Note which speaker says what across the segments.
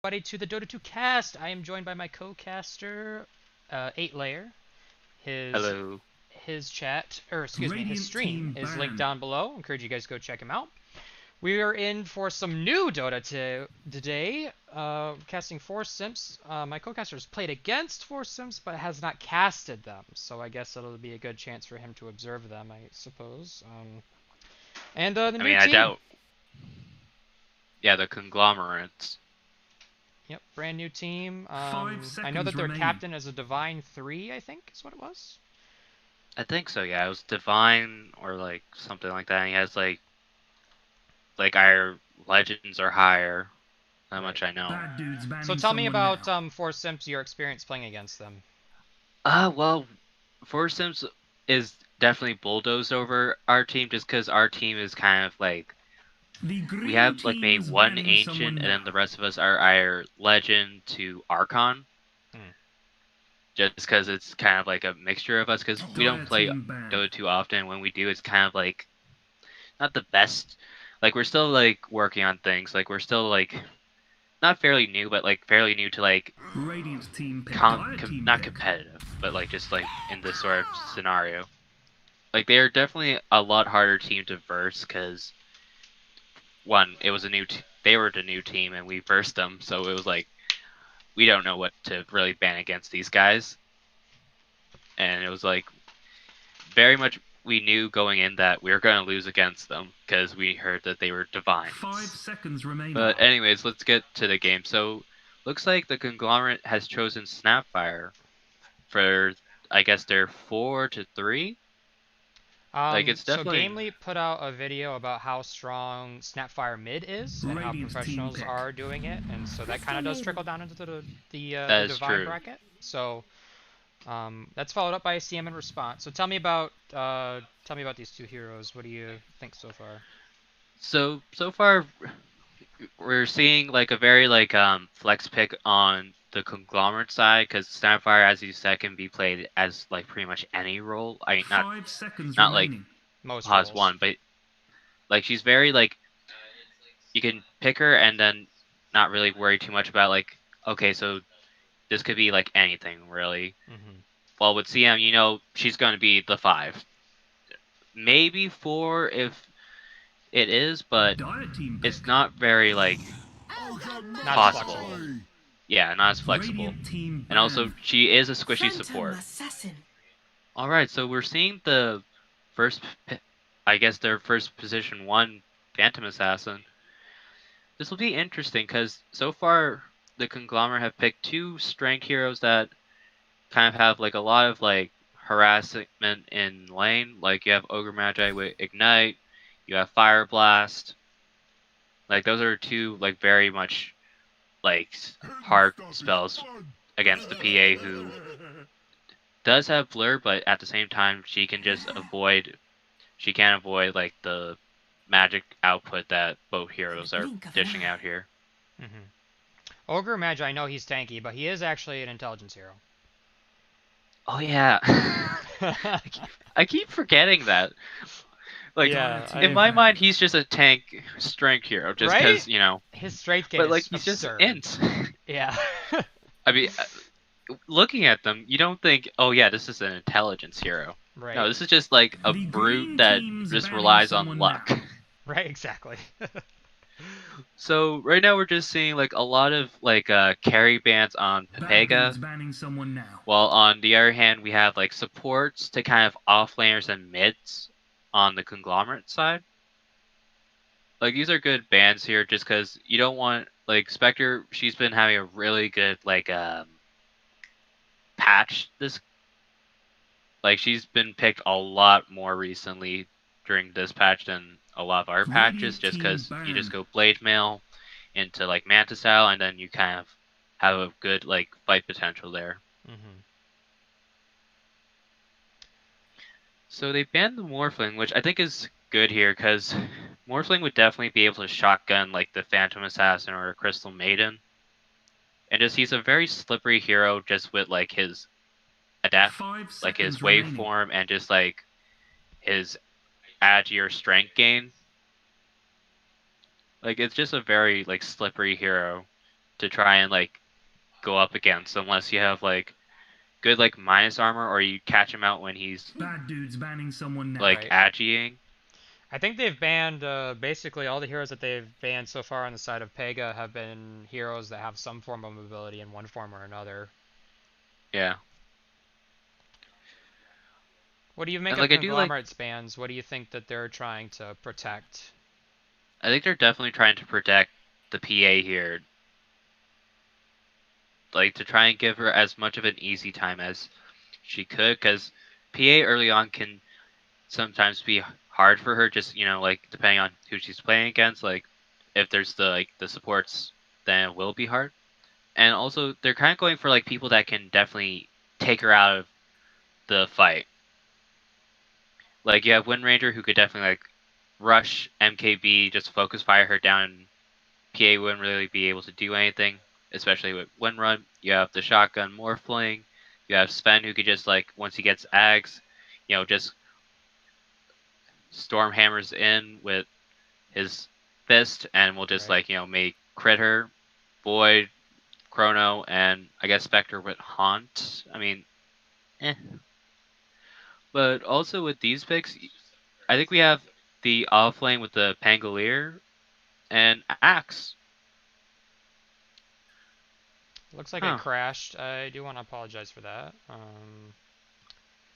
Speaker 1: Everybody to the Dota 2 cast. I am joined by my co-caster, 8layer. His
Speaker 2: Hello.
Speaker 1: his chat, or excuse me, his
Speaker 3: Radiant
Speaker 1: stream
Speaker 3: team
Speaker 1: is linked
Speaker 3: banned.
Speaker 1: down below. Encourage you guys to go check him out. We are in for some new Dota today. Casting 4 Simps. My co-caster has played against 4 Simps, but has not casted them. So I guess it'll be a good chance for him to observe them, I suppose. And the
Speaker 2: I
Speaker 1: new
Speaker 2: mean, I
Speaker 1: team.
Speaker 2: doubt. Yeah, the conglomerates.
Speaker 1: Yep, brand new team.
Speaker 3: Five
Speaker 1: I know that
Speaker 3: seconds
Speaker 1: their
Speaker 3: remaining.
Speaker 1: captain is a Divine 3, I think is what it was.
Speaker 2: I think so. Yeah, it was divine or like something like that. And he has like our legends are higher. That
Speaker 1: Right.
Speaker 2: much I know.
Speaker 3: Bad dudes
Speaker 1: So
Speaker 3: banning
Speaker 1: tell me
Speaker 3: someone
Speaker 1: about
Speaker 3: now.
Speaker 1: 4 Simps, your experience playing against them.
Speaker 2: Well, Four Sims is definitely bulldozed over our team just because our team is kind of like
Speaker 3: The
Speaker 2: we
Speaker 3: green
Speaker 2: have like
Speaker 3: team
Speaker 2: maybe
Speaker 3: is
Speaker 2: one
Speaker 3: banning
Speaker 2: ancient
Speaker 3: someone
Speaker 2: and then
Speaker 3: now.
Speaker 2: the rest of us are either legend to archon.
Speaker 1: Hmm.
Speaker 2: Just because it's kind of like a mixture of us because we don't
Speaker 3: Dire
Speaker 2: play
Speaker 3: team banned.
Speaker 2: Dota too often. When we do, it's kind of like not the best. Like we're still like working on things. Like we're still like not fairly new, but like fairly new to like
Speaker 3: Radiant team pick. Dire team
Speaker 2: not
Speaker 3: pick.
Speaker 2: competitive, but like just like in this sort of scenario. Like they are definitely a lot harder team to verse because one, it was a new they were the new team and we versed them, so it was like we don't know what to really ban against these guys, and it was like very much we knew going in that we were going to lose against them because we heard that they were
Speaker 3: 5
Speaker 2: divines.
Speaker 3: seconds remaining.
Speaker 2: But anyways, let's get to the game. So looks like the conglomerate has chosen Snapfire for I guess they're 4-3. Like it's
Speaker 1: So
Speaker 2: definitely
Speaker 1: Gamely put out a video about how strong Snapfire mid is and how
Speaker 3: Radiant team
Speaker 1: professionals
Speaker 3: pick.
Speaker 1: are doing it, and so that kind of does trickle down into the
Speaker 2: that is
Speaker 1: Divine
Speaker 2: true.
Speaker 1: bracket. So that's followed up by a CM in response. So tell me about these two heroes. What do you think so far?
Speaker 2: So far we're seeing like a very like flex pick on the conglomerate side because Snapfire, as you said, can be played as like pretty much any role. I mean,
Speaker 3: 5 seconds
Speaker 2: not like
Speaker 3: remaining.
Speaker 1: Most
Speaker 2: pause
Speaker 1: roles.
Speaker 2: one, but like she's very like you can pick her and then not really worry too much about like okay, so this could be like anything really.
Speaker 1: Mm-hmm.
Speaker 2: Well, with CM, you know she's going to be the 5, maybe 4 if it is, but
Speaker 3: Dire team
Speaker 2: it's
Speaker 3: pick.
Speaker 2: not very like
Speaker 1: Not as
Speaker 2: possible.
Speaker 1: flexible.
Speaker 2: Yeah, not as flexible.
Speaker 3: Radiant team
Speaker 2: And also,
Speaker 3: banned.
Speaker 2: she is a squishy
Speaker 4: Phantom
Speaker 2: support.
Speaker 4: Assassin.
Speaker 2: All right, so we're seeing the first, I guess their first position 1 Phantom Assassin. This will be interesting because so far the Conglomerate have picked 2 strength heroes that kind of have like a lot of like harassment in lane. Like you have Ogre Magi with Ignite, you have Fire Blast. Like those are 2 like very much like hard spells against the PA who does have blur, but at the same time she can just avoid. She can't avoid like the magic output that both heroes are
Speaker 4: Blink of an
Speaker 2: dishing
Speaker 4: eye.
Speaker 2: out here.
Speaker 1: Mm-hmm. Ogre Magi, I know he's tanky, but he is actually an intelligence hero.
Speaker 2: Oh yeah, I keep forgetting that. Like
Speaker 1: Yeah,
Speaker 2: in
Speaker 3: team
Speaker 2: my mind,
Speaker 3: banned.
Speaker 2: he's just a tank strength hero, just
Speaker 1: right?
Speaker 2: because you know.
Speaker 1: His strength gain
Speaker 2: But like
Speaker 1: is
Speaker 2: he's just
Speaker 1: absurd.
Speaker 2: int.
Speaker 1: Yeah.
Speaker 2: I mean, looking at them, you don't think, oh yeah, this is an intelligence hero. No,
Speaker 1: Right.
Speaker 2: this is just like a
Speaker 3: The
Speaker 2: brute
Speaker 3: green
Speaker 2: that
Speaker 3: team's
Speaker 2: just
Speaker 3: banning
Speaker 2: relies on
Speaker 3: someone
Speaker 2: luck.
Speaker 3: now.
Speaker 1: Right, exactly.
Speaker 2: So right now we're just seeing like a lot of like carry bans on
Speaker 3: Bad
Speaker 2: Pepega,
Speaker 3: dudes banning someone now.
Speaker 2: while on the other hand we have like supports to kind of offlaners and mids on the conglomerate side. Like these are good bans here just because you don't want like Spectre, she's been having a really good like patch this, like she's been picked a lot more recently during this patch than a lot of our patches
Speaker 3: Radiant
Speaker 2: just
Speaker 3: team
Speaker 2: because you just
Speaker 3: banned.
Speaker 2: go blade mail into like manta style and then you kind of have a good like fight potential there.
Speaker 1: Mm-hmm.
Speaker 2: So they banned the Morphling, which I think is good here because Morphling would definitely be able to shotgun like the Phantom Assassin or a Crystal Maiden. And just he's a very slippery hero just with like his adapt,
Speaker 3: 5
Speaker 2: like his
Speaker 3: seconds remaining.
Speaker 2: waveform and just like his agi or strength gain. Like it's just a very like slippery hero to try and like go up against, unless you have like good like minus armor, or you catch him out when he's
Speaker 3: Bad dudes banning someone now.
Speaker 2: like agitating.
Speaker 1: I think they've banned basically all the heroes that they've banned so far on the side of Pega have been heroes that have some form of mobility in one form or another.
Speaker 2: Yeah.
Speaker 1: What do you make
Speaker 2: And,
Speaker 1: of
Speaker 2: like, I do like-
Speaker 1: Conglomerate's bans? What do you think that they're trying to protect?
Speaker 2: I think they're definitely trying to protect the PA here. Like, to try and give her as much of an easy time as she could, because PA early on can sometimes be hard for her, just, you know, like, depending on who she's playing against. Like, if there's the supports, then it will be hard. And also, they're kind of going for, like, people that can definitely take her out of the fight. Like, you have Wind Ranger, who could definitely, like, rush MKB, just focus fire her down, and PA wouldn't really be able to do anything, especially with Wind Run. You have the Shotgun Morphling. You have Sven, who could just, like, once he gets Ags, you know, just Storm hammers in with his fist, and will just, like, you know, make crit her. Void, Chrono, and I guess Spectre with Haunt. I mean, eh. But also with these picks, I think we have the offlane with the Pangolier and Axe.
Speaker 1: Looks like it crashed. I do want to apologize for that.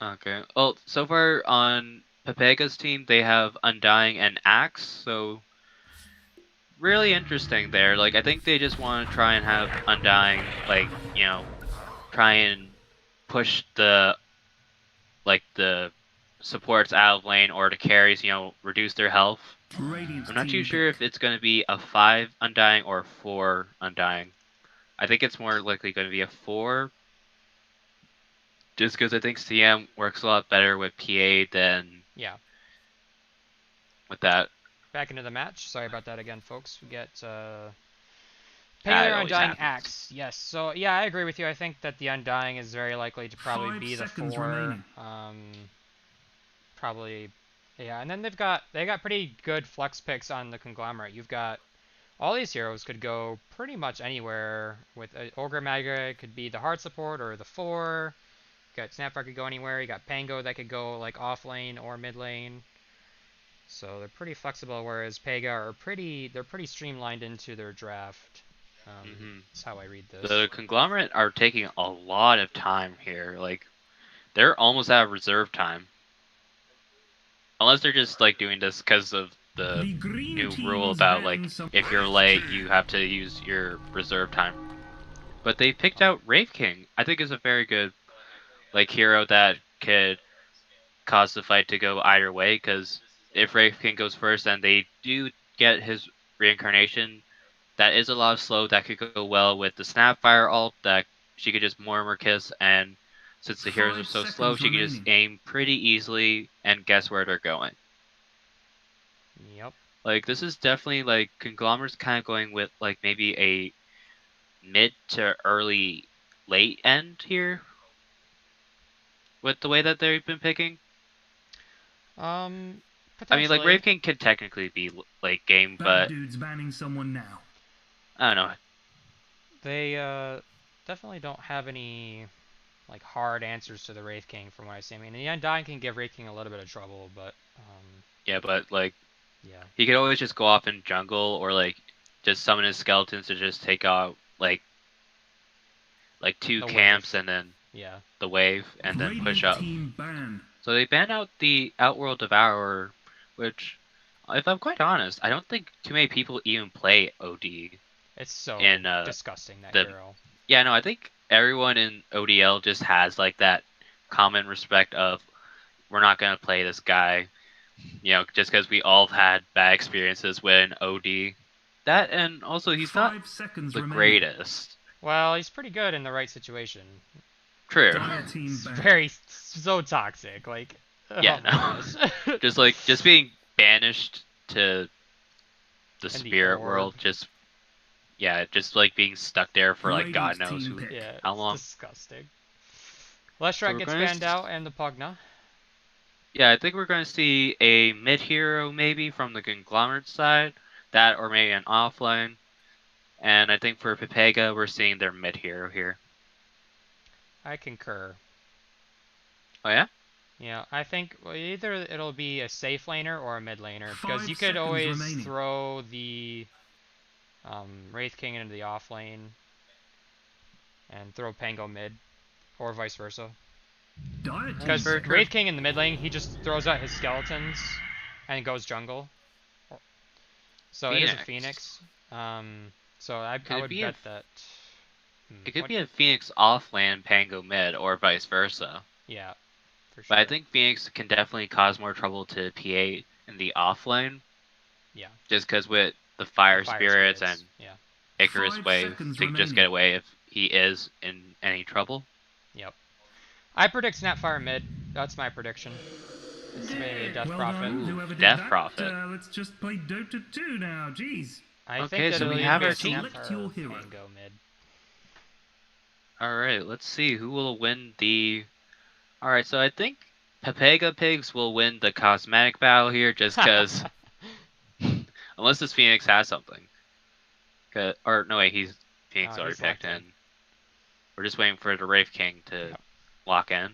Speaker 2: Okay. Well, so far on Pepega's team, they have Undying and Axe, so really interesting there. Like, I think they just want to try and have Undying, like, you know, try and push the supports out of lane, or the carries, you know, reduce their health.
Speaker 3: Radiant's
Speaker 2: I'm not too
Speaker 3: team
Speaker 2: sure
Speaker 3: pick.
Speaker 2: if it's going to be a 5 Undying or 4 Undying. I think it's more likely going to be a 4. Just because I think CM works a lot better with PA than with that.
Speaker 1: Back into the match. Sorry about that again, folks. We get
Speaker 2: it
Speaker 1: Pangolier
Speaker 2: always
Speaker 1: Undying
Speaker 2: happens.
Speaker 1: Axe. Yes. So yeah, I agree with you. I think that the Undying is very likely to probably
Speaker 3: 5
Speaker 1: be the
Speaker 3: seconds
Speaker 1: 4.
Speaker 3: remaining.
Speaker 1: Probably, yeah. And then they got pretty good flex picks on the Conglomerate. You've got all these heroes could go pretty much anywhere. With Ogre Maga could be the hard support or the 4. You got Snapfire could go anywhere. You got Pango that could go like off lane or mid lane. So they're pretty flexible, whereas Pega are they're pretty streamlined into their draft. That's how I read this.
Speaker 2: The Conglomerate are taking a lot of time here. Like, they're almost out of reserve time. Unless they're just, like, doing this because of the new rule about, like, if you're late, you have to use your reserve time. But they picked out Wraith King. I think is a very good, like, hero that could cause the fight to go either way, because if Wraith King goes first and they do get his reincarnation, that is a lot of slow that could go well with the Snapfire ult, that she could just Murmur Kiss, and since the heroes are so slow, she could just aim pretty easily and guess where they're going.
Speaker 1: Yep.
Speaker 2: Like, this is definitely, like, Conglomerate's kind of going with, like, maybe a mid to early late end here with the way that they've been picking. I mean, like, Wraith King could technically be late game, but
Speaker 3: dude's banning someone now.
Speaker 2: I don't know.
Speaker 1: They definitely don't have any like hard answers to the Wraith King from what I see. I mean, the Undying can give Wraith King a little bit of trouble, but
Speaker 2: yeah, but like,
Speaker 1: yeah,
Speaker 2: he could always just go off in jungle, or like just summon his skeletons to just take out like 2
Speaker 1: the
Speaker 2: camps
Speaker 1: wave.
Speaker 2: and then
Speaker 1: Yeah,
Speaker 2: the wave and then push up. So they banned out the Outworld Devourer, which, if I'm quite honest, I don't think too many people even play OD.
Speaker 1: It's so disgusting, that hero.
Speaker 2: Yeah, no, I think everyone in ODL just has like that common respect of, we're not gonna play this guy, you know, just because we all had bad experiences with an OD. That, and also he's not the greatest.
Speaker 1: Well, he's pretty good in the right situation.
Speaker 2: True.
Speaker 1: It's so toxic, like.
Speaker 2: Yeah, no. just being banished to the spirit world, just like being stuck there for like God knows how long.
Speaker 1: Disgusting. Leshrac gets banned out, and the Pugna.
Speaker 2: Yeah, I think we're going to see a mid hero maybe from the Conglomerate side, that or maybe an offline. And I think for Pepega, we're seeing their mid hero here.
Speaker 1: I concur.
Speaker 2: Oh yeah?
Speaker 1: Yeah, I think either it'll be a safe laner or a mid laner, because
Speaker 3: 5
Speaker 1: you could
Speaker 3: seconds
Speaker 1: always
Speaker 3: remaining.
Speaker 1: throw the Wraith King into the off lane and throw Pango mid, or vice versa.
Speaker 3: Dire
Speaker 1: Because
Speaker 2: very
Speaker 3: team.
Speaker 2: true.
Speaker 1: Wraith King in the mid lane, he just throws out his skeletons and goes jungle. So it is a Phoenix. So I
Speaker 2: Could it
Speaker 1: would
Speaker 2: be a
Speaker 1: bet that.
Speaker 2: It could
Speaker 1: What-
Speaker 2: be a Phoenix off-lane Pango mid, or vice versa.
Speaker 1: Yeah, for sure.
Speaker 2: But I think Phoenix can definitely cause more trouble to PA in the offlane,
Speaker 1: Yeah.
Speaker 2: just because with the Fire,
Speaker 1: Fire
Speaker 2: Spirits
Speaker 1: spirits,
Speaker 2: and
Speaker 1: yeah.
Speaker 2: Icarus
Speaker 3: 5
Speaker 2: Wave
Speaker 3: seconds
Speaker 2: to just
Speaker 3: remaining.
Speaker 2: get away if he is in any trouble.
Speaker 1: Yep. I predict Snapfire mid. That's my prediction. It's maybe a Death
Speaker 3: Well
Speaker 1: Prophet.
Speaker 3: done,
Speaker 2: Ooh,
Speaker 3: whoever did
Speaker 2: Death
Speaker 3: that.
Speaker 2: Prophet.
Speaker 3: Let's just play Dota 2 now. Jeez.
Speaker 1: I
Speaker 2: Okay,
Speaker 1: think that
Speaker 2: so
Speaker 1: it'll
Speaker 2: we
Speaker 1: either
Speaker 2: have
Speaker 1: be
Speaker 2: our
Speaker 1: a
Speaker 2: team.
Speaker 3: Select your
Speaker 1: Snapfire or
Speaker 3: hero.
Speaker 1: Pango mid.
Speaker 2: Alright, let's see who will win the... Alright, so I think Pepega Pigs will win the cosmetic battle here, just because... Unless this Phoenix has something. Or, no wait, Phoenix already
Speaker 1: He's
Speaker 2: picked
Speaker 1: locked in.
Speaker 2: in. We're just waiting for the Wraith King to
Speaker 1: Yep.
Speaker 2: lock in.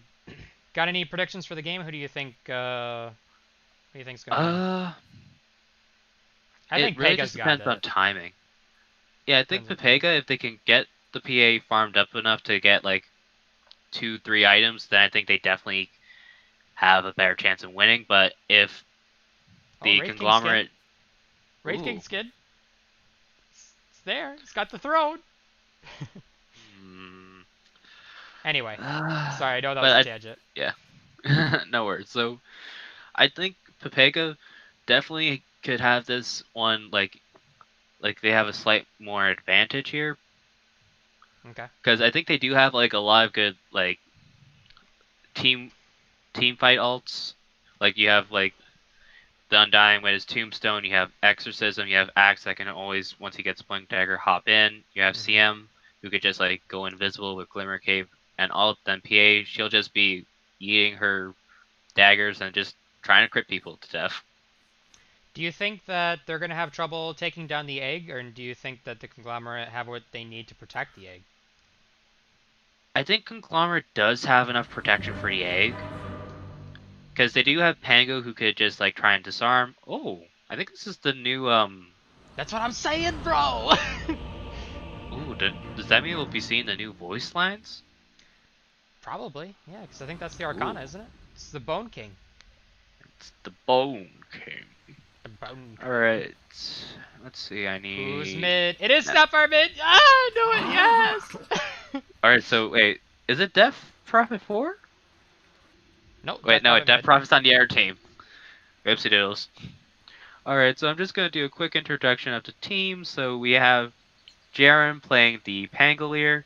Speaker 1: Got any predictions for the game? Who do you think? Who do you think's gonna win? I
Speaker 2: It
Speaker 1: think
Speaker 2: really
Speaker 1: Pega's
Speaker 2: just
Speaker 1: got
Speaker 2: depends on
Speaker 1: it.
Speaker 2: timing. Yeah, I think
Speaker 1: Depends
Speaker 2: Pepega, if they can get the PA farmed up enough to get like 2-3 items, then I think they definitely have a better chance of winning. But if the
Speaker 1: Wraith King
Speaker 2: Conglomerate...
Speaker 1: skin. Wraith
Speaker 2: Ooh.
Speaker 1: King skin. It's there. It's got the throne.
Speaker 2: Hmm.
Speaker 1: Anyway, sorry, I know that
Speaker 2: But
Speaker 1: was a tangent.
Speaker 2: Yeah. No worries. So I think Pepega definitely could have this one like they have a slight more advantage here,
Speaker 1: Okay.
Speaker 2: because I think they do have like a lot of good like team fight alts. Like you have like the Undying with his Tombstone, you have Exorcism, you have Axe that can always, once he gets Blink Dagger, hop in. You have CM who could just like go invisible with Glimmer Cape, and all then PA, she'll just be eating her daggers and just trying to crit people to death.
Speaker 1: Do you think that they're gonna have trouble taking down the egg, or do you think that the Conglomerate have what they need to protect the egg?
Speaker 2: I think Conglomerate does have enough protection for the egg, because they do have Pango who could just like try and disarm. Oh, I think this is the new
Speaker 1: That's what I'm saying, bro.
Speaker 2: Ooh, does that mean we'll be seeing the new voice lines?
Speaker 1: Probably, yeah, because I think that's the Arcana,
Speaker 2: Ooh.
Speaker 1: isn't it? It's the Bone King.
Speaker 2: It's the Bone King.
Speaker 1: The Bone King.
Speaker 2: Alright, let's see, I need...
Speaker 1: Who's mid? It is Snapfire mid! Ah, I knew it, yes!
Speaker 2: Alright, so wait, is it Death Prophet 4?
Speaker 1: Nope.
Speaker 2: Wait, no,
Speaker 1: Prophet
Speaker 2: Death
Speaker 1: mid.
Speaker 2: Prophet's on the air team. Oopsie doodles. Alright, so I'm just going to do a quick introduction of the team. So we have Jaren playing the Pangolier.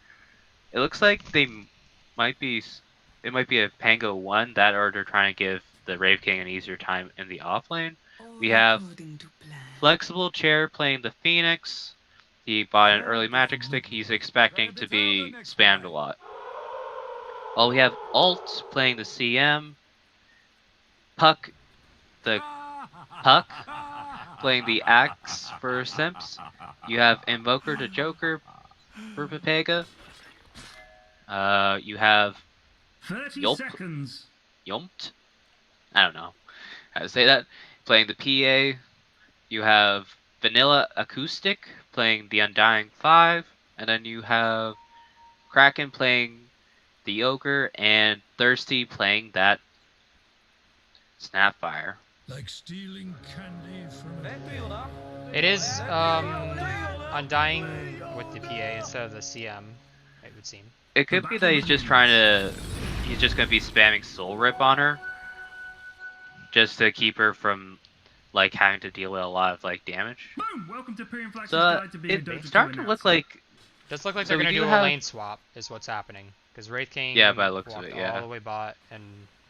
Speaker 2: It looks like it might be a Pango 1, that or they're trying to give the Rave King an easier time in the offlane. We have Flexible Chair playing the Phoenix. He bought an early magic stick he's expecting to be spammed a lot. While we have Alt playing the CM. Puck playing the Axe for Simps. You have Invoker to Joker for Pepega. You have
Speaker 3: 30
Speaker 2: Yulp.
Speaker 3: seconds.
Speaker 2: Yumt? I don't know how to say that. Playing the PA. You have Vanilla Acoustic playing the Undying 5. And then you have Kraken playing the Ogre, and Thirsty playing that Snapfire.
Speaker 4: Like stealing candy from
Speaker 1: It is Undying with the PA instead of the CM, it would seem.
Speaker 2: It could be that he's just gonna be spamming Soul Rip on her, just to keep her from like having to deal with a lot of like damage.
Speaker 3: Boom! Welcome to Pyrian Flax's
Speaker 2: So
Speaker 3: Guide to being a Dota
Speaker 2: it's
Speaker 3: 2
Speaker 2: starting to look like
Speaker 1: Does look like
Speaker 2: So
Speaker 1: they're
Speaker 2: we
Speaker 1: gonna
Speaker 2: do
Speaker 1: do a
Speaker 2: have-
Speaker 1: lane swap, is what's happening. Because Wraith King
Speaker 2: Yeah, by the looks of
Speaker 1: walked
Speaker 2: it, yeah.
Speaker 1: all the way bot, and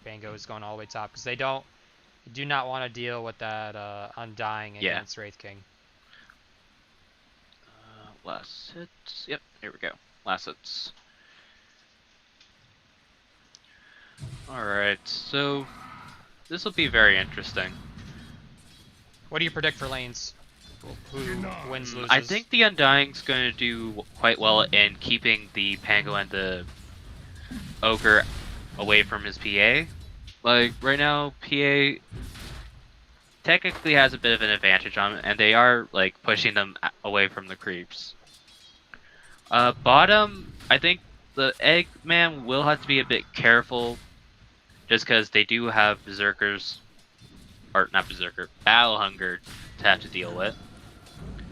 Speaker 1: Bango is going all the way top. Because they do not want to deal with that Undying
Speaker 2: Yeah.
Speaker 1: against Wraith King.
Speaker 2: last hits. Yep, here we go. Last hits. Alright, so this will be very interesting.
Speaker 1: What do you predict for lanes? who wins, loses.
Speaker 2: I think the Undying's going to do quite well in keeping the Pango and the Ogre away from his PA. Like, right now, PA technically has a bit of an advantage on him, and they are, like, pushing them away from the creeps. Bottom, I think the Eggman will have to be a bit careful, just because they do have Berserkers, or not Berserker, Battle Hunger to have to deal with.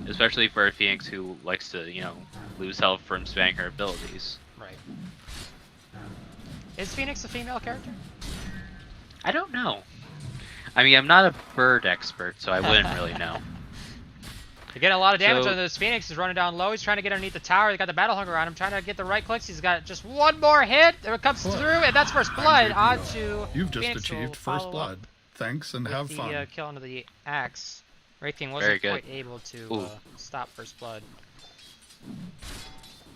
Speaker 2: Especially for a Phoenix who likes to, you know, lose health from spamming her abilities.
Speaker 1: Right. Is Phoenix a female character?
Speaker 2: I don't know. I mean, I'm not a bird expert, so I wouldn't really know.
Speaker 1: You're getting a lot of damage
Speaker 2: So-
Speaker 1: on this Phoenix. He's running down low. He's trying to get underneath the tower. He's got the Battle Hunger on him, trying to get the right clicks. He's got just one more hit. There it comes through, and that's first blood onto
Speaker 4: You've just
Speaker 1: Phoenix will
Speaker 4: achieved first
Speaker 1: follow
Speaker 4: blood.
Speaker 1: up
Speaker 4: Thanks and
Speaker 1: with
Speaker 4: have
Speaker 1: the,
Speaker 4: fun.
Speaker 1: kill onto the axe. Wraithking
Speaker 2: Very
Speaker 1: wasn't
Speaker 2: good.
Speaker 1: quite able to
Speaker 2: Ooh.
Speaker 1: stop first blood.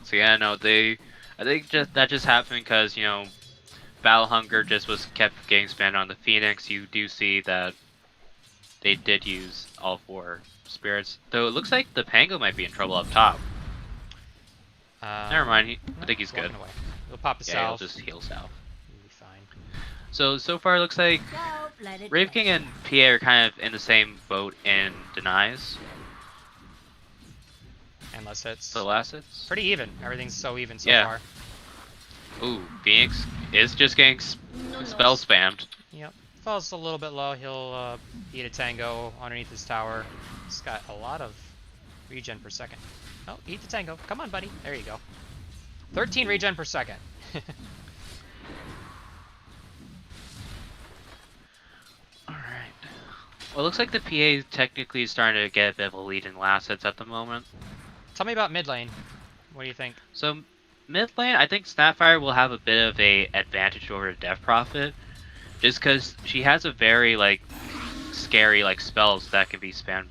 Speaker 2: So yeah, no, I think that just happened because, you know, Battle Hunger just kept getting spammed on the Phoenix. You do see that they did use all 4 spirits. Though it looks like the Pango might be in trouble up top. Never mind, I think he's good.
Speaker 1: Walking away. He'll pop his
Speaker 2: Yeah, he'll
Speaker 1: south.
Speaker 2: just heal south.
Speaker 1: He'll be fine.
Speaker 2: So far it looks like
Speaker 5: Don't let it
Speaker 2: Rave
Speaker 5: go.
Speaker 2: King and Pierre are kind of in the same boat in denies.
Speaker 1: And less hits.
Speaker 2: The last hits.
Speaker 1: Pretty even. Everything's so even so
Speaker 2: Yeah.
Speaker 1: far.
Speaker 2: Ooh, Phoenix is just getting spell spammed.
Speaker 1: Yep. Falls a little bit low. He'll eat a tango underneath his tower. He's got a lot of regen per second. Oh, eat the tango. Come on, buddy. There you go. 13 regen per second.
Speaker 2: Alright. Well, it looks like the PA technically is starting to get a bit of a lead in last hits at the moment.
Speaker 1: Tell me about mid lane. What do you think?
Speaker 2: So, mid lane, I think Snapfire will have a bit of a advantage over Death Prophet. Just because she has a very, like, scary, like, spells that can be spammed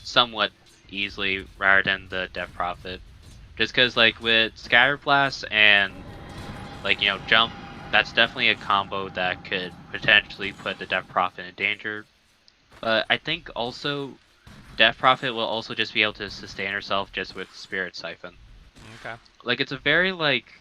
Speaker 2: somewhat easily rather than the Death Prophet. Just because, like, with Scatter Blast and, like, you know, Jump, that's definitely a combo that could potentially put the Death Prophet in danger. But I think also Death Prophet will also just be able to sustain herself just with Spirit Siphon.
Speaker 1: Okay.
Speaker 2: Like, it's a very, like,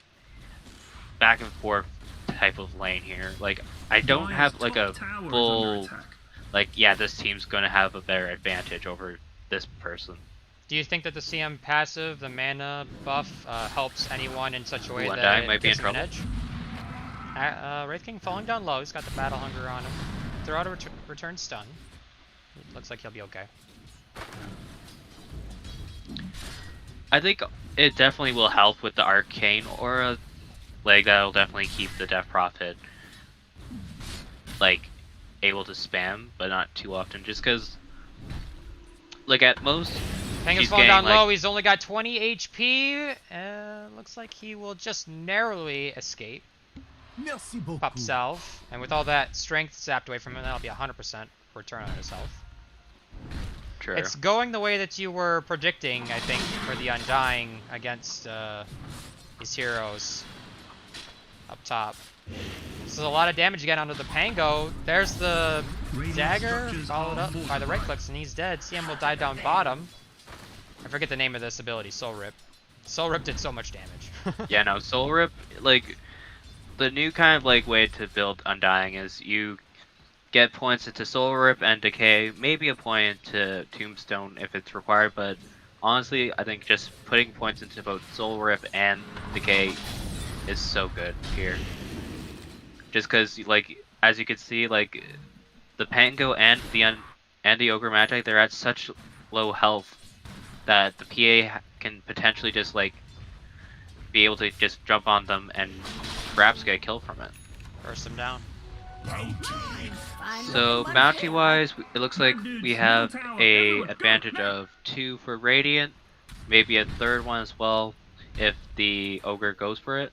Speaker 2: back and forth type of lane here. Like, I don't
Speaker 3: Dire's
Speaker 2: have, like,
Speaker 3: top
Speaker 2: a
Speaker 3: tower is under
Speaker 2: full,
Speaker 3: attack.
Speaker 2: like, yeah, this team's gonna have a better advantage over this person.
Speaker 1: Do you think that the CM passive, the mana buff, helps anyone in such a way
Speaker 2: Ooh,
Speaker 1: that
Speaker 2: Undying
Speaker 1: it
Speaker 2: might be in
Speaker 1: gives him an
Speaker 2: trouble.
Speaker 1: edge? Wraith King falling down low. He's got the Battle Hunger on him. Throw out a return stun. It looks like he'll be okay.
Speaker 2: I think it definitely will help with the Arcane Aura. Like, that'll definitely keep the Death Prophet, like, able to spam, but not too often. Just because, like, at most,
Speaker 1: Panga's
Speaker 2: she's
Speaker 1: falling down
Speaker 2: getting,
Speaker 1: low.
Speaker 2: like,
Speaker 1: He's only got 20 HP. Looks like he will just narrowly escape.
Speaker 6: Merci beaucoup.
Speaker 1: Pop salve. And with all that strength zapped away from him, that'll be 100% return on his health.
Speaker 2: true.
Speaker 1: It's going the way that you were predicting, I think, for the Undying against these heroes up top. This is a lot of damage again onto the Pango. There's the
Speaker 3: Radiant
Speaker 1: dagger,
Speaker 3: structures
Speaker 1: followed
Speaker 3: are
Speaker 1: up by the right clicks, and he's dead. CM will die down bottom. I forget the name of this ability, Soul Rip. Soul Rip did so much damage.
Speaker 2: Yeah, no, Soul Rip, like, the new kind of, like, way to build Undying is you get points into Soul Rip and Decay, maybe a point into Tombstone if it's required, but honestly, I think just putting points into both Soul Rip and Decay is so good here. Just because, like, as you can see, like, the Pango and the Ogre Magic, they're at such low health that the PA can potentially just, like, be able to just jump on them and perhaps get a kill from it.
Speaker 1: Burst him down.
Speaker 2: So bounty wise, it looks like we have a advantage of 2 for Radiant, maybe a third one as well if the Ogre goes for it.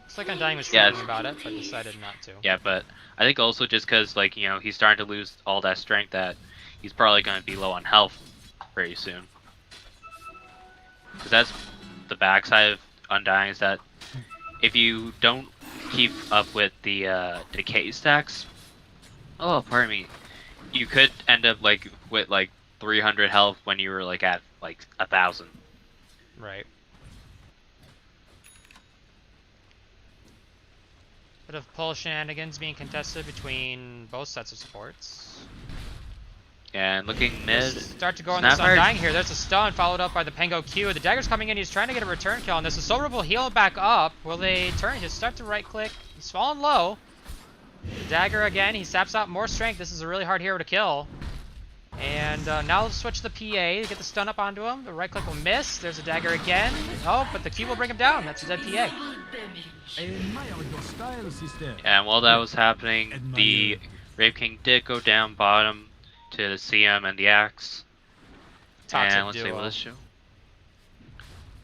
Speaker 1: Looks like Undying was
Speaker 2: Yeah,
Speaker 1: thinking about it, but decided not to.
Speaker 2: Yeah, but I think also just because, like, you know, he's starting to lose all that strength that he's probably going to be low on health pretty soon. Because that's the backside of Undying, is that if you don't keep up with the decay stacks, oh, pardon me, you could end up like with like 300 health when you were like at like 1,000.
Speaker 1: Right. Bit of pull shenanigans being contested between both sets of supports.
Speaker 2: And looking mid.
Speaker 1: Start to go on the Undying here. There's a stun followed up by the Pango Q. The dagger's coming in. He's trying to get a return kill on this. The Soul Rip will heal him back up. Will they turn? He'll start to right click. He's falling low. The dagger again. He saps out more strength. This is a really hard hero to kill. And now let's switch the PA to get the stun up onto him. The right click will miss. There's a dagger again. Oh, but the Q will bring him down. That's a dead PA.
Speaker 2: And while that was happening, the Rape King did go down bottom to the CM and the Axe.
Speaker 1: Toxic
Speaker 2: and let's see
Speaker 1: duo.
Speaker 2: what this show.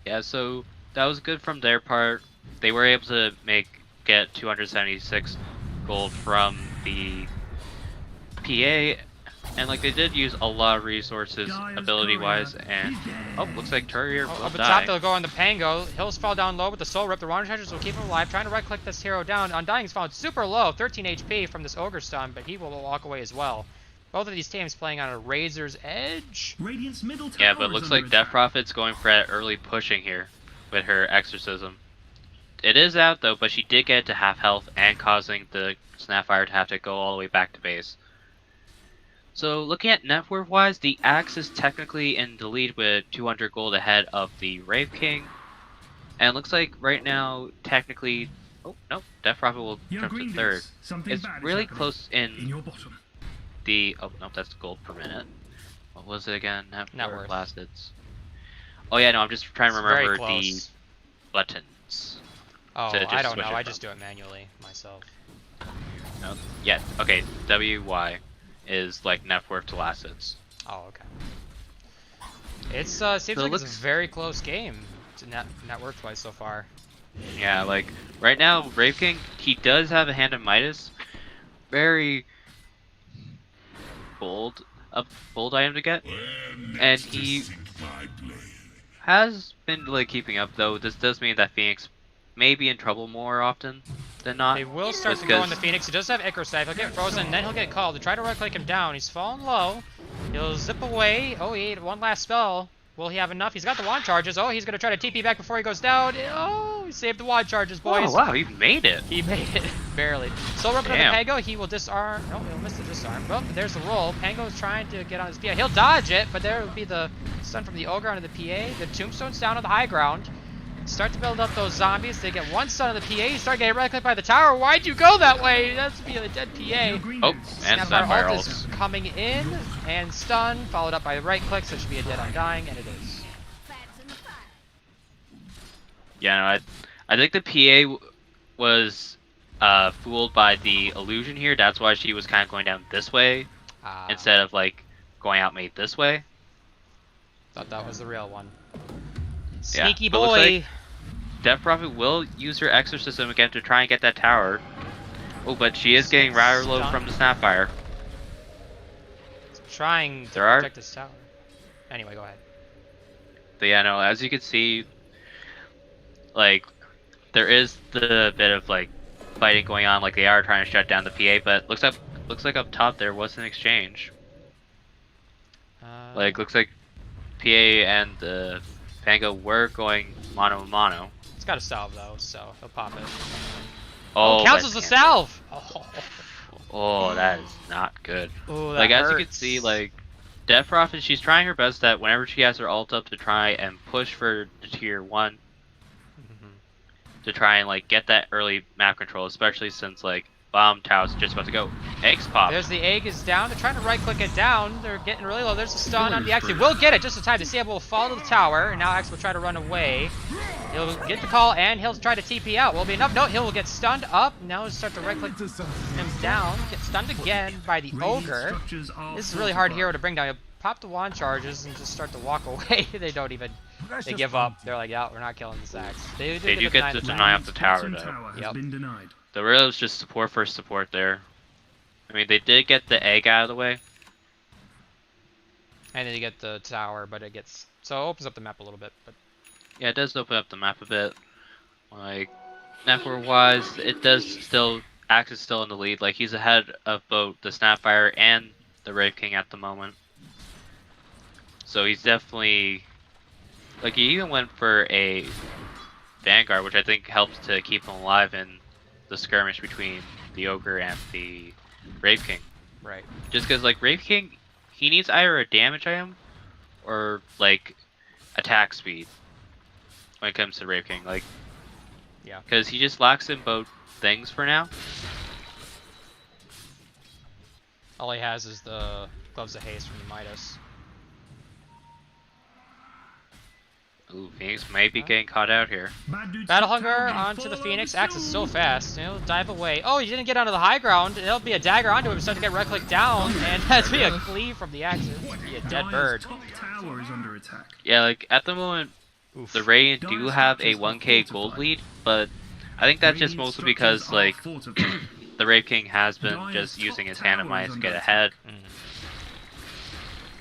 Speaker 2: Yeah, so that was good from their part. They were able to get 276 gold from the PA, and like they did use a lot of resources ability-wise. And oh, looks like Turrier will
Speaker 1: Up the
Speaker 2: die.
Speaker 1: top, they'll go on the Pango. Hills fall down low with the Soul Rip. The Water Chargers will keep him alive. Trying to right-click this hero down. Undying's fallen super low, 13 HP from this Ogre stun, but he will walk away as well. Both of these teams playing on a razor's edge.
Speaker 3: Radiant's middle tower
Speaker 2: Yeah, but
Speaker 3: is
Speaker 2: looks
Speaker 3: under
Speaker 2: like
Speaker 3: attack.
Speaker 2: Death Prophet's going for that early pushing here with her Exorcism. It is out though, but she did get it to half health and causing the Snapfire to have to go all the way back to base. So looking at net worth wise, the Axe is technically in the lead with 200 gold ahead of the Rape King. And it looks like right now, technically, oh no, Death Prophet will
Speaker 3: Your
Speaker 2: jump to
Speaker 3: green
Speaker 2: third.
Speaker 3: dudes, something
Speaker 2: It's
Speaker 3: bad is
Speaker 2: really
Speaker 3: happening.
Speaker 2: close
Speaker 3: In
Speaker 2: in
Speaker 3: your bottom.
Speaker 2: the, oh no, that's gold per minute. What was it again?
Speaker 1: Net worth.
Speaker 2: Last hits. Oh yeah, no, I'm just trying to
Speaker 1: It's very
Speaker 2: remember the
Speaker 1: close.
Speaker 2: buttons.
Speaker 1: Oh,
Speaker 2: to just
Speaker 1: I don't
Speaker 2: switch
Speaker 1: know.
Speaker 2: it
Speaker 1: I
Speaker 2: from.
Speaker 1: just do it manually myself.
Speaker 2: No, yeah, okay, WY is like net worth to last hits.
Speaker 1: Oh, okay. It's seems
Speaker 2: So it
Speaker 1: like it's
Speaker 2: looks-
Speaker 1: a very close game to net worth wise so far.
Speaker 2: Yeah, like right now, Rape King, he does have a Hand of Midas. Very bold item to get. And he has been like keeping up though. This does mean that Phoenix may be in trouble more often than not.
Speaker 1: They will start
Speaker 2: just
Speaker 1: to go on
Speaker 2: 'cause-
Speaker 1: the Phoenix. He does have Icarus Knife. He'll get frozen, then he'll get called. They try to right-click him down. He's falling low. He'll zip away. Oh, he ate one last spell. Will he have enough? He's got the wand charges. Oh, he's going to try to TP back before he goes down. Oh, he saved the wand charges, boys.
Speaker 2: Oh wow, he made it.
Speaker 1: He made it, barely. Soul Rip on the
Speaker 2: Damn.
Speaker 1: Pango, he will disarm. No, he'll miss the disarm. Well, there's the roll. Pango's trying to get on his PA. He'll dodge it, but there will be the stun from the Ogre onto the PA. The Tombstone's down on the high ground. Start to build up those zombies. They get one stun on the PA. You start getting right-clicked by the tower. Why'd you go that way? That's be a dead
Speaker 3: Your
Speaker 1: PA.
Speaker 3: green
Speaker 2: Oh,
Speaker 3: dudes.
Speaker 2: and
Speaker 1: Snapfire
Speaker 2: Sapphire
Speaker 1: ult is
Speaker 2: ults.
Speaker 1: coming in, and stun, followed up by the right-click, so it should be a dead Undying, and it is.
Speaker 2: Yeah, no, I think the PA was fooled by the illusion here. That's why she was kind of going down this way instead of like going out mate this way.
Speaker 1: Thought that was the real one.
Speaker 2: Yeah,
Speaker 1: Sneaky
Speaker 2: but looks
Speaker 1: boy.
Speaker 2: like Death Prophet will use her Exorcism again to try and get that tower. Oh, but she is getting rather low from the Snapfire.
Speaker 1: Trying to
Speaker 2: There are-
Speaker 1: protect this tower. Anyway, go ahead.
Speaker 2: But yeah, no, as you can see, like, there is the bit of like fighting going on, like they are trying to shut down the PA, but looks like up top there was an exchange. Like, looks like PA and the Pango were going mano a mano.
Speaker 1: It's got a salve though, so he'll pop it.
Speaker 2: Oh,
Speaker 1: counts
Speaker 2: that's
Speaker 1: as a
Speaker 2: canceled.
Speaker 1: salve! Oh,
Speaker 2: Oh, that is not good.
Speaker 1: Ooh, that
Speaker 2: Like, as you can
Speaker 1: hurts.
Speaker 2: see, like, Death Prophet, she's trying her best that whenever she has her ult up to try and push for the tier 1,
Speaker 1: Mhm.
Speaker 2: to try and, like, get that early map control, especially since, like, Bomb Tower's just about to go. Eggs pop.
Speaker 1: There's the egg is down. They're trying to right-click it down. They're getting really low. There's a stun on the Axe. He will get it just in time. The Sable will fall to the tower, and now Axe will try to run away. He'll get the call, and he'll try to TP out. Will be enough. No, he'll get stunned up. Now he'll start to right-click him down. Get stunned again by the
Speaker 3: Radiant
Speaker 1: Ogre.
Speaker 3: structures are
Speaker 1: This is a really hard
Speaker 3: fortified.
Speaker 1: hero to bring down. He'll pop the wand charges and just start to walk away. They don't even... They give up. They're like, yeah, we're not killing this Axe. They
Speaker 2: They do get to
Speaker 1: the
Speaker 2: deny off the tower,
Speaker 3: Bottom
Speaker 2: though.
Speaker 3: tower has
Speaker 1: Yep.
Speaker 3: been denied.
Speaker 2: The real is just support first support there. I mean, they did get the egg out of the way.
Speaker 1: And then you get the tower, but it gets... So it opens up the map a little bit, but...
Speaker 2: Yeah, it does open up the map a bit. Like, network wise, it does still, Axe is still in the lead. Like, he's ahead of both the Snapfire and the Wraith King at the moment. So he's definitely like he even went for a Vanguard, which I think helps to keep him alive in the skirmish between the Ogre and the Wraith King.
Speaker 1: Right.
Speaker 2: Just because like Wraith King, he needs either a damage item or like attack speed when it comes to Wraith King. Like,
Speaker 1: Yeah.
Speaker 2: because he just lacks in both things for now.
Speaker 1: All he has is the Gloves of Haste from the Midas.
Speaker 2: Ooh, Phoenix might be getting caught out here.
Speaker 1: Battle Hunger onto the Phoenix. Axe is so fast. He'll dive away. Oh, he didn't get onto the high ground. It'll be a dagger onto him. Start to get right-click down, and that's be a cleave from the Axe. It'll be a dead bird.
Speaker 3: Top tower is under attack.
Speaker 2: Yeah, like at the moment,
Speaker 1: Oof.
Speaker 2: the Radiant do have a 1k gold lead, but I think that's just mostly because like the Wraith King has been just using his hand of mice to get ahead.
Speaker 1: Mm.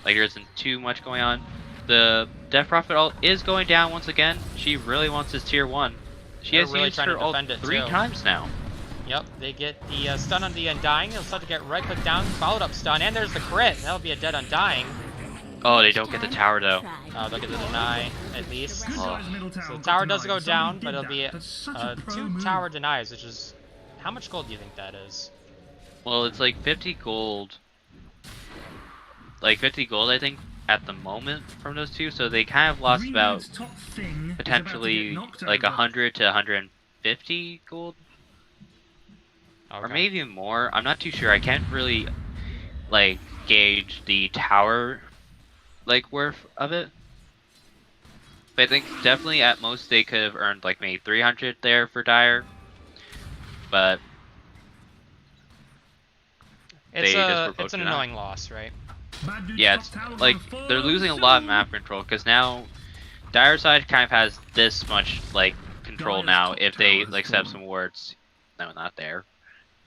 Speaker 2: Like there isn't too much going on. The Death Prophet ult is going down once again. She really wants his tier 1. She
Speaker 1: They're
Speaker 2: has
Speaker 1: really
Speaker 2: used
Speaker 1: trying
Speaker 2: her
Speaker 1: to
Speaker 2: ult
Speaker 1: defend it,
Speaker 2: 3
Speaker 1: too.
Speaker 2: times now.
Speaker 1: Yep, they get the stun on the Undying. They'll start to get right-click down, followed up stun, and there's the crit. That'll be a dead Undying.
Speaker 2: Oh, they don't get the tower though.
Speaker 1: They'll get the deny, at least.
Speaker 2: Oh.
Speaker 1: So the tower does go down, but it'll be 2 tower denies, which is... How much gold do you think that is?
Speaker 2: Well, it's like 50 gold. Like 50 gold, I think, at the moment from those two. So they kind of lost about potentially like 100 to 150 gold, or
Speaker 1: Okay.
Speaker 2: maybe more. I'm not too sure. I can't really like gauge the tower like worth of it. But I think definitely at most they could have earned like maybe 300 there for Dire. But
Speaker 1: It's,
Speaker 2: they just were
Speaker 1: it's
Speaker 2: both
Speaker 1: an
Speaker 2: down.
Speaker 1: annoying loss, right?
Speaker 2: Yeah, it's like they're losing a lot of map control because now Dire side kind of has this much like control now if they like set up some wards. No, not there.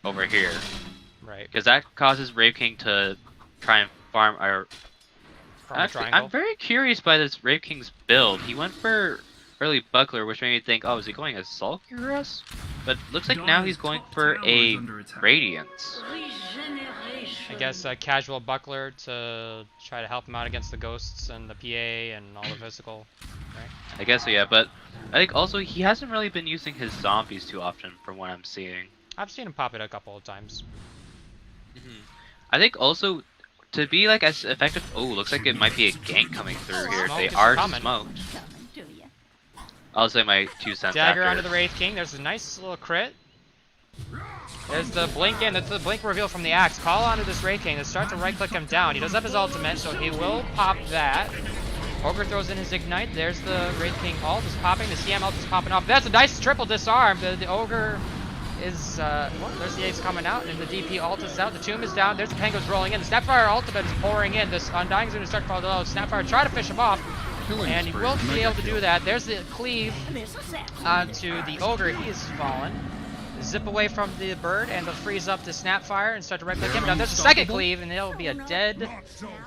Speaker 2: Over here.
Speaker 1: Right.
Speaker 2: Because that causes Wraith King to try and farm our...
Speaker 1: From the
Speaker 2: Actually,
Speaker 1: triangle.
Speaker 2: I'm very curious by this Wraith King's build. He went for early Buckler, which made me think, oh, is he going as Sulcurus? But looks like now he's going for a Radiance.
Speaker 1: I guess a casual buckler to try to help him out against the ghosts and the PA and all the physical, right?
Speaker 2: I guess so, yeah, but I think also he hasn't really been using his zombies too often from what I'm seeing.
Speaker 1: I've seen him pop it a couple of times.
Speaker 2: I think also to be like as effective. Oh, looks like it might be a gank coming through here.
Speaker 1: Smoke
Speaker 2: They
Speaker 1: is
Speaker 2: are
Speaker 1: coming.
Speaker 2: smoked. I'll say my 2 cents
Speaker 1: Dagger
Speaker 2: after.
Speaker 1: onto the Wraith King. There's a nice little crit. There's the blink in. That's the blink reveal from the axe. Call onto this Wraith King to start to right click him down. He does have his ultimate, so he will pop that. Ogre throws in his ignite. There's the Wraith King ult is popping. The CM ult is popping off. That's a nice triple disarm. The Ogre is well, there's the ace coming out, and the DP ult is out. The tomb is down. There's the Penguins rolling in. The Snapfire ultimate is pouring in. This Undying's going to start to fall low. Snapfire try to fish him off, and he will be able to do that. There's the cleave onto the Ogre. He is fallen. Zip away from the bird, and they'll freeze up the Snapfire and start to right-click him down. There's a second cleave, and it'll be a dead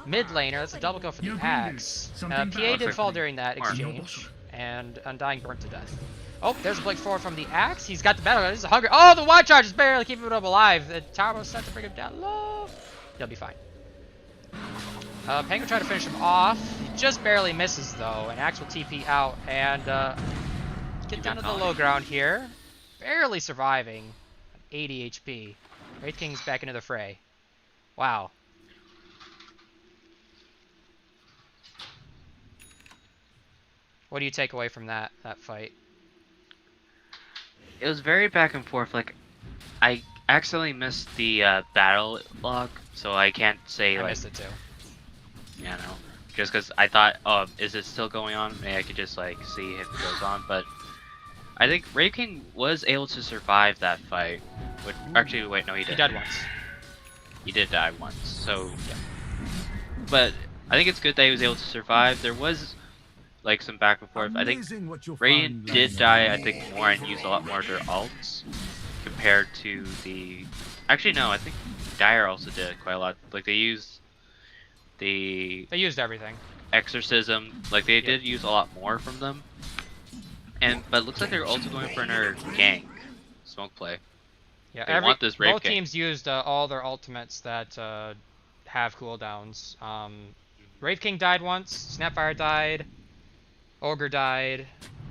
Speaker 1: mid laner. That's a double kill for the Axe. PA did fall during that exchange, and Undying burnt to death. Oh, there's a blink forward from the Axe. He's got the battle. This is a hungry. Oh, the Wild Charge is barely keeping him alive. The tower was set to bring him down low. He'll be fine. Penguin tried to finish him off. He just barely misses, though, and Axe will TP out and get down to the low ground here. Barely surviving. 80 HP. Wraith King's back into the fray. Wow. What do you take away from that fight?
Speaker 2: It was very back and forth. Like, I accidentally missed the battle log, so I can't say
Speaker 1: I
Speaker 2: like.
Speaker 1: missed it too.
Speaker 2: Yeah, no. Just because I thought, oh, is it still going on? Maybe I could just like see if it goes on, but I think Wraith King was able to survive that fight. Which, actually, wait, no, he
Speaker 1: He
Speaker 2: didn't.
Speaker 1: died once.
Speaker 2: He did die once, so yeah. But I think it's good that he was able to survive. There was like some back and forth. I think Radiant did die, I think, more and used a lot more of their ults compared to the. Actually, no, I think Dire also did quite a lot. Like they used the
Speaker 1: They used everything.
Speaker 2: exorcism. Like they did use a lot more from them. But it looks like they're also going for another gank smoke play.
Speaker 1: Yeah,
Speaker 2: They want this Wraith
Speaker 1: both
Speaker 2: King.
Speaker 1: teams used all their ultimates that have cooldowns. Wraith King died once, Snapfire died, Ogre died,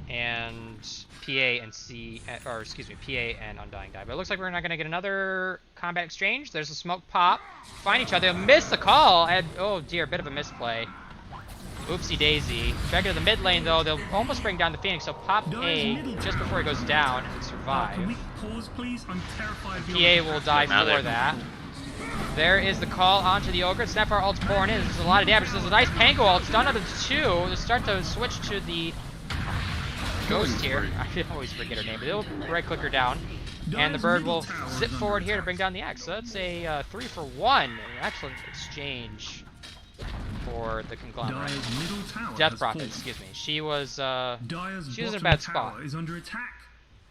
Speaker 1: and PA and PA and Undying died. But it looks like we're not gonna get another combat exchange. There's a smoke pop. Find each other. Miss the call. And oh dear, bit of a misplay. Oopsie daisy. Back into the mid lane though, they'll almost bring down the Phoenix, so pop A just before he goes down and survive.
Speaker 3: Can we pause, please? I'm terrified of
Speaker 1: PA will die for that. There is the call onto the Ogre. Snapfire ult's pouring in. There's a lot of damage. There's a nice Pango ult. It's done out of 2. They start to switch to the Ghost here. I always forget her name, but they'll right-click her down. And the Bird will zip forward here to bring down the Axe. So that's a 3-for-1. An excellent exchange for the Conglomerate. Death Prophet, excuse me. She was in a bad spot.
Speaker 3: Is under attack.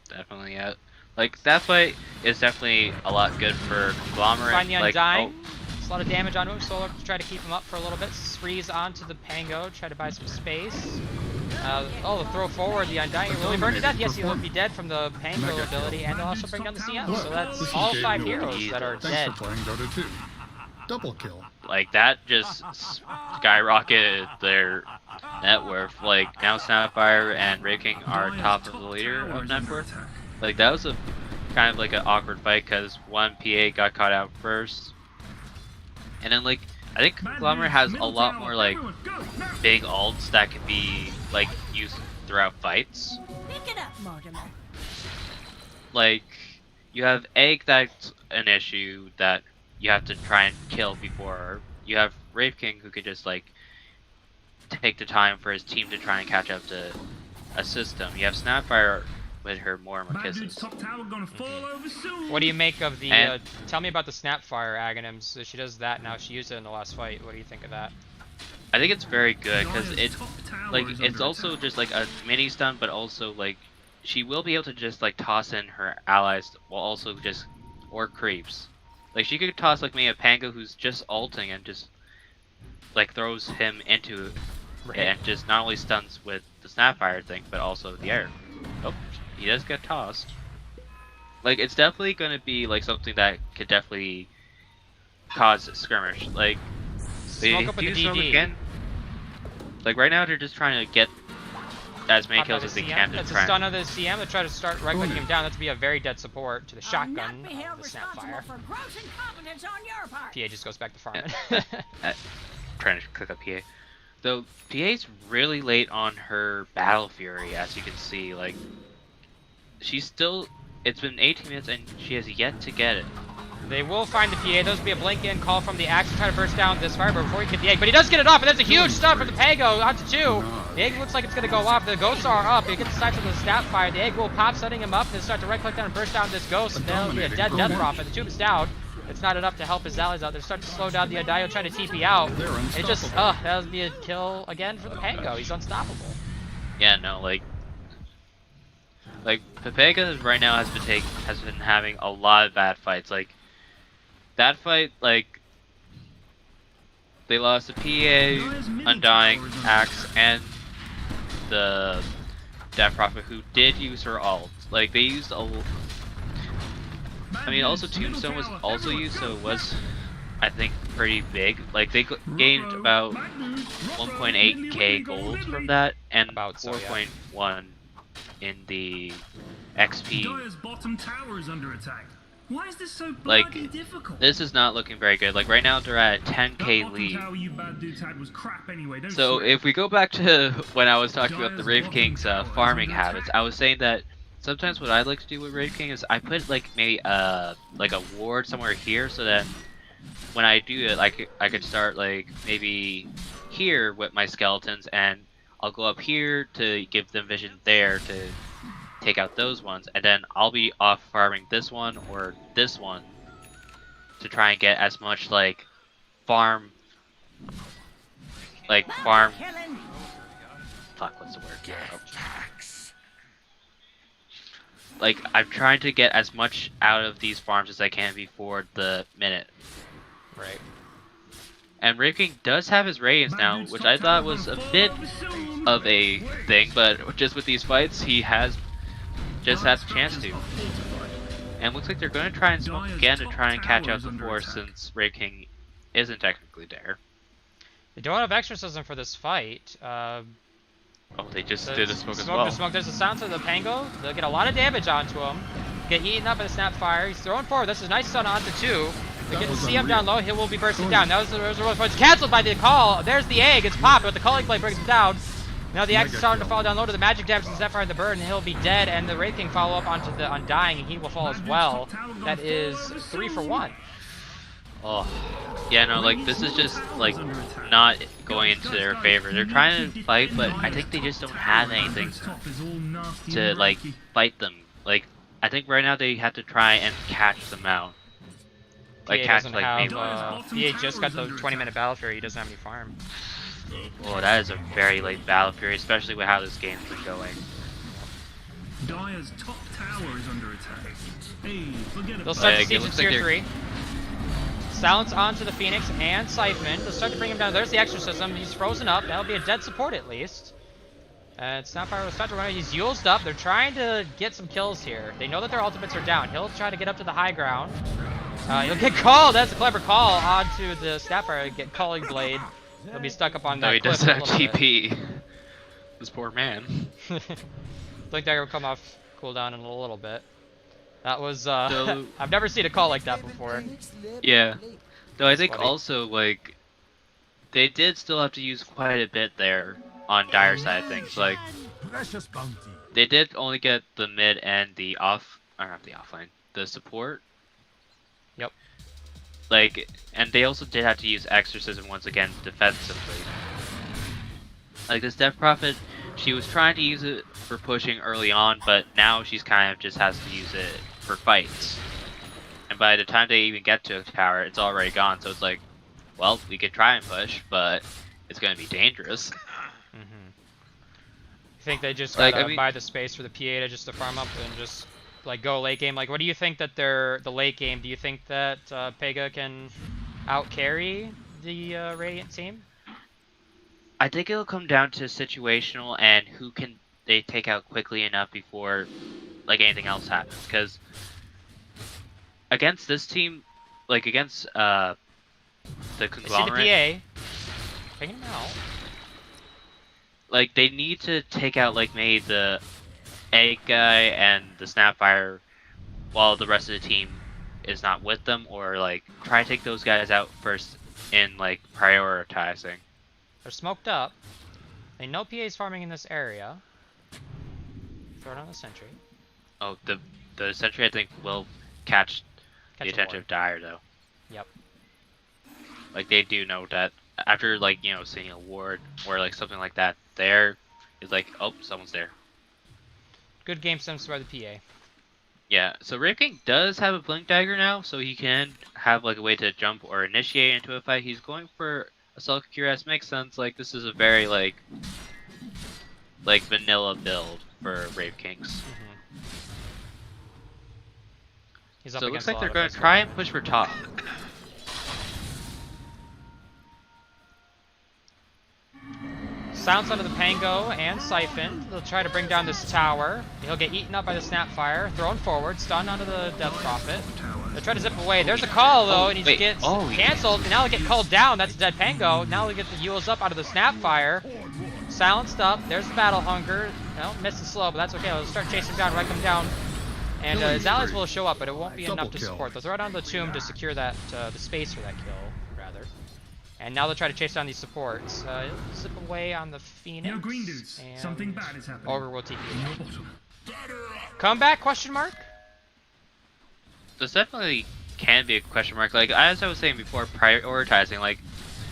Speaker 2: Definitely, yeah. Like, that fight is definitely a lot good for Conglomerate.
Speaker 1: Find the
Speaker 2: like,
Speaker 1: Undying. It's a lot of damage onto him. Solar to try to keep him up for a little bit. Freeze onto the Pango. Try to buy some space. The throw forward. The Undying. Will he burn to death? Yes, he will be dead from the Pango ability. And they'll also bring down the CM. So that's all 5 heroes that are dead.
Speaker 5: Thanks for playing Dota 2. Double kill.
Speaker 2: Like, that just skyrocketed their net worth. Like, now Snapfire and Raking are top of the leader of net worth. Like, that was a kind of like an awkward fight because one PA got caught out first. And then, like, I think Conglomerate has a lot more, like, big ults that can be, like, used throughout fights.
Speaker 6: Pick it up, Mortimer.
Speaker 2: Like, you have Egg that's an issue that you have to try and kill before. You have Wraith King who could just, like, take the time for his team to try and catch up to assist him. You have Snapfire with her more kisses.
Speaker 1: What do you make of the, tell me about the Snapfire Aghanims. She does that now, she used it in the last fight. What do you think of that?
Speaker 2: I think it's very good, because it's, like, it's also just, like, a mini stun, but also, like, she will be able to just, like, toss in her allies while also just, or creeps. Like, she could toss, like, maybe a Pango who's just ulting and just, like, throws him into it, and just not only stuns with the Snapfire thing, but also the air. Oh, he does get tossed. Like, it's definitely gonna be, like, something that could definitely cause skirmish. Like,
Speaker 1: Smoke up with the DD.
Speaker 2: Again. Like, right now they're just trying to get as many kills as they can to
Speaker 1: That's
Speaker 2: try
Speaker 1: a stun of the CM to try to start right-clicking him down. That's to be a very dead support to the shotgun
Speaker 6: I'll not be held
Speaker 1: of the
Speaker 6: responsible
Speaker 1: Snapfire.
Speaker 6: for gross incompetence on your part.
Speaker 1: PA just goes back to farming.
Speaker 2: trying to click up PA. Though PA's really late on her Battle Fury, as you can see. Like, she's still. It's been 18 minutes and she has yet to get it.
Speaker 1: They will find the PA. Those will be a blink in call from the Axe to try to burst down this fire before he can get the egg. But he does get it off, and that's a huge stun from the Pango onto 2. The egg looks like it's going to go off. The ghosts are up. He gets the sights of the Snapfire. The egg will pop, setting him up. Then start to right click down and burst down this ghost. And then it'll be a dead Death Prophet. The tube is down. It's not enough to help his allies out. They're starting to slow down the Adaio trying to TP out. It just, that would be a kill again for the Pango. He's unstoppable.
Speaker 2: Yeah, no, like Pepega right now has been having a lot of bad fights. Like, that fight, like, they lost the PA, Undying, Axe, and the Death Prophet, who did use her ult. Like, they used a. I mean, also Tombstone was also used, so it was, I think, pretty big. Like, they gained about 1.8k gold from that, and about 4.1 in the XP.
Speaker 3: Dire's bottom tower is under attack. Why is this so
Speaker 2: Like,
Speaker 3: bloody difficult?
Speaker 2: this is not looking very good. Like, right now they're at a 10k lead.
Speaker 3: Tower you bad dudes had was crap anyway, don't
Speaker 2: So
Speaker 3: sweat.
Speaker 2: if we go back to when I was talking about the Wraith King's farming habits, I was saying that sometimes what I like to do with Wraith King is I put, like, maybe like a ward somewhere here, so that when I do it, like, I could start, like, maybe here with my skeletons, and I'll go up here to give them vision there to take out those ones, and then I'll be off farming this one or this one to try and get as much, like, farm fuck, what's the word? Like, I'm trying to get as much out of these farms as I can before the minute.
Speaker 1: Right.
Speaker 2: And Wraith King does have his radiance now, which I thought was a bit of a thing, but just with these fights, he has just has a chance to. And looks like they're going to try and smoke again to try and catch out the force, since Wraith King isn't technically there.
Speaker 1: They don't have exorcism for this fight.
Speaker 2: Oh, they just did the smoke as well.
Speaker 1: The smoke. There's a sound to the Pango. They'll get a lot of damage onto him. Get eaten up by the Snapfire. He's thrown forward. This is a nice stun onto 2. They get to see him down low. He will be bursting down. That was it's canceled by the call. There's the egg. It's popped, but the Calling Blade brings him down. Now the axe is starting to fall down low to the magic damage to the Snapfire and the bird, and he'll be dead. And the Wraith King follow up onto the Undying, and he will fall as well. That is 3 for 1.
Speaker 2: Oh, yeah, no, like, this is just, like, not going into their favor. They're trying to fight, but I think they just don't have anything to, like, fight them. Like, I think right now they have to try and catch them out. Like,
Speaker 1: PA
Speaker 2: catch,
Speaker 1: doesn't
Speaker 2: like,
Speaker 1: have,
Speaker 2: maybe...
Speaker 1: PA just got the 20-minute Battle Fury. He doesn't have any farm.
Speaker 2: Oh, that is a very late Battle Fury, especially with how this game's been going.
Speaker 3: Dire's top tower is under attack. Hey, forget
Speaker 1: They'll
Speaker 3: about
Speaker 1: start to
Speaker 2: Like,
Speaker 1: siege
Speaker 2: it
Speaker 1: in
Speaker 2: looks
Speaker 1: tier
Speaker 2: like
Speaker 1: 3. Silence onto the Phoenix and Siphon. They'll start to bring him down. There's the Exorcism. He's frozen up. That'll be a dead support at least. And Snapfire will start to run. He's used up. They're trying to get some kills here. They know that their ultimates are down. He'll try to get up to the high ground. He'll get called. That's a clever call onto the Snapfire. Get Calling Blade. He'll be stuck up on that
Speaker 2: No, he
Speaker 1: cliff
Speaker 2: doesn't have
Speaker 1: a little bit.
Speaker 2: TP. This poor man.
Speaker 1: Blink Dagger will come off cooldown in a little bit. That was,
Speaker 2: So-
Speaker 1: I've never seen a call like that before.
Speaker 2: Yeah. Though I think
Speaker 1: funny.
Speaker 2: also, like, they did still have to use quite a bit there on Dire side of things. Like,
Speaker 4: Precious bounty.
Speaker 2: they did only get the mid and the off, or not the offline, the support.
Speaker 1: Yep.
Speaker 2: Like, and they also did have to use Exorcism once again defensively. Like, this Death Prophet, she was trying to use it for pushing early on, but now she's kind of just has to use it for fights. And by the time they even get to a tower, it's already gone, so it's like, well, we could try and push, but it's going to be dangerous.
Speaker 1: You think they just
Speaker 2: Like,
Speaker 1: gotta
Speaker 2: I mean-
Speaker 1: buy the space for the PA to just to farm up and just like go late game? Like, what do you think that the late game? Do you think that Pega can out carry the Radiant team?
Speaker 2: I think it'll come down to situational and who can they take out quickly enough before like anything else happens. Because against this team, like against the
Speaker 1: I see
Speaker 2: Conglomerate,
Speaker 1: the PA taking him out.
Speaker 2: like they need to take out like maybe the egg guy and the Snapfire while the rest of the team is not with them, or like try to take those guys out first in like prioritizing.
Speaker 1: They're smoked up. They know PA's farming in this area. Throw it on the sentry.
Speaker 2: Oh, the sentry I think will catch the
Speaker 1: Catch a
Speaker 2: attention
Speaker 1: ward.
Speaker 2: of Dire though.
Speaker 1: Yep.
Speaker 2: Like they do know that after like, you know, seeing a ward or like something like that there is like, oh, someone's there.
Speaker 1: Good game sense by the PA.
Speaker 2: Yeah, so Wraith King does have a Blink Dagger now, so he can have like a way to jump or initiate into a fight. He's going for a Sulk Cuirass. Makes sense. Like this is a very like vanilla build for Wraith Kings.
Speaker 1: He's up
Speaker 2: So it looks
Speaker 1: against a
Speaker 2: like
Speaker 1: lot
Speaker 2: they're
Speaker 1: of
Speaker 2: going
Speaker 1: us.
Speaker 2: to try and push for top.
Speaker 1: Sounds out of the Pango and Siphon. They'll try to bring down this tower. He'll get eaten up by the Snapfire. Thrown forward, stunned onto the Death Prophet. They'll try to zip away. There's a call though, and he
Speaker 2: wait.
Speaker 1: gets
Speaker 2: Oh, he
Speaker 1: cancelled. And now they get called down. That's a dead Pango. Now they get the Yules up out of the Snapfire. Silenced up. There's the Battle Hunger. No, missed it slow, but that's okay. They'll start chasing him down, right him down. And his allies will show up, but it won't be enough to
Speaker 5: kill.
Speaker 1: support. They'll throw it on the tomb to secure that the space for that kill, rather. And now they'll try to chase down these supports. He'll zip away on the Phoenix.
Speaker 3: Yo, green dudes,
Speaker 1: and
Speaker 3: something bad is happening.
Speaker 1: Over will TP.
Speaker 3: In your bottom.
Speaker 1: Comeback? Question mark?
Speaker 2: This definitely can be a question mark. Like as I was saying before, prioritizing. Like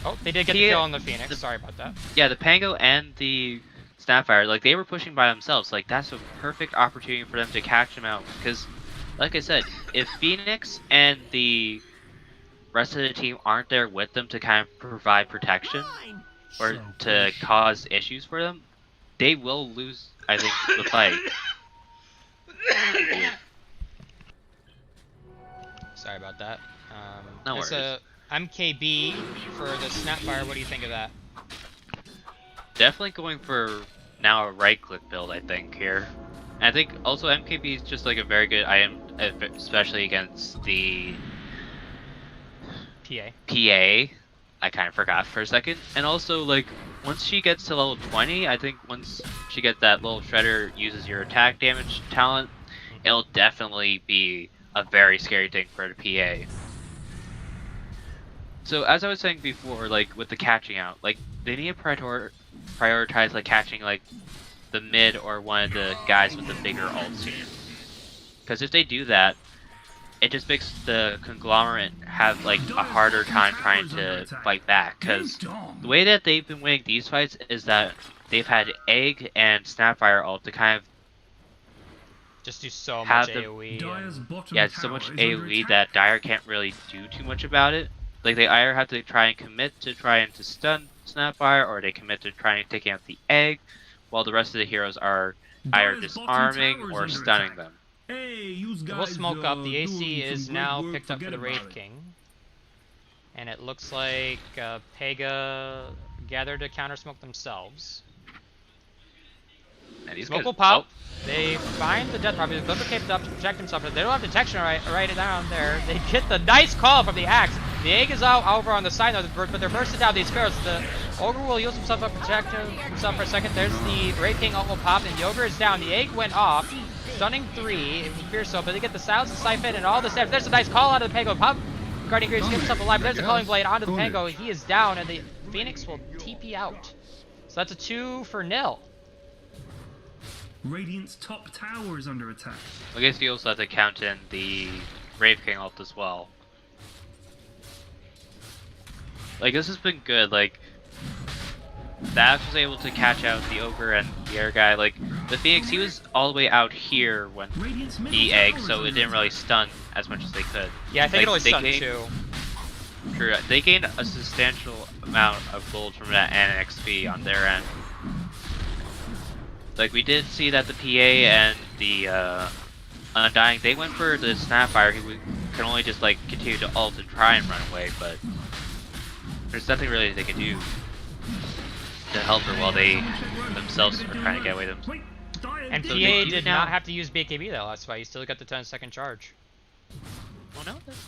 Speaker 1: Oh, they did get the kill on the Phoenix. Sorry about that.
Speaker 2: yeah, the Pango and the Snapfire, like they were pushing by themselves. Like that's a perfect opportunity for them to catch them out. Because, like I said, if Phoenix and the rest of the team aren't there with them to kind of provide protection or to cause issues for them, they will lose, I think, the fight.
Speaker 1: Sorry about that.
Speaker 2: No
Speaker 1: there's
Speaker 2: worries.
Speaker 1: a MKB for the Snapfire. What do you think of that?
Speaker 2: Definitely going for now a right-click build, I think, here. And I think also MKB is just like a very good item, especially against the
Speaker 1: PA.
Speaker 2: PA. I kind of forgot for a second. And also, like, once she gets to level 20, I think once she gets that little shredder uses your attack damage talent, it'll definitely be a very scary thing for the PA. So as I was saying before, like with the catching out, like they need to prioritize like catching like the mid or one of the guys with the bigger ults here. Because if they do that, it just makes the Conglomerate have like a harder time trying to fight back. Because the way that they've been winning these fights is that they've had Egg and Snapfire ult to kind of
Speaker 1: just do so
Speaker 2: have
Speaker 1: much
Speaker 2: them,
Speaker 1: AoE.
Speaker 2: yeah, so much AoE that Dire can't really do too much about it. Like they either have to try and commit to trying to stun Snapfire, or they commit to trying to taking out the Egg, while the rest of the heroes are either disarming or stunning them.
Speaker 1: We'll smoke up. The AC is now picked up for the Wraith King. And it looks like Pega gathered to counter smoke themselves.
Speaker 2: And he's
Speaker 1: Smoke
Speaker 2: good.
Speaker 1: will pop. They find the Death Prophet. They're caped up to protect themselves. They don't have detection right down there. They get the nice call from the axe. The egg is out over on the side of the bird, but they're bursting down these sparrows. The ogre will use himself up, protect himself for a second. There's the Wraith King ult will pop, and the ogre is down. The egg went off, stunning 3. It appears so, but they get the silence and siphon and all the steps. There's a nice call out of the Pango. Pop. Guardian Greaves keeps himself alive. There's a Calling Blade onto the Pango. He is down, and the Phoenix will TP out. So that's a 2-0.
Speaker 3: Radiant's top tower is under attack.
Speaker 2: I guess you also have to count in the Wraith King ult as well. Like, this has been good. Like, Dash was able to catch out the Ogre and the other guy. Like, the Phoenix, he was all the way out here when he egged, so it didn't really stun as much as they could.
Speaker 1: Yeah, I think
Speaker 2: like,
Speaker 1: it only stunned 2.
Speaker 2: True, they gained a substantial amount of gold from that and XP on their end. Like, we did see that the PA and the Undying, they went for the Snapfire, who can only just, like, continue to ult and try and run away, but there's nothing really they can do to help her while they themselves are trying to get away with them.
Speaker 1: And
Speaker 2: So
Speaker 1: PA
Speaker 2: they do
Speaker 1: did
Speaker 2: now-
Speaker 1: not have to use BKB that last fight. He still got the 10-second charge.
Speaker 2: Oh no, that's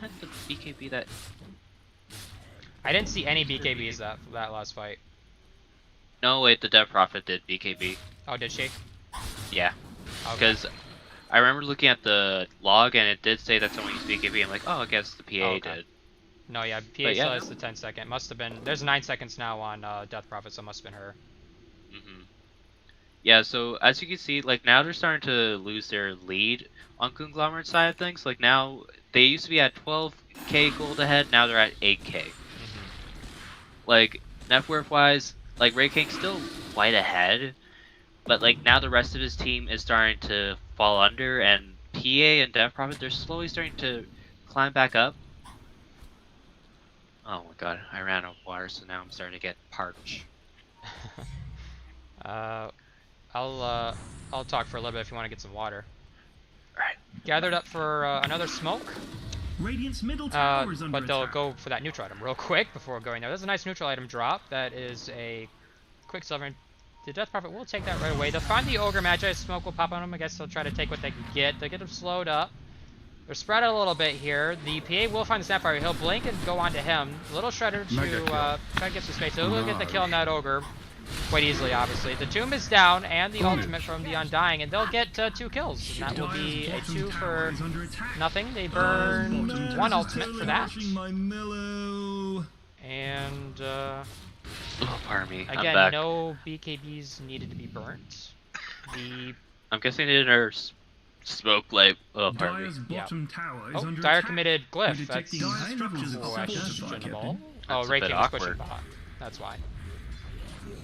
Speaker 2: not the BKB that...
Speaker 1: I didn't see any BKBs that last fight.
Speaker 2: No, wait, the Death Prophet did BKB.
Speaker 1: Oh, did she?
Speaker 2: Yeah.
Speaker 1: Okay.
Speaker 2: Because I remember looking at the log and it did say that someone used BKB. I'm like, oh, I guess the PA
Speaker 1: Oh, okay.
Speaker 2: did.
Speaker 1: No, yeah, PA
Speaker 2: But
Speaker 1: still
Speaker 2: yeah,
Speaker 1: has the 10-second. Must have been. There's 9 seconds now on Death Prophet, so it must have been her.
Speaker 2: Yeah, so as you can see, like now they're starting to lose their lead on Conglomerate side of things. Like now, they used to be at 12k gold ahead, now they're at 8k. Like, net worth wise, like Ray King's still quite ahead, but like now the rest of his team is starting to fall under, and PA and Death Prophet, they're slowly starting to climb back up. Oh my god, I ran out of water, so now I'm starting to get parched.
Speaker 1: I'll talk for a little bit if you want to get some water.
Speaker 2: Alright.
Speaker 1: Gathered up for another smoke.
Speaker 3: Radiant's middle tower is under
Speaker 1: But they'll
Speaker 3: attack.
Speaker 1: go for that neutral item real quick before going there. There's a nice neutral item drop. That is a Quicksilver. The Death Prophet will take that right away. They'll find the Ogre Magi. Smoke will pop on them. I guess they'll try to take what they can get. They'll get them slowed up. They're spread out a little bit here. The PA will find the Sapphire. He'll blink and go on to him. Little Shredder to try to get some space. So he'll get the kill on that Ogre quite easily, obviously. The Tomb is down, and the ultimate from the Undying, and they'll get 2 kills. And that will be a 2 for nothing. They burn 1 ultimate for that. And
Speaker 2: Oh, pardon me. I'm
Speaker 1: again,
Speaker 2: back.
Speaker 1: no BKBs needed to be burnt.
Speaker 2: I'm guessing they didn't smoke like. Oh, pardon me.
Speaker 3: Dire's bottom tower is
Speaker 1: Oh,
Speaker 3: under
Speaker 1: Dire
Speaker 3: attack.
Speaker 1: committed glyph.
Speaker 3: We're
Speaker 1: That's
Speaker 3: detecting high levels of
Speaker 1: questionable.
Speaker 2: That's
Speaker 1: Oh,
Speaker 2: a
Speaker 1: Ray
Speaker 2: bit
Speaker 1: King was pushing
Speaker 2: awkward.
Speaker 1: bot. That's why.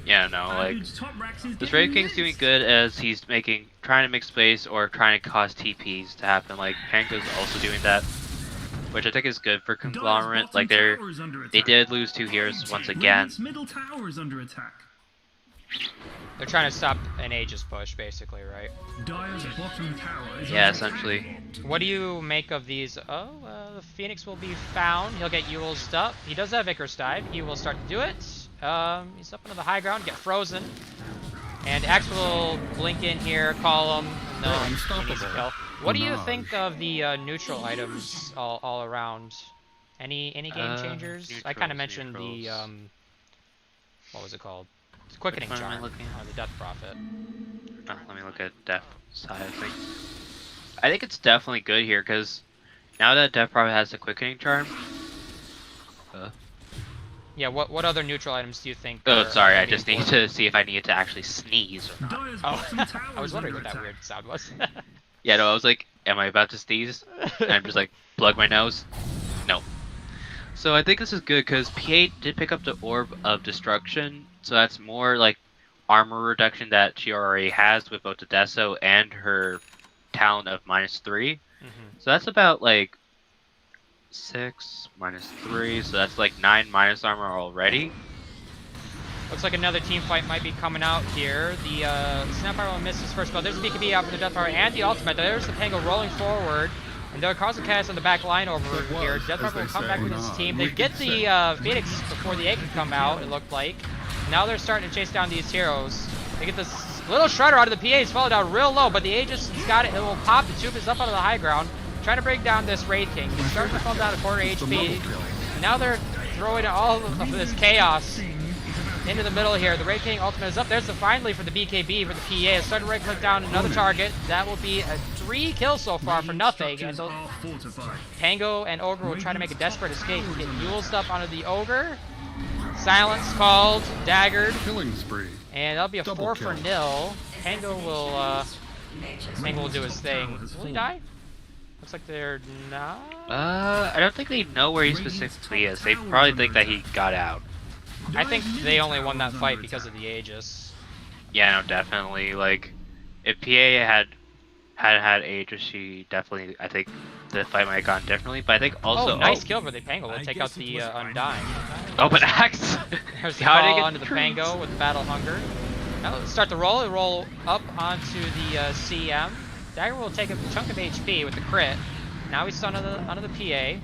Speaker 2: Yeah, no, like
Speaker 3: Alude's top racks is
Speaker 2: this
Speaker 3: getting
Speaker 2: Ray King's doing
Speaker 3: missed.
Speaker 2: good as he's trying to make space or trying to cause TPs to happen. Like Panko's also doing that, which I think is good for
Speaker 3: Dire's
Speaker 2: Conglomerate.
Speaker 3: bottom
Speaker 2: Like
Speaker 3: tower is under
Speaker 2: they
Speaker 3: attack.
Speaker 2: did lose 2 heroes once again.
Speaker 3: Radiant's middle tower is under attack.
Speaker 1: They're trying to stop an Aegis push, basically, right?
Speaker 3: Dire's bottom tower is
Speaker 2: Yeah,
Speaker 3: under
Speaker 2: essentially.
Speaker 3: attack.
Speaker 1: What do you make of these? Oh, the Phoenix will be found. He'll get Yule's up. He does have Icarus dive. He will start to do it. He's up into the high ground, get frozen. And Axe will blink in here, call him. No,
Speaker 5: They're
Speaker 1: he needs a
Speaker 5: unstoppable.
Speaker 1: kill. What do you
Speaker 5: Menage.
Speaker 1: think of the neutral items all around? Any game changers? I kind of mentioned the what was it called? Quickening
Speaker 2: Which one am I
Speaker 1: charm
Speaker 2: looking at?
Speaker 1: on the Death Prophet.
Speaker 2: Oh, let me look at Death side of things. I think it's definitely good here because now that Death Prophet has the quickening charm.
Speaker 1: Yeah, what other neutral items do you think?
Speaker 2: Oh,
Speaker 1: are
Speaker 2: sorry,
Speaker 1: gonna
Speaker 2: I
Speaker 1: be
Speaker 2: just need
Speaker 1: important?
Speaker 2: to see if I needed to actually sneeze or not.
Speaker 3: Dire's
Speaker 1: Oh,
Speaker 3: bottom tower
Speaker 1: I was
Speaker 3: is
Speaker 1: wondering
Speaker 3: under
Speaker 1: what that
Speaker 3: attack.
Speaker 1: weird sound was.
Speaker 2: Yeah, no, I was like, am I about to sneeze? And I'm just like, plug my nose. No. So I think this is good because PA did pick up the Orb of Destruction, so that's more like armor reduction that she already has with both the Deso and her talent of -3. So that's about like 6 -3, so that's like 9 minus armor already.
Speaker 1: Looks like another team fight might be coming out here. The Snapfire will miss his first spell. There's the BKB out for the Death Power and the ultimate. There's the Pango rolling forward. And they're causing chaos on the back line over here. Death Power will come back with his team. They get the Phoenix before the egg can come out, it looked like. Now they're starting to chase down these heroes. They get this little Shredder out of the PA. He's falling down real low, but the Aegis has got it. It will pop. The tube is up onto the high ground. Trying to bring down this Wraith King. He's starting to fall down to quarter HP. Now they're throwing all of this chaos into the middle here. The Wraith King ultimate is up. There's the finally for the BKB for the PA. It's starting to right click down another target. That will be a 3 kills so far for nothing. And Tango and Ogre will try to make a desperate escape. Get Yuled up onto the Ogre. Silence called, daggered.
Speaker 5: Killing spree.
Speaker 1: And that'll be a
Speaker 5: Double
Speaker 1: 4 for 0. Tango will do his thing. Will he die? Looks like they're not.
Speaker 2: I don't think they know where he specifically is. They probably think that he got out.
Speaker 1: I think they only won that fight because of the Aegis.
Speaker 2: Yeah, no, definitely. Like, if PA had Aegis, she definitely, I think the fight might have gone differently. But I think also,
Speaker 1: nice kill for the Pango. We'll take out the Undying.
Speaker 2: Open axe.
Speaker 1: There's the
Speaker 2: How did it
Speaker 1: call
Speaker 2: get
Speaker 1: onto the
Speaker 2: through?
Speaker 1: Pango with Battle Hunger. Now let's start the roll. Roll up onto the CM. Dagger will take a chunk of HP with the crit. Now he's stunned onto the PA.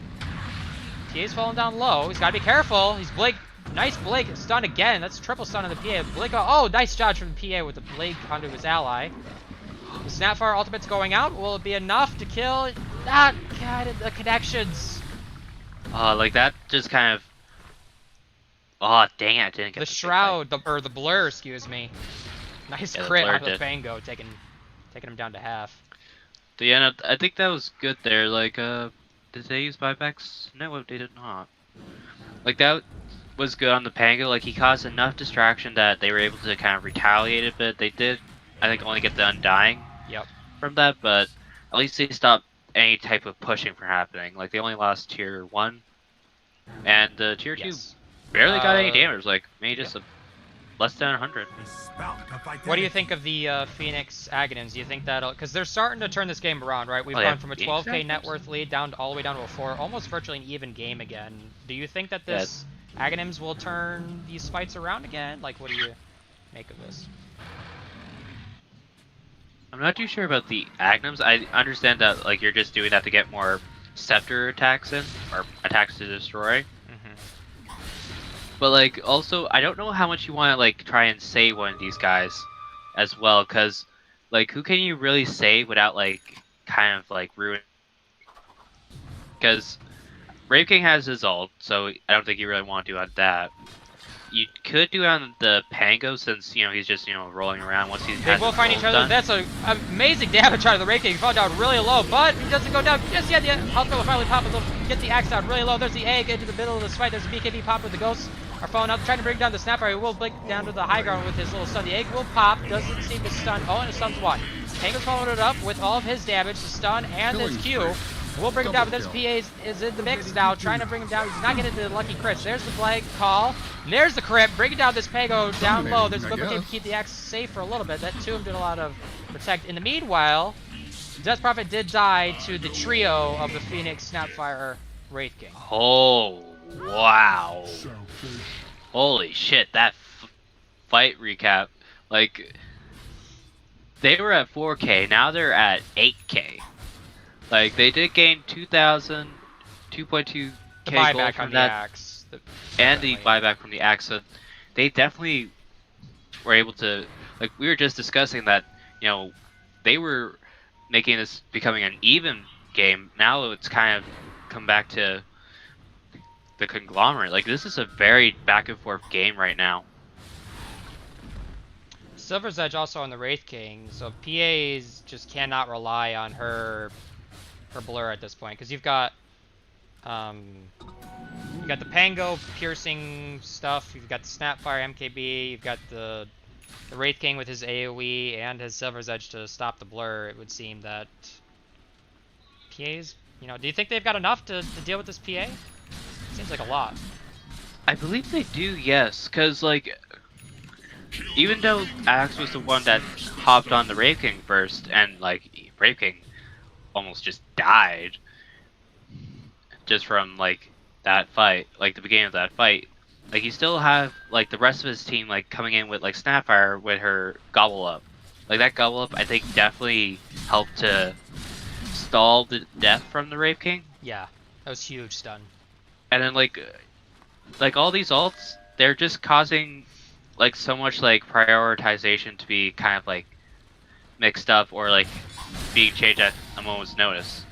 Speaker 1: PA's falling down low. He's got to be careful. He's Blake. Nice Blake stun again. That's triple stun on the PA. Blake. Oh, nice dodge from the PA with the Blake onto his ally. The Snapfire ultimate's going out. Will it be enough to kill? Ah, God, the connections.
Speaker 2: Like that just kind of. Oh, dang it, I didn't get
Speaker 1: The shroud, or the blur, excuse me. Nice
Speaker 2: Yeah, the
Speaker 1: crit
Speaker 2: blur
Speaker 1: on the
Speaker 2: did.
Speaker 1: Pango, taking him down to half.
Speaker 2: So yeah, no, I think that was good there. Like, did they use buybacks? No, they did not. Like, that was good on the Pango. Like, he caused enough distraction that they were able to kind of retaliate a bit. They did, I think, only get the Undying from that, but at least they stopped any type of pushing from happening. Like, they only lost tier 1, and the tier 2 barely got any damage. Like, maybe just less than 100.
Speaker 1: What do you think of the Phoenix Aghanims? Do you think that'll... Because they're starting to turn this game around, right? We've gone from a 12k net worth lead down all the way down to a 4, almost virtually an even game again. Do you think that this Aghanims will turn these fights around again? Like, what do you make of this?
Speaker 2: I'm not too sure about the Aghanims. I understand that, like, you're just doing that to get more scepter attacks in, or attacks to destroy. But, like, also, I don't know how much you want to, like, try and save one of these guys as well, because, like, who can you really save without, like, kind of, like, ruin... Because Brave King has his ult, so I don't think you really want to do on that. You could do it on the Pango, since, you know, he's just, you know, rolling around once he's...
Speaker 1: They will find each other. That's an amazing damage out of the Wraith King. He fell down really low, but he doesn't go down just yet. The ultimate will finally pop. He'll get the axe down really low. There's the egg into the middle of this fight. There's a BKB pop with the ghosts are falling out, trying to bring down the Snapfire. He will blink down to the high ground with his little stun. The egg will pop. Doesn't seem to stun. Oh, and it stuns one. Tango's following it up with all of his damage, the stun, and this Q. We'll bring him down, but this PA is in the mix now, trying to bring him down. He's not getting the lucky crits. There's the flag call. And there's the crit. Bringing down this Pango down low. There's a good to keep the axe safe for a little bit. That tomb did a lot of protect. In the meanwhile, Death Prophet did die to the trio of the Phoenix, Snapfire, Wraith King.
Speaker 2: Oh, wow. Holy shit, that fight recap. Like, they were at 4k, now they're at 8k. Like, they did gain 2,000, 2.2k gold from that,
Speaker 1: axe,
Speaker 2: and the buyback from the axe. So they definitely were able to, like, we were just discussing that, you know, they were making this becoming an even game. Now it's kind of come back to the Conglomerate. Like, this is a very back and forth game right now.
Speaker 1: Silver's Edge also on the Wraith King, so PAs just cannot rely on her blur at this point, because you've got the Pango piercing stuff, you've got the Snapfire MKB, you've got the Wraith King with his AoE and his Silver's Edge to stop the blur. It would seem that PAs, do you think they've got enough to deal with this PA? Seems like a lot.
Speaker 2: I believe they do, yes, because, like, even though Axe was the one that hopped on the Wraith King first, and, like, Wraith King almost just died just from, like, that fight, like, the beginning of that fight, like, you still have, like, the rest of his team, like, coming in with, like, Snapfire with her Gobble Up. Like, that Gobble Up, I think, definitely helped to stall the death from the Wraith King.
Speaker 1: Yeah, that was huge stun.
Speaker 2: And then, like all these ults, they're just causing, like, so much, like, prioritization to be kind of, like, mixed up or, like, being changed at a moment's notice.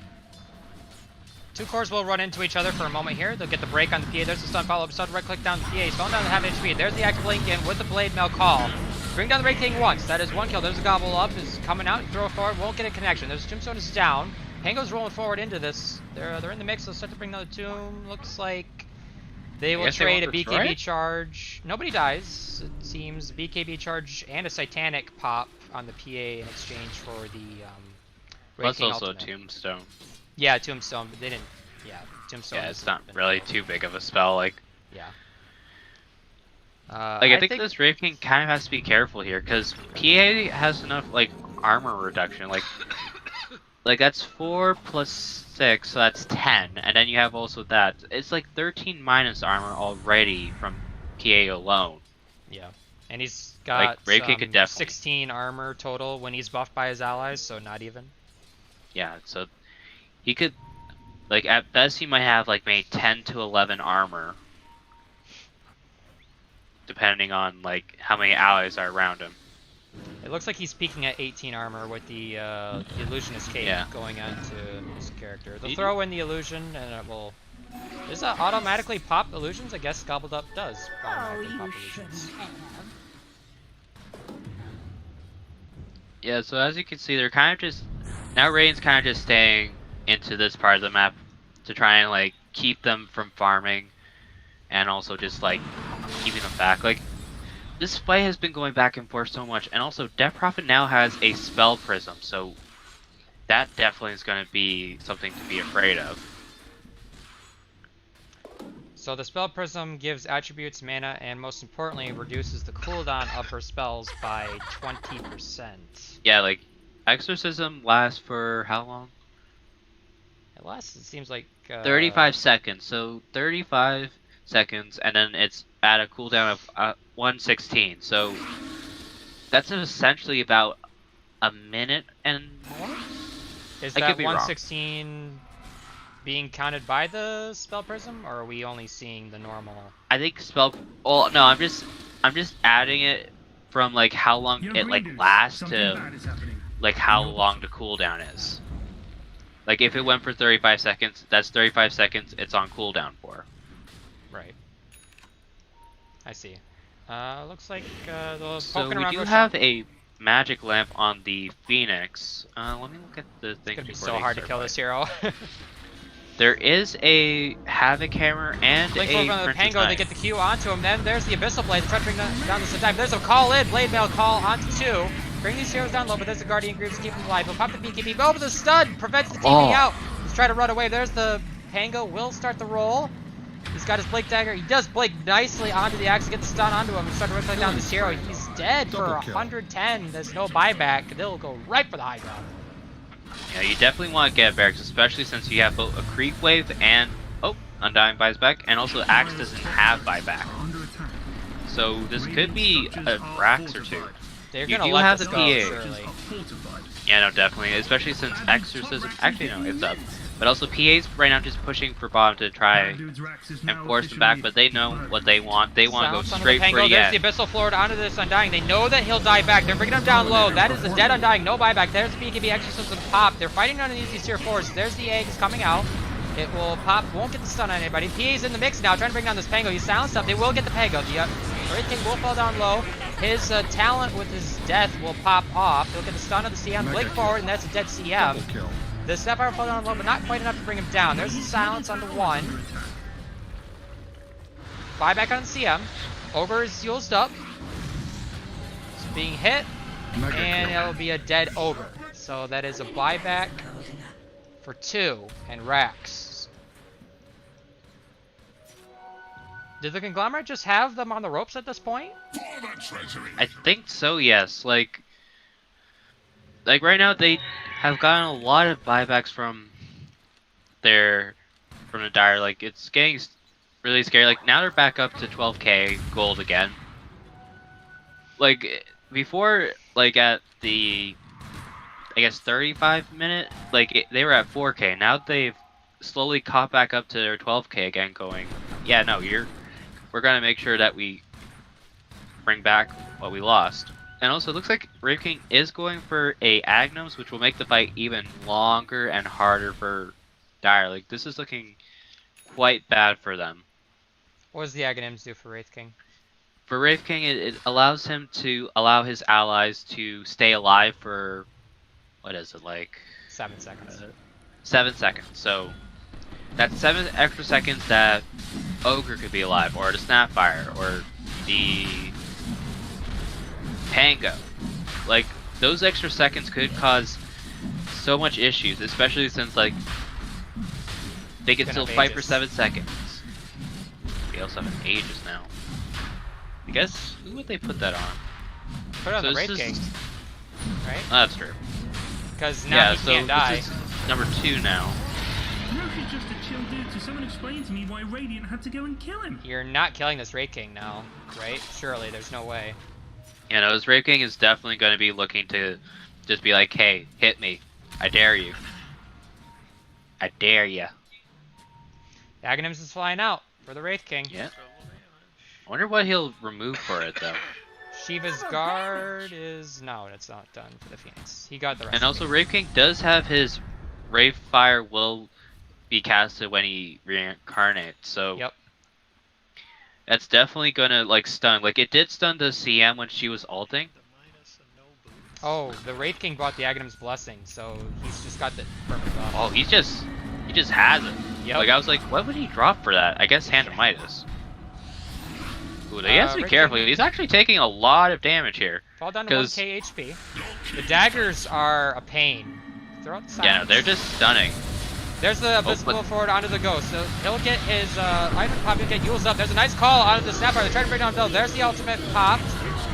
Speaker 1: Two cores will run into each other for a moment here. They'll get the break on the PA. There's the stun follow-up. Stun right-click down the PA. He's falling down to half HP. There's the active link in with the Blade Mail call. Bring down the Wraith King once. That is one kill. There's a Gobble Up. Is coming out. Throw it forward. Won't get a connection. There's Tombstone is down. Pango's rolling forward into this. They're in the mix. They'll start to bring down the Tomb. Looks like they will trade a BKB charge. Nobody dies. It seems BKB charge and a Satanic pop on the PA in exchange for the Wraith
Speaker 2: Plus
Speaker 1: King
Speaker 2: also
Speaker 1: ultimate.
Speaker 2: Tombstone.
Speaker 1: Yeah, Tombstone, but they didn't. Yeah, Tombstone.
Speaker 2: Yeah, it's not really too big of a spell. Like,
Speaker 1: yeah.
Speaker 2: Like, I think this Wraith King kind of has to be careful here, because PA has enough, like, armor reduction. Like that's 4 plus 6, so that's 10. And then you have also that. It's like 13 minus armor already from PA alone.
Speaker 1: Yeah. And he's got
Speaker 2: Wraith King could definitely
Speaker 1: 16 armor total when he's buffed by his allies, so not even.
Speaker 2: Yeah, so he could, like, at best he might have, like, maybe 10 to 11 armor. Depending on, like, how many allies are around him.
Speaker 1: It looks like he's peaking at 18 armor with the Illusionist Cape going onto his character. They'll throw in the illusion and it will... Does that automatically pop illusions? I guess Gobbled Up does automatically pop illusions.
Speaker 2: Yeah, so as you can see, they're kind of just... Now Rain's kind of just staying into this part of the map to try and, like, keep them from farming. And also just, like, keeping them back. Like, this fight has been going back and forth so much, and also Death Prophet now has a Spell Prism, so that definitely is going to be something to be afraid of.
Speaker 1: So the Spell Prism gives attributes, mana, and most importantly, reduces the cooldown of her spells by 20%.
Speaker 2: Yeah, like, Exorcism lasts for how long?
Speaker 1: It seems like...
Speaker 2: 35 seconds, so 35 seconds, and then it's at a cooldown of 116, so that's essentially about a minute and more?
Speaker 1: Is that 116 being counted by the Spell Prism, or are we only seeing the normal?
Speaker 2: I think well, no, I'm just adding it from, like, how long it, like, lasts to, like, how long the cooldown is. Like, if it went for 35 seconds, that's 35 seconds it's on cooldown for.
Speaker 1: Right. I see. Looks like the
Speaker 2: So we do have a magic lamp on the Phoenix. Let me look at the thing.
Speaker 1: It's gonna be so hard to kill this hero.
Speaker 2: There is a Havoc Hammer and
Speaker 1: Blink
Speaker 2: a
Speaker 1: over on the
Speaker 2: Prince's
Speaker 1: Pango, they
Speaker 2: Knife.
Speaker 1: get the Q onto him. Then there's the Abyssal Blade. They try to bring down the Sedime. There's a call in. Blade Mail call onto 2. Bring these heroes down low, but there's the Guardian Greaves to keep them alive. He'll pop the BKB. Oh, but the stun prevents the TP out. He's trying to run away. There's the Pango. Will start the roll. He's got his Blake Dagger. He does Blake nicely onto the axe. Get the stun onto him and start to right down this hero. He's dead for 110. There's no buyback. They'll go right for the high ground.
Speaker 2: Yeah, you definitely want to get barracks, especially since you have both a creep wave and Undying buys back, and also Axe doesn't have buyback. So this could be a Rax or two.
Speaker 1: They're
Speaker 2: You
Speaker 1: gonna
Speaker 2: do
Speaker 1: let
Speaker 2: have
Speaker 1: this
Speaker 2: the
Speaker 1: go,
Speaker 2: PA.
Speaker 1: surely.
Speaker 2: Yeah, no, definitely, especially since Exorcism. Actually, no, it's up. But also, PA's right now just pushing for bottom to try and force them back, but they know what they want. They want to go
Speaker 1: Sounds
Speaker 2: straight for
Speaker 1: There's
Speaker 2: the
Speaker 1: the
Speaker 2: end.
Speaker 1: Abyssal Floor onto this Undying. They know that he'll die back. They're bringing him down low. That is the dead Undying. No buyback. There's the BKB Exorcism pop. They're fighting underneath these tier 4s. There's the eggs coming out. It will pop, won't get the stun on anybody. PA's in the mix now, trying to bring down this Pango. He's silenced up, they will get the Pango. The Wraith King will fall down low. His talent with his death will pop off. He'll get the stun of the CM, blink forward, and that's a dead CM.
Speaker 5: Double kill.
Speaker 1: The Sapphire will fall down low, but not quite enough to bring him down. There's the silence on the 1. Buyback on the CM. Ogre is used up. It's being hit,
Speaker 5: Mega
Speaker 1: and
Speaker 5: kill.
Speaker 1: it'll be a dead Ogre. So that is a buyback for 2 and Rax. Did the Conglomerate just have them on the ropes at this point?
Speaker 2: I think so, yes. Like right now they have gotten a lot of buybacks from the Dire. Like it's getting really scary. Like now they're back up to 12k gold again. Like before, like at the I guess 35 minute, like they were at 4k. Now they've slowly caught back up to their 12k again, going, yeah, no, we're gonna make sure that we bring back what we lost. And also, it looks like Wraith King is going for a Agnos, which will make the fight even longer and harder for Dire. Like this is looking quite bad for them.
Speaker 1: What does the Aghanims do for Wraith King?
Speaker 2: For Wraith King, it allows him to allow his allies to stay alive for, what is it, like
Speaker 1: 7 seconds.
Speaker 2: 7 seconds. So that's 7 extra seconds that Ogre could be alive, or the Snapfire, or the Pango. Like those extra seconds could cause so much issues, especially since like they can still fight for 7 seconds. They also have an Aegis now. I guess who would they put that on?
Speaker 1: Put it on
Speaker 2: So
Speaker 1: the
Speaker 2: this
Speaker 1: Wraith King,
Speaker 2: is-
Speaker 1: right?
Speaker 2: Oh, that's true.
Speaker 1: Because now he can't die.
Speaker 2: This is number 2 now.
Speaker 3: Murphy's just a chill dude, so someone explain to me why Radiant had to go and kill him.
Speaker 1: You're not killing this Wraith King now, right? Surely, there's no way.
Speaker 2: You know, this Wraith King is definitely going to be looking to just be like, hey, hit me. I dare you. I dare ya.
Speaker 1: Aghanims is flying out for the Wraith King.
Speaker 2: Yeah. I wonder what he'll remove for it, though.
Speaker 1: Shiva's guard is... No, that's not done for the Phoenix. He got the rest
Speaker 2: And
Speaker 1: of
Speaker 2: also,
Speaker 1: it.
Speaker 2: Wraith King does have his Wraith Fire will be casted when he reincarnates, so...
Speaker 1: Yep.
Speaker 2: That's definitely gonna, like, stun. Like, it did stun the CM when she was ulting.
Speaker 1: Oh, the Wraith King bought the Aghanim's Blessing, so he's just got the perfect off.
Speaker 2: Oh, he just has it.
Speaker 1: Yep.
Speaker 2: Like, I was like, what would he drop for that? I guess Hand of Midas. Ooh, he has to be
Speaker 1: Wraith
Speaker 2: careful.
Speaker 1: King-
Speaker 2: He's actually taking a lot of damage here.
Speaker 1: Fall down to
Speaker 2: 'cause-
Speaker 1: 1k HP. The daggers are a pain. Throw out the
Speaker 2: Yeah, no,
Speaker 1: silence.
Speaker 2: they're just stunning.
Speaker 1: There's the Abyss
Speaker 2: but-
Speaker 1: blow forward onto the Ghost, so he'll get his item pop, he'll get Yules up. There's a nice call onto the Snapfire. They're trying to bring down Bill. There's the ultimate popped,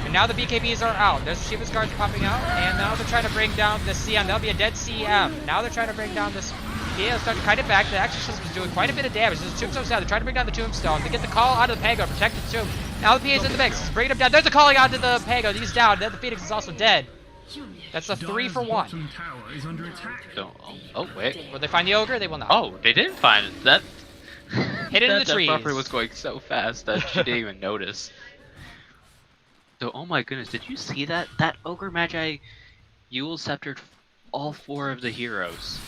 Speaker 1: and now the BKBs are out. There's the Shiva's guards popping out, and now they're trying to bring down the CM. That'll be a dead CM. Now they're trying to bring down this. Yeah, starting to kite it back. The Exorcist was doing quite a bit of damage. There's a Tombstone down. They're trying to bring down the Tombstone. They get the call out of the Pango, protect the Tomb. Now the PA's in the mix. He's bringing him down. There's a calling out to the Pango. He's down. Then the Phoenix is also dead. That's a 3 for 1.
Speaker 3: Bottom tower is under attack.
Speaker 2: Oh, wait.
Speaker 1: Will they find the Ogre? They will not.
Speaker 2: Oh, they didn't find it. That
Speaker 1: Hit it in the
Speaker 2: that
Speaker 1: trees.
Speaker 2: buffer was going so fast that she didn't even notice. So, oh my goodness, did you see that? That Ogre Magi Yule sceptered all 4 of the heroes.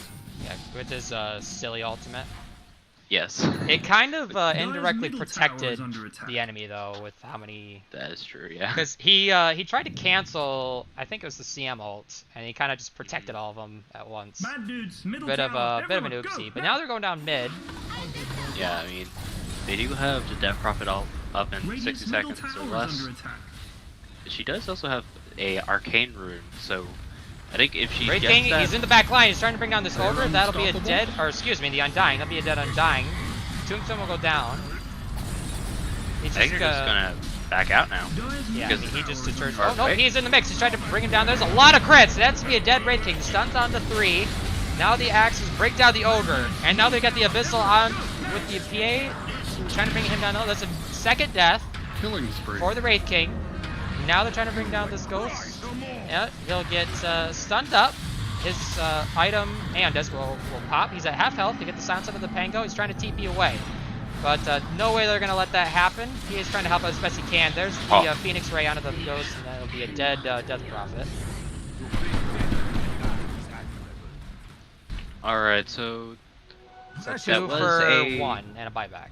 Speaker 1: Yeah, with his silly ultimate.
Speaker 2: Yes.
Speaker 1: It kind of
Speaker 3: Dire's
Speaker 1: indirectly
Speaker 3: middle tower
Speaker 1: protected
Speaker 3: is under attack.
Speaker 1: the enemy though, with how many.
Speaker 2: That is true, yeah.
Speaker 1: Because he tried to cancel, I think it was the CM ult, and he kind of just protected all of them at once.
Speaker 3: Bad dudes, middle
Speaker 1: Bit of
Speaker 3: tower.
Speaker 1: a bit of an
Speaker 3: Everyone
Speaker 1: oopsie.
Speaker 3: go,
Speaker 1: But
Speaker 3: now.
Speaker 1: now they're going down mid.
Speaker 2: Yeah, I mean, they do have the Death Prophet all up in
Speaker 3: Radiant's
Speaker 2: 60
Speaker 3: middle
Speaker 2: seconds or
Speaker 3: tower is
Speaker 2: less.
Speaker 3: under attack.
Speaker 2: She does also have a Arcane Rune, so I think if she
Speaker 1: Wraith
Speaker 2: gets
Speaker 1: King,
Speaker 2: that...
Speaker 1: he's in the back line. He's trying to bring down this
Speaker 5: They're
Speaker 1: Ogre. That'll be a
Speaker 5: unstoppable.
Speaker 1: dead, or excuse me, the Undying. That'll be a dead Undying. Tombstone will go down. He's
Speaker 2: I think
Speaker 1: just,
Speaker 2: they're just gonna back out now.
Speaker 3: Dire's
Speaker 1: Yeah,
Speaker 3: middle
Speaker 1: he just
Speaker 3: tower is
Speaker 1: deterred.
Speaker 3: under
Speaker 1: Oh no,
Speaker 2: Right.
Speaker 1: he's in the mix. He's trying to bring him down. There's a lot of crits. That's to be a dead Wraith King. Stuns on the 3. Now the axes break down the Ogre, and now they got the Abyssal on with the PA, trying to bring him down. Oh, that's a second death
Speaker 5: Killing spree.
Speaker 1: for the Wraith King. Now they're trying to bring down this Ghost. Yeah, he'll get stunned up. His item and will pop. He's at half health to get the silence out of the Pango. He's trying to TP away. But no way they're going to let that happen. He is trying to help out as best he can. There's the Phoenix Ray onto the Ghost, and that'll be a dead Death Prophet.
Speaker 2: Alright, so
Speaker 1: So
Speaker 3: That
Speaker 1: 2
Speaker 2: was
Speaker 1: for
Speaker 2: a-
Speaker 1: 1 and a buyback.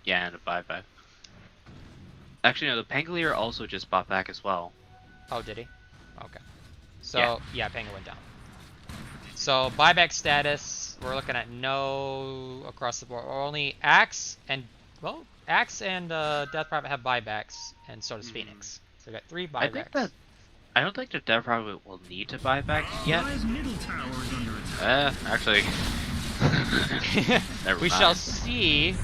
Speaker 2: Yeah, and a buyback. Actually, no, the Pangolier also just bought back as well.
Speaker 1: Oh, did he? Okay. So,
Speaker 2: Yeah.
Speaker 1: yeah, Pango went down. So, buyback status, we're looking at no across the board. Only Axe and, well, Axe and Death Prophet have buybacks, and so does Phoenix. So we got 3 buybacks.
Speaker 2: I think that I don't think the Death Prophet will need to buy back yet.
Speaker 3: Dire's middle tower is under attack.
Speaker 2: Actually. Never
Speaker 1: We
Speaker 2: mind.
Speaker 1: shall see.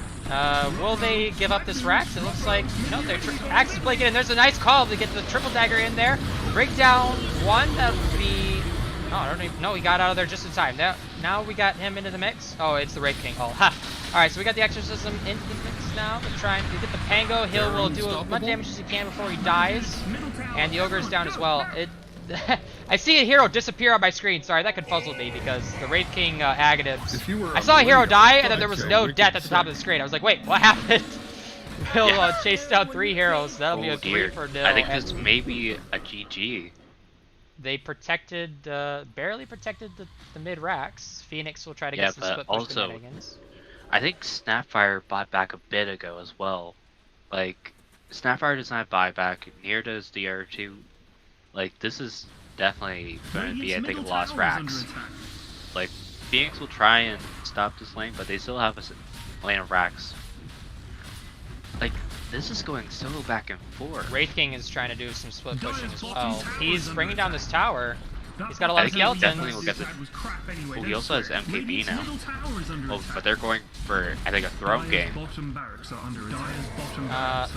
Speaker 1: Will they give up this Rax? It looks like, no, they're Axe is blinking, and there's a nice call to get the triple dagger in there. Break down 1, that would be, no, I don't even, no, he got out of there just in time. Now we got him into the mix. Oh, it's the Wraith King. Oh, ha. Alright, so we got the Exorcism into the mix now. We're trying to get the Pango. Hill will do as much damage as he can before he dies. And the Ogre's down as well. I see a hero disappear on my screen. Sorry, that confused me because the Wraith King Agatives. I saw a hero die and then there was no death at the top of the screen. I was like, wait, what happened? Will chased down 3 heroes. That'll be a 3 for nil.
Speaker 2: I think this may be a GG.
Speaker 1: They protected, barely protected the mid racks. Phoenix will try to
Speaker 2: Yeah,
Speaker 1: get some
Speaker 2: but
Speaker 1: split push
Speaker 2: also-
Speaker 1: shenanigans.
Speaker 2: I think Snapfire bought back a bit ago as well. Like, Snapfire does not buy back, neither does the other 2. Like, this is definitely going to be, I think, a lost Rax. Like, Phoenix will try and stop this lane, but they still have a lane of Rax. Like, this is going so back and forth.
Speaker 1: Wraith King is trying to do some split pushing as well. He's bringing down this tower. He's got a lot
Speaker 2: I
Speaker 1: of
Speaker 2: think he
Speaker 1: skeletons.
Speaker 2: definitely will get the. Well, he also has MKB now. Oh, but they're going for, I think, a throne game.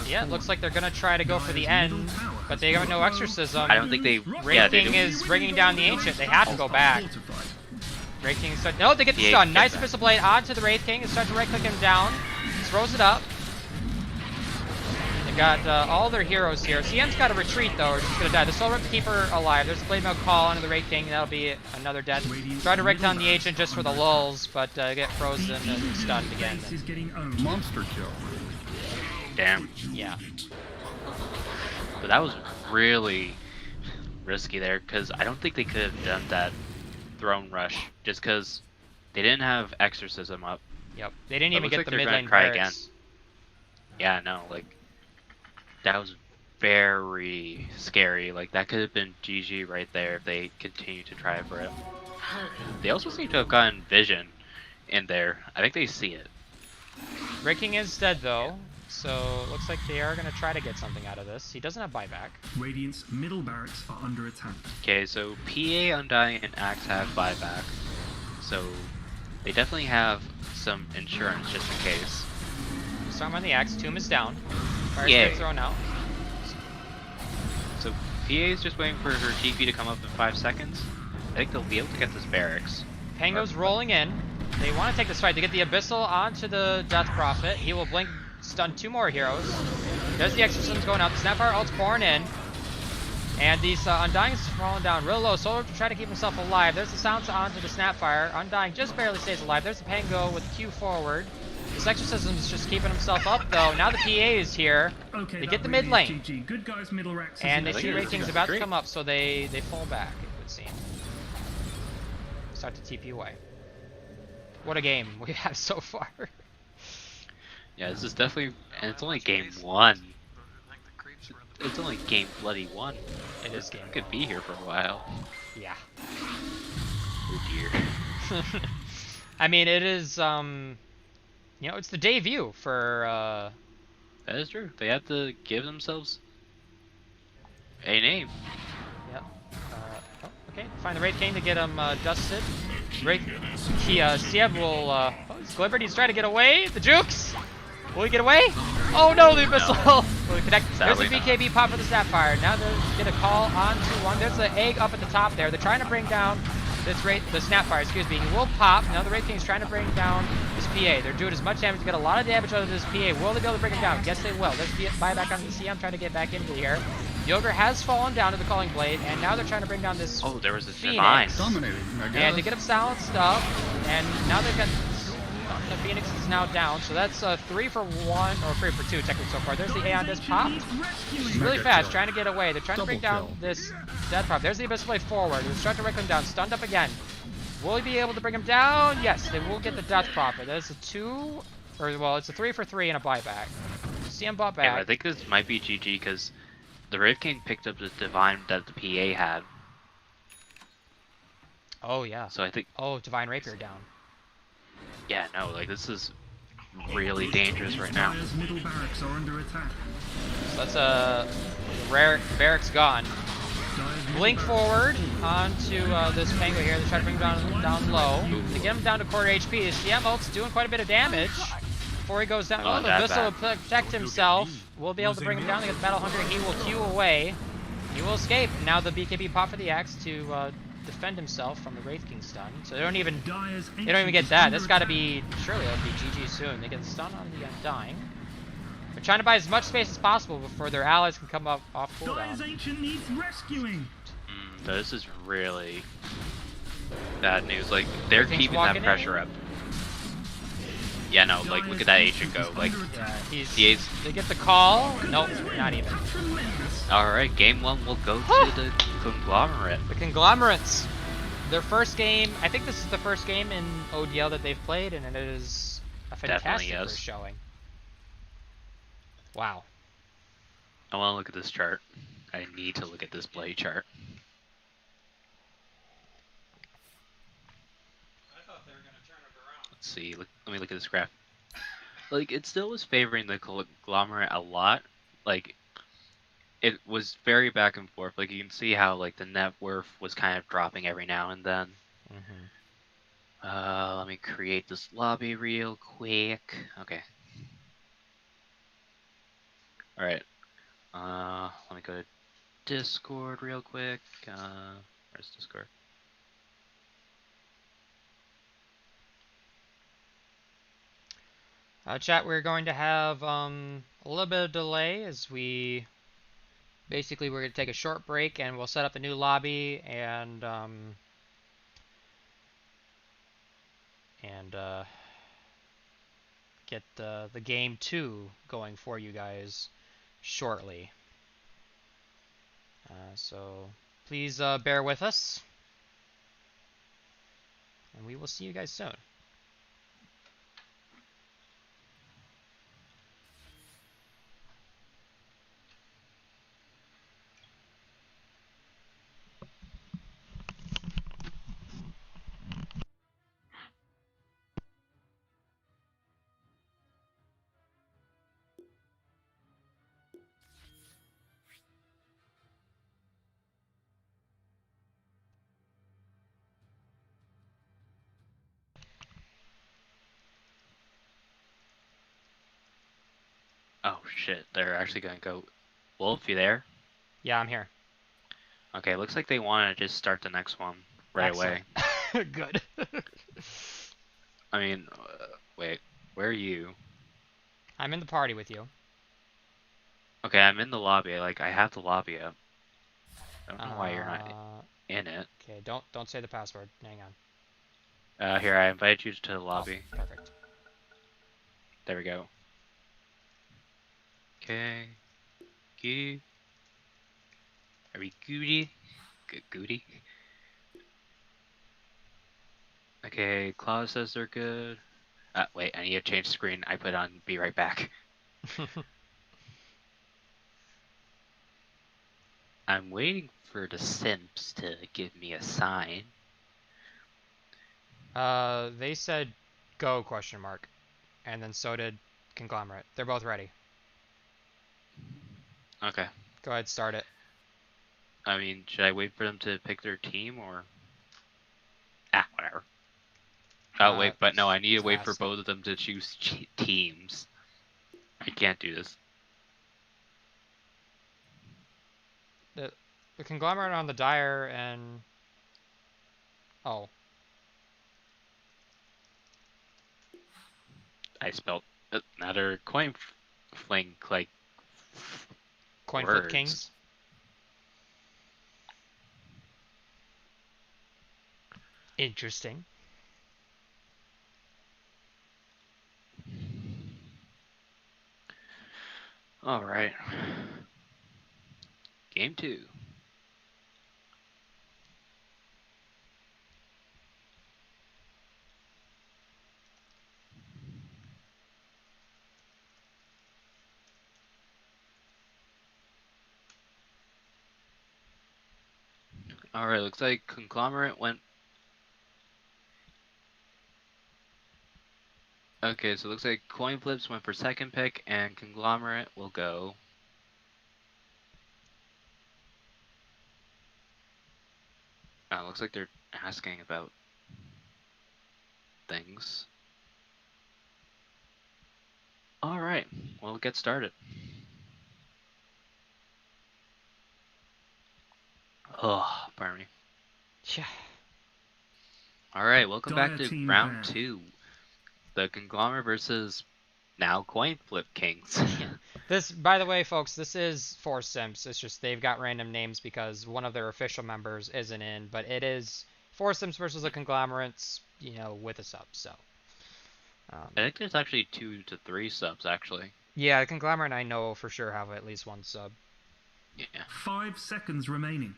Speaker 1: Yeah, it looks like they're gonna try to go for the end, but they have no exorcism.
Speaker 2: I don't think they.
Speaker 1: Wraith
Speaker 2: Yeah, they
Speaker 1: King
Speaker 2: do.
Speaker 1: is bringing down the Ancient. They have to go back. Wraith King is no, they get the
Speaker 2: The
Speaker 1: stun.
Speaker 2: Ancient
Speaker 1: Nice
Speaker 2: back.
Speaker 1: Abyssal Blade onto the Wraith King and start to right click him down. Throws it up. They got all their heroes here. CM's got to retreat though, or she's gonna die. The Soul Rip Keeper alive. There's a Blade Mail call onto the Wraith King. That'll be another death. Try to wreck down the Ancient just for the lulls, but get frozen and stunned again.
Speaker 5: Monster kill.
Speaker 2: Damn.
Speaker 1: Yeah.
Speaker 2: But that was really risky there, because I don't think they could have done that throne rush, just because they didn't have exorcism up.
Speaker 1: Yep. They didn't
Speaker 2: It
Speaker 1: even
Speaker 2: looks
Speaker 1: get
Speaker 2: like
Speaker 1: the
Speaker 2: they're
Speaker 1: mid
Speaker 2: gonna
Speaker 1: lane
Speaker 2: try
Speaker 1: barracks.
Speaker 2: Yeah, no, like, that was very scary. Like, that could have been GG right there if they continued to try for it. They also seem to have gotten vision in there. I think they see it.
Speaker 1: Wraith King is dead though, so looks like they are gonna try to get something out of this. He doesn't have buyback.
Speaker 3: Radiant's middle barracks are under attack.
Speaker 2: Okay, so PA, Undying, and Axe have buyback. So they definitely have some insurance just in case.
Speaker 1: Storm on the Axe. Tomb is down. Fire
Speaker 2: Yay.
Speaker 1: Spirit thrown out.
Speaker 2: So PA is just waiting for her TP to come up in 5 seconds. I think they'll be able to get this barracks.
Speaker 1: Pango's rolling in. They want to take this fight to get the Abyssal onto the Death Prophet. He will blink, stun 2 more heroes. There's the Exorcisms going up. The Snapfire ult's pouring in. And these Undying's falling down real low. Solar to try to keep himself alive. There's the Sounds onto the Snapfire. Undying just barely stays alive. There's the Pango with Q forward. This Exorcism's just keeping himself up though. Now the PA is here.
Speaker 3: Okay,
Speaker 1: They
Speaker 3: that
Speaker 1: get the
Speaker 3: really
Speaker 1: mid lane.
Speaker 3: is GG. Good guys, middle racks.
Speaker 1: And they
Speaker 2: I think
Speaker 1: see
Speaker 2: it
Speaker 1: Wraith
Speaker 2: is
Speaker 1: King's
Speaker 2: gonna
Speaker 1: about to
Speaker 2: be
Speaker 1: come up, so they fall back, it would seem. Start to TP away. What a game we have so far.
Speaker 2: Yeah, this is definitely, and it's only game 1. It's only game bloody 1.
Speaker 1: It is game.
Speaker 2: I could be here for a while.
Speaker 1: Yeah.
Speaker 2: Oh dear.
Speaker 1: I mean, it is, you know, it's the debut for,
Speaker 2: That is true. They have to give themselves a name.
Speaker 1: yep. Oh, okay, find the Wraith King to get him dusted. Siev will, oh, he's Glibbered, he's trying to get away. The Jukes! Will he get away? Oh no, the Abyssal! Will he connect? There's
Speaker 2: Sadly
Speaker 1: the
Speaker 2: not.
Speaker 1: BKB pop for the Sapphire. Now they get a call onto one. There's the egg up at the top there. They're trying to bring down this the Snapfire, excuse me. He will pop. Now the Wraith King's trying to bring down this PA. They're doing as much damage to get a lot of damage out of this PA. Will they be able to bring him down? Yes, they will. There's the buyback on the CM trying to get back into here. The Ogre has fallen down to the Calling Blade, and now they're trying to bring down this
Speaker 2: Oh, there was a
Speaker 1: Phoenix.
Speaker 2: divine.
Speaker 5: Dominating, I guess.
Speaker 1: and to get him silenced up, and now they've got the Phoenix is now down, so that's 3 for 1, or 3 for 2 technically so far. There's the Aeon Disc pop. Really
Speaker 5: Mega
Speaker 1: fast,
Speaker 5: kill.
Speaker 1: trying to get away. They're trying to bring
Speaker 5: Double
Speaker 1: down
Speaker 5: kill.
Speaker 1: this Death Prop. There's the Abyssal Blade forward. They're starting to wreck him down. Stunned up again. Will he be able to bring him down? Yes, they will get the death profit. That is a 2, or well, it's a 3 for 3 and a buyback. CM bought
Speaker 2: Yeah, but I
Speaker 1: back.
Speaker 2: think this might be GG because the Wraith King picked up the Divine that the PA had.
Speaker 1: Oh yeah.
Speaker 2: So I think,
Speaker 1: Oh, Divine Rapier down.
Speaker 2: yeah, no, like this is really dangerous right now.
Speaker 3: Dire's middle barracks are under attack.
Speaker 1: So that's a rare barracks gone.
Speaker 3: Dire's middle
Speaker 1: Blink
Speaker 3: barracks-
Speaker 1: forward onto this Penguin here. They try to bring him down low. To get him down to quarter HP. The CM ult's doing quite a bit of damage before he goes down.
Speaker 2: Oh,
Speaker 1: Oh, the
Speaker 2: that
Speaker 1: Missile will
Speaker 2: bad.
Speaker 1: protect himself. We'll be able to bring him down. They get the Battle Hunter. He will queue away. He will escape. Now the BKB pop for the X to defend himself from the Wraith King stun. So they don't even
Speaker 3: Dire's
Speaker 1: they don't even
Speaker 3: ancient
Speaker 1: get
Speaker 3: is
Speaker 1: that.
Speaker 3: under
Speaker 1: That's got to
Speaker 3: attack.
Speaker 1: be surely that'll be GG soon. They get the stun on the Undying. They're trying to buy as much space as possible before their allies can come up off
Speaker 3: Dire's
Speaker 1: cooldown.
Speaker 3: ancient needs rescuing.
Speaker 2: This is really bad news. Like, they're
Speaker 1: Everything's
Speaker 2: keeping that
Speaker 1: walking
Speaker 2: pressure
Speaker 1: in.
Speaker 2: up. Yeah, no, like, look at that agent go. Like,
Speaker 1: Yeah,
Speaker 2: DA's...
Speaker 1: they get the call. Nope, not even.
Speaker 3: Tremendous.
Speaker 2: Alright, game 1 will go to the Conglomerate.
Speaker 1: The Conglomerates. Their first game. I think this is the first game in ODL that they've played, and it is a
Speaker 2: Definitely,
Speaker 1: fantastic
Speaker 2: yes.
Speaker 1: first showing. Wow.
Speaker 2: I want to look at this chart. I need to look at this play chart. Let's see. Let me look at this graph. Like, it still was favoring the Conglomerate a lot. Like, it was very back and forth. Like, you can see how, like, the net worth was kind of dropping every now and then. Let me create this lobby real quick. Okay. Alright. Let me go to Discord real quick. Where's Discord?
Speaker 1: Chat, we're going to have a little bit of delay as we're going to take a short break and we'll set up a new lobby and get the game 2 going for you guys shortly. So please bear with us, and we will see you guys soon.
Speaker 2: Oh shit, they're actually gonna go. Wolf, you there?
Speaker 1: Yeah, I'm here.
Speaker 2: Okay, looks like they want to just start the next one right away.
Speaker 1: Excellent. Good.
Speaker 2: I mean, wait, where are you?
Speaker 1: I'm in the party with you.
Speaker 2: Okay, I'm in the lobby. Like, I have the lobby up. I don't know why you're not in it.
Speaker 1: Okay, don't say the password. Hang on.
Speaker 2: Here, I invited you to the lobby.
Speaker 1: Oh, perfect.
Speaker 2: There we go. Okay. Goo. Are we goody? Goody? Okay, Claus says they're good. Wait, I need to change screen. I put on be right back. I'm waiting for the Simps to give me a sign.
Speaker 1: They said go ? And then so did Conglomerate. They're both ready.
Speaker 2: Okay.
Speaker 1: Go ahead, start it.
Speaker 2: I mean, should I wait for them to pick their team or? Whatever. Oh wait, but no, I need to wait for
Speaker 1: fast.
Speaker 2: both of them to choose teams. I can't do this.
Speaker 1: The Conglomerate on the Dire and... Oh.
Speaker 2: I spelled another coin fling like
Speaker 1: Coin
Speaker 2: words.
Speaker 1: Flip Kings. Interesting.
Speaker 2: All right. Game 2. Alright, looks like Conglomerate went... Okay, so it looks like Coin Flips went for second pick, and Conglomerate will go... looks like they're asking about things. Alright, we'll get started. Oh, pardon me.
Speaker 1: Yeah.
Speaker 2: Alright, welcome back
Speaker 3: Dire
Speaker 2: to
Speaker 3: team
Speaker 2: round
Speaker 3: ban.
Speaker 2: 2. The Conglomerate versus now Coin Flip Kings.
Speaker 1: This, by the way, folks, this is for Simps. It's just they've got random names because one of their official members isn't in, but it is for Simps versus the Conglomerates, you know, with a sub. So.
Speaker 2: I think there's actually 2 to 3 subs, actually.
Speaker 1: Yeah, the Conglomerate I know for sure have at least one sub.
Speaker 2: Yeah.
Speaker 3: 5 seconds remaining.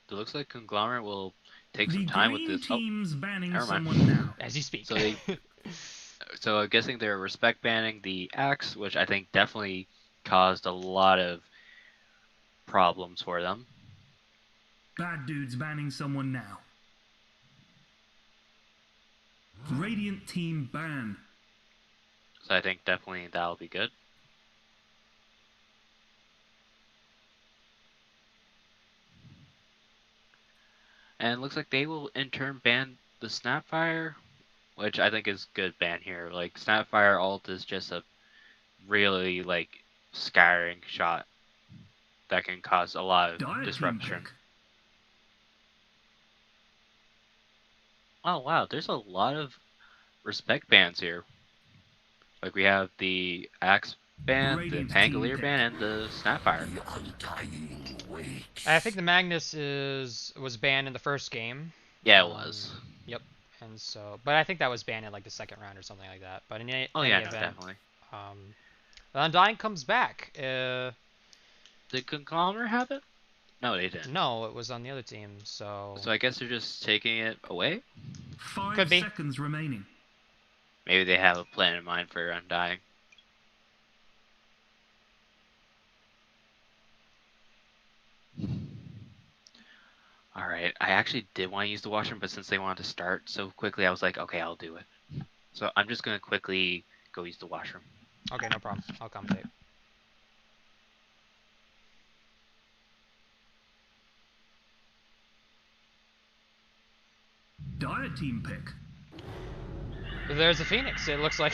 Speaker 2: It looks like Conglomerate will take
Speaker 3: The
Speaker 2: some time with
Speaker 3: green
Speaker 2: this.
Speaker 3: team's banning
Speaker 2: never mind.
Speaker 3: someone now.
Speaker 1: As you speak.
Speaker 2: So so I'm guessing they're respect banning the axe, which I think definitely caused a lot of problems for them.
Speaker 3: Bad dude's banning someone now. Radiant team ban.
Speaker 2: So I think definitely that'll be good. And it looks like they will in turn ban the Snapfire, which I think is good ban here. Like Snapfire ult is just a really like scattering shot that can cause a lot of
Speaker 3: Dire team
Speaker 2: disruption.
Speaker 3: pick.
Speaker 2: Oh wow, there's a lot of respect bans here. Like we have the Axe ban, the
Speaker 3: Radiant
Speaker 2: Pangolier
Speaker 3: team
Speaker 2: ban, and the Snapfire.
Speaker 1: I think the Magnus was banned in the first game.
Speaker 2: Yeah, it was.
Speaker 1: Yep. And so, but I think that was banned in like the second round or something like that. But in any
Speaker 2: Oh yeah, no,
Speaker 1: event,
Speaker 2: definitely.
Speaker 1: the Undying comes back.
Speaker 2: Did Conglomerate have it? No, they didn't.
Speaker 1: No, it was on the other team. So.
Speaker 2: So I guess they're just taking it away?
Speaker 3: 5
Speaker 1: Could be.
Speaker 3: seconds remaining.
Speaker 2: Maybe they have a plan in mind for Undying. Alright, I actually did want to use the washroom, but since they wanted to start so quickly, I was like, okay, I'll do it. So I'm just going to quickly go use the washroom.
Speaker 1: Okay, no problem. I'll commentate.
Speaker 3: Dire team pick.
Speaker 1: There's a Phoenix. It looks like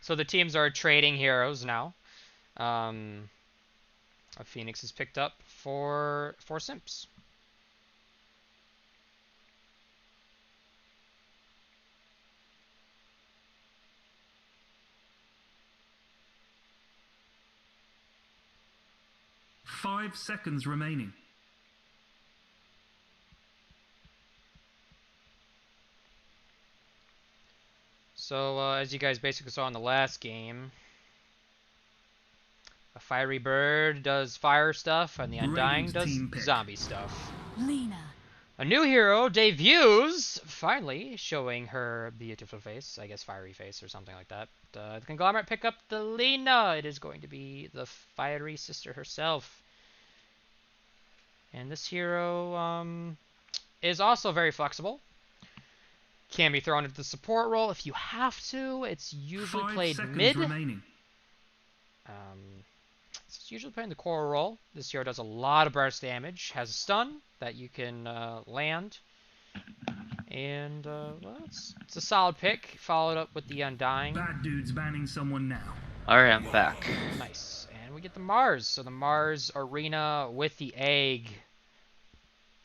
Speaker 1: so the teams are trading heroes now. A Phoenix is picked up for Simps.
Speaker 3: Five seconds remaining.
Speaker 1: So, as you guys basically saw in the last game, a fiery bird does fire stuff, and the Undying does zombie stuff.
Speaker 6: Lena.
Speaker 1: A new hero debuts, finally, showing her beautiful face. I guess fiery face or something like that. The Conglomerate pick up the Lena. It is going to be the fiery sister herself. And this hero is also very flexible. Can be thrown into the support role if you have to. It's usually played mid.
Speaker 3: Remaining.
Speaker 1: It's usually played in the core role. This hero does a lot of burst damage. Has a stun that you can land. And, well, it's a solid pick. Followed up with the Undying.
Speaker 3: Bad dude's banning someone now.
Speaker 2: Alright, I'm back.
Speaker 1: Nice. And we get the Mars. So the Mars Arena with the egg.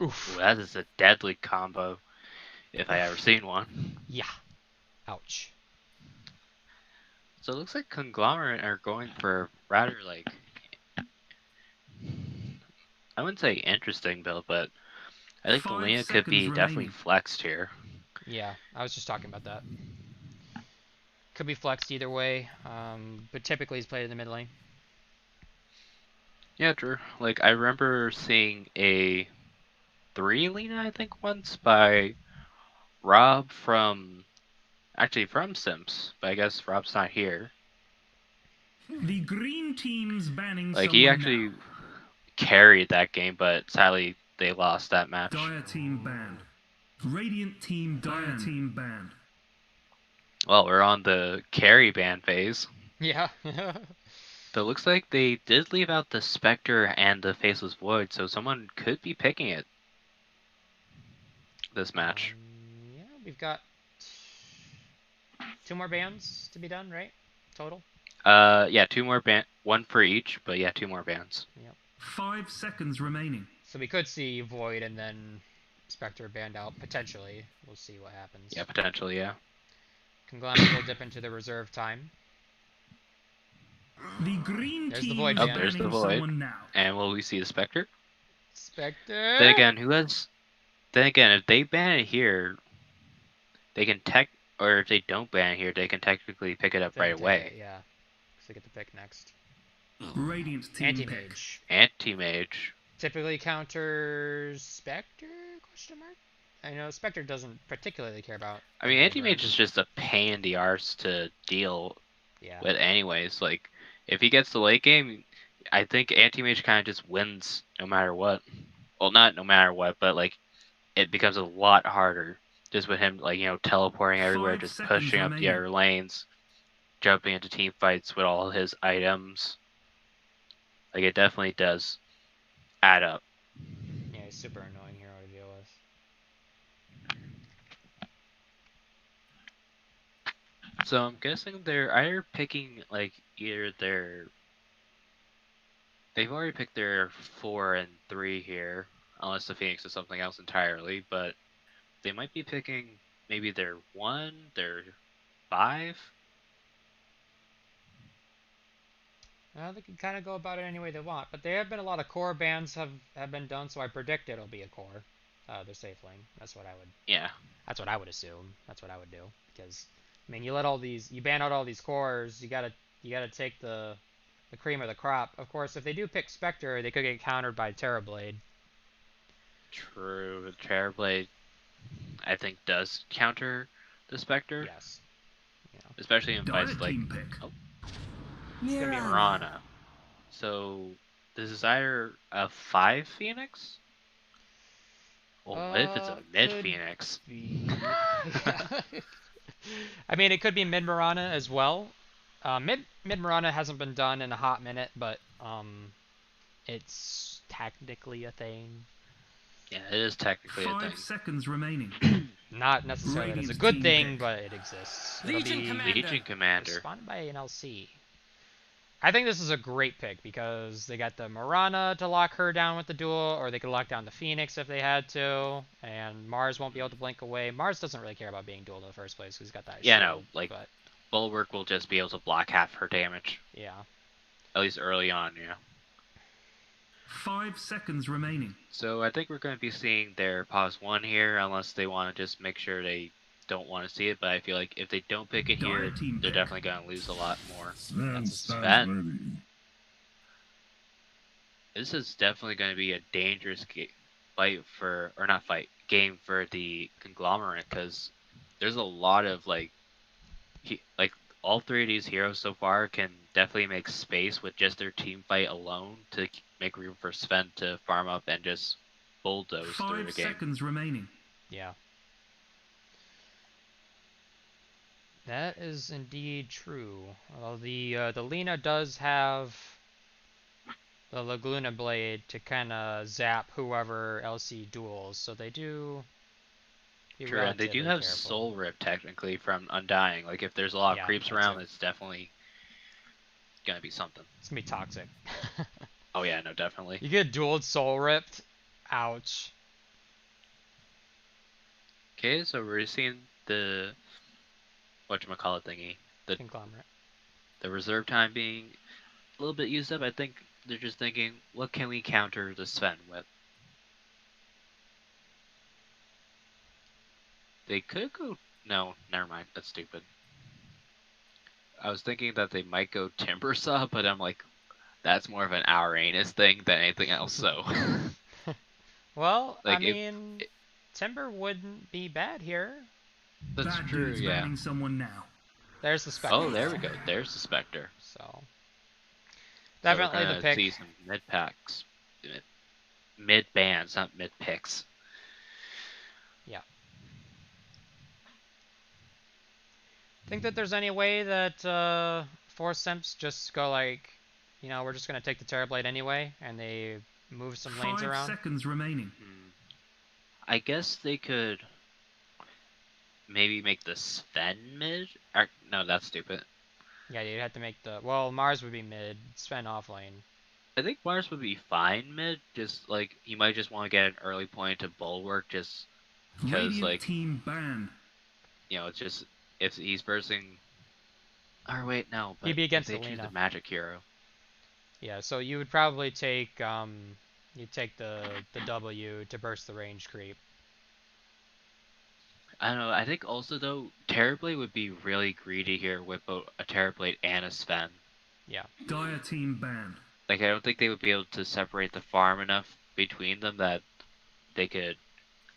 Speaker 1: Oof.
Speaker 2: Ooh, that is a deadly combo, if I ever seen one.
Speaker 1: Yeah. Ouch.
Speaker 2: So it looks like Conglomerate are going for rather like, I wouldn't say interesting build, but I think the Lena could be definitely flexed here.
Speaker 1: Yeah, I was just talking about that. Could be flexed either way, but typically he's played in the mid lane.
Speaker 2: Yeah, true. Like, I remember seeing a 3 Lena, I think, once by Rob from Simps, but I guess Rob's not here.
Speaker 3: The green team's banning
Speaker 2: Like,
Speaker 3: someone
Speaker 2: he actually carried that game, but sadly, they lost that match.
Speaker 3: now. Dire team banned. Radiant team Dire team banned.
Speaker 2: Well, we're on the carry ban phase.
Speaker 1: Yeah.
Speaker 2: So it looks like they did leave out the Spectre and the Faceless Void, so someone could be picking it this match.
Speaker 1: Yeah, we've got 2 more bans to be done, right? Total?
Speaker 2: Yeah, 2 more one for each, but yeah, 2 more bans.
Speaker 1: Yep.
Speaker 3: 5 seconds remaining.
Speaker 1: So we could see Void and then Spectre banned out, potentially. We'll see what happens.
Speaker 2: Yeah, potentially, yeah.
Speaker 1: Conglomerate will dip into the reserve time.
Speaker 3: The green
Speaker 1: There's the
Speaker 3: team
Speaker 1: Void
Speaker 3: is
Speaker 1: ban.
Speaker 2: There's the
Speaker 3: banning
Speaker 2: Void.
Speaker 3: someone now.
Speaker 2: And will we see the Spectre?
Speaker 1: Spectre!
Speaker 2: Then again, if they ban it here, they can or if they don't ban it here, they can technically pick it up
Speaker 1: Then
Speaker 2: right
Speaker 1: take
Speaker 2: away.
Speaker 1: it, yeah. So they get the pick next.
Speaker 3: Radiant team pick.
Speaker 1: Anti-Mage.
Speaker 2: Anti-Mage.
Speaker 1: Typically counters Spectre? Question mark? I know Spectre doesn't particularly care about.
Speaker 2: I mean, Anti-Mage is just a pain in the arse to deal
Speaker 1: Yeah.
Speaker 2: with anyways. Like, if he gets the late game, I think Anti-Mage kind of just wins no matter what. Well, not no matter what, but like, it becomes a lot harder just with him, like, teleporting everywhere,
Speaker 3: 5
Speaker 2: just
Speaker 3: seconds
Speaker 2: pushing up the
Speaker 3: remaining.
Speaker 2: other lanes, jumping into team fights with all his items. Like, it definitely does add up.
Speaker 1: Yeah, he's super annoying hero to deal with.
Speaker 2: So I'm guessing they're either picking, like, they've already picked their 4 and 3 here, unless the Phoenix is something else entirely, but they might be picking maybe their 1, their 5.
Speaker 1: They can kind of go about it any way they want, but there have been a lot of core bans have been done, so I predict it'll be a core. The safe lane. That's what I would assume. That's what I would do, because I mean, you ban out all these cores. You gotta take the cream of the crop. Of course, if they do pick Spectre, they could get countered by Terrorblade.
Speaker 2: True, the Terrorblade, I think, does counter the Spectre.
Speaker 1: Yes. Yeah.
Speaker 2: Especially in
Speaker 3: Dire
Speaker 2: fights like
Speaker 3: team pick.
Speaker 2: it's gonna be Mirana. So this is either a 5 Phoenix? Well, what if it's a mid
Speaker 1: Could
Speaker 2: Phoenix?
Speaker 1: be. I mean, it could be mid Mirana as well. Mid Mirana hasn't been done in a hot minute, but it's technically a thing.
Speaker 2: Yeah, it is technically a
Speaker 3: 5
Speaker 2: thing.
Speaker 3: seconds remaining.
Speaker 1: Not necessarily that it's a
Speaker 3: Radiant's
Speaker 1: good
Speaker 3: team
Speaker 1: thing,
Speaker 3: pick.
Speaker 1: but it exists. It'll
Speaker 6: Legion
Speaker 1: be
Speaker 6: Commander.
Speaker 2: Legion Commander.
Speaker 1: responded by an LC. I think this is a great pick because they got the Mirana to lock her down with the duel, or they could lock down the Phoenix if they had to, and Mars won't be able to blink away. Mars doesn't really care about being dueled in the first place because he's got that
Speaker 2: Yeah,
Speaker 1: shield,
Speaker 2: no, like,
Speaker 1: but
Speaker 2: Bulwark will just be able to block half her damage.
Speaker 1: yeah.
Speaker 2: At least early on, yeah.
Speaker 3: 5 seconds remaining.
Speaker 2: So I think we're going to be seeing their pause 1 here, unless they want to just make sure they don't want to see it. But I feel like if they don't pick it here,
Speaker 3: Dire team
Speaker 2: they're
Speaker 3: pick.
Speaker 2: definitely going to lose a lot more.
Speaker 4: Sven
Speaker 1: That's a
Speaker 4: stands
Speaker 2: Sven.
Speaker 4: ready.
Speaker 2: This is definitely going to be a dangerous game for the Conglomerate, because there's a lot of like all 3 of these heroes so far can definitely make space with just their team fight alone to make room for Sven to farm up and just bulldoze through
Speaker 3: 5
Speaker 2: the game.
Speaker 3: seconds remaining.
Speaker 1: Yeah. That is indeed true. Well, the Lina does have the Laguna Blade to kind of zap whoever LC duels, so they do be
Speaker 2: True, and they do
Speaker 1: relatively
Speaker 2: have
Speaker 1: careful.
Speaker 2: Soul Rip technically from Undying. Like, if there's a lot of
Speaker 1: Yeah,
Speaker 2: creeps
Speaker 1: that
Speaker 2: around,
Speaker 1: too.
Speaker 2: it's definitely gonna be something.
Speaker 1: It's gonna be toxic.
Speaker 2: Oh yeah, no, definitely.
Speaker 1: You get dueled Soul Ripped. Ouch.
Speaker 2: Okay, so we're seeing the whatchamacallit thingy,
Speaker 1: Conglomerate.
Speaker 2: the reserve time being a little bit used up. I think they're just thinking, what can we counter the Sven with? They could go. No, never mind. That's stupid. I was thinking that they might go Timber Saw, but I'm like, that's more of an Our Anus thing than anything else. So
Speaker 1: Well,
Speaker 2: Like,
Speaker 1: I mean, Timber wouldn't be bad here.
Speaker 2: that's
Speaker 3: That
Speaker 2: true.
Speaker 3: dude's
Speaker 2: Yeah.
Speaker 3: banning someone now.
Speaker 1: There's the Spectre.
Speaker 2: Oh, there we go. There's the Spectre.
Speaker 1: So, Definitely
Speaker 2: so we're
Speaker 1: the
Speaker 2: gonna
Speaker 1: pick.
Speaker 2: see some mid packs, mid bands, not mid picks.
Speaker 1: Yeah. Think that there's any way that Force Simps just go like, we're just gonna take the Terrorblade anyway, and they move some lanes
Speaker 3: 5
Speaker 1: around?
Speaker 3: seconds remaining.
Speaker 2: I guess they could maybe make the Sven mid. No, that's stupid.
Speaker 1: Yeah, you'd have to make well, Mars would be mid, Sven off lane.
Speaker 2: I think Mars would be fine mid. Just like he might just want to get an early point to bulwark, just because
Speaker 3: Radiant
Speaker 2: like
Speaker 3: team banned.
Speaker 2: it's just if he's versing. Or wait, no, but
Speaker 1: He'd be
Speaker 2: if
Speaker 1: against
Speaker 2: they choose
Speaker 1: Alina.
Speaker 2: the magic hero.
Speaker 1: Yeah, so you would probably take you'd take the W to burst the range creep.
Speaker 2: I don't know. I think also though, Terrorblade would be really greedy here with both a Terrorblade and a Sven.
Speaker 1: Yeah.
Speaker 3: Dire team banned.
Speaker 2: Like I don't think they would be able to separate the farm enough between them that they could.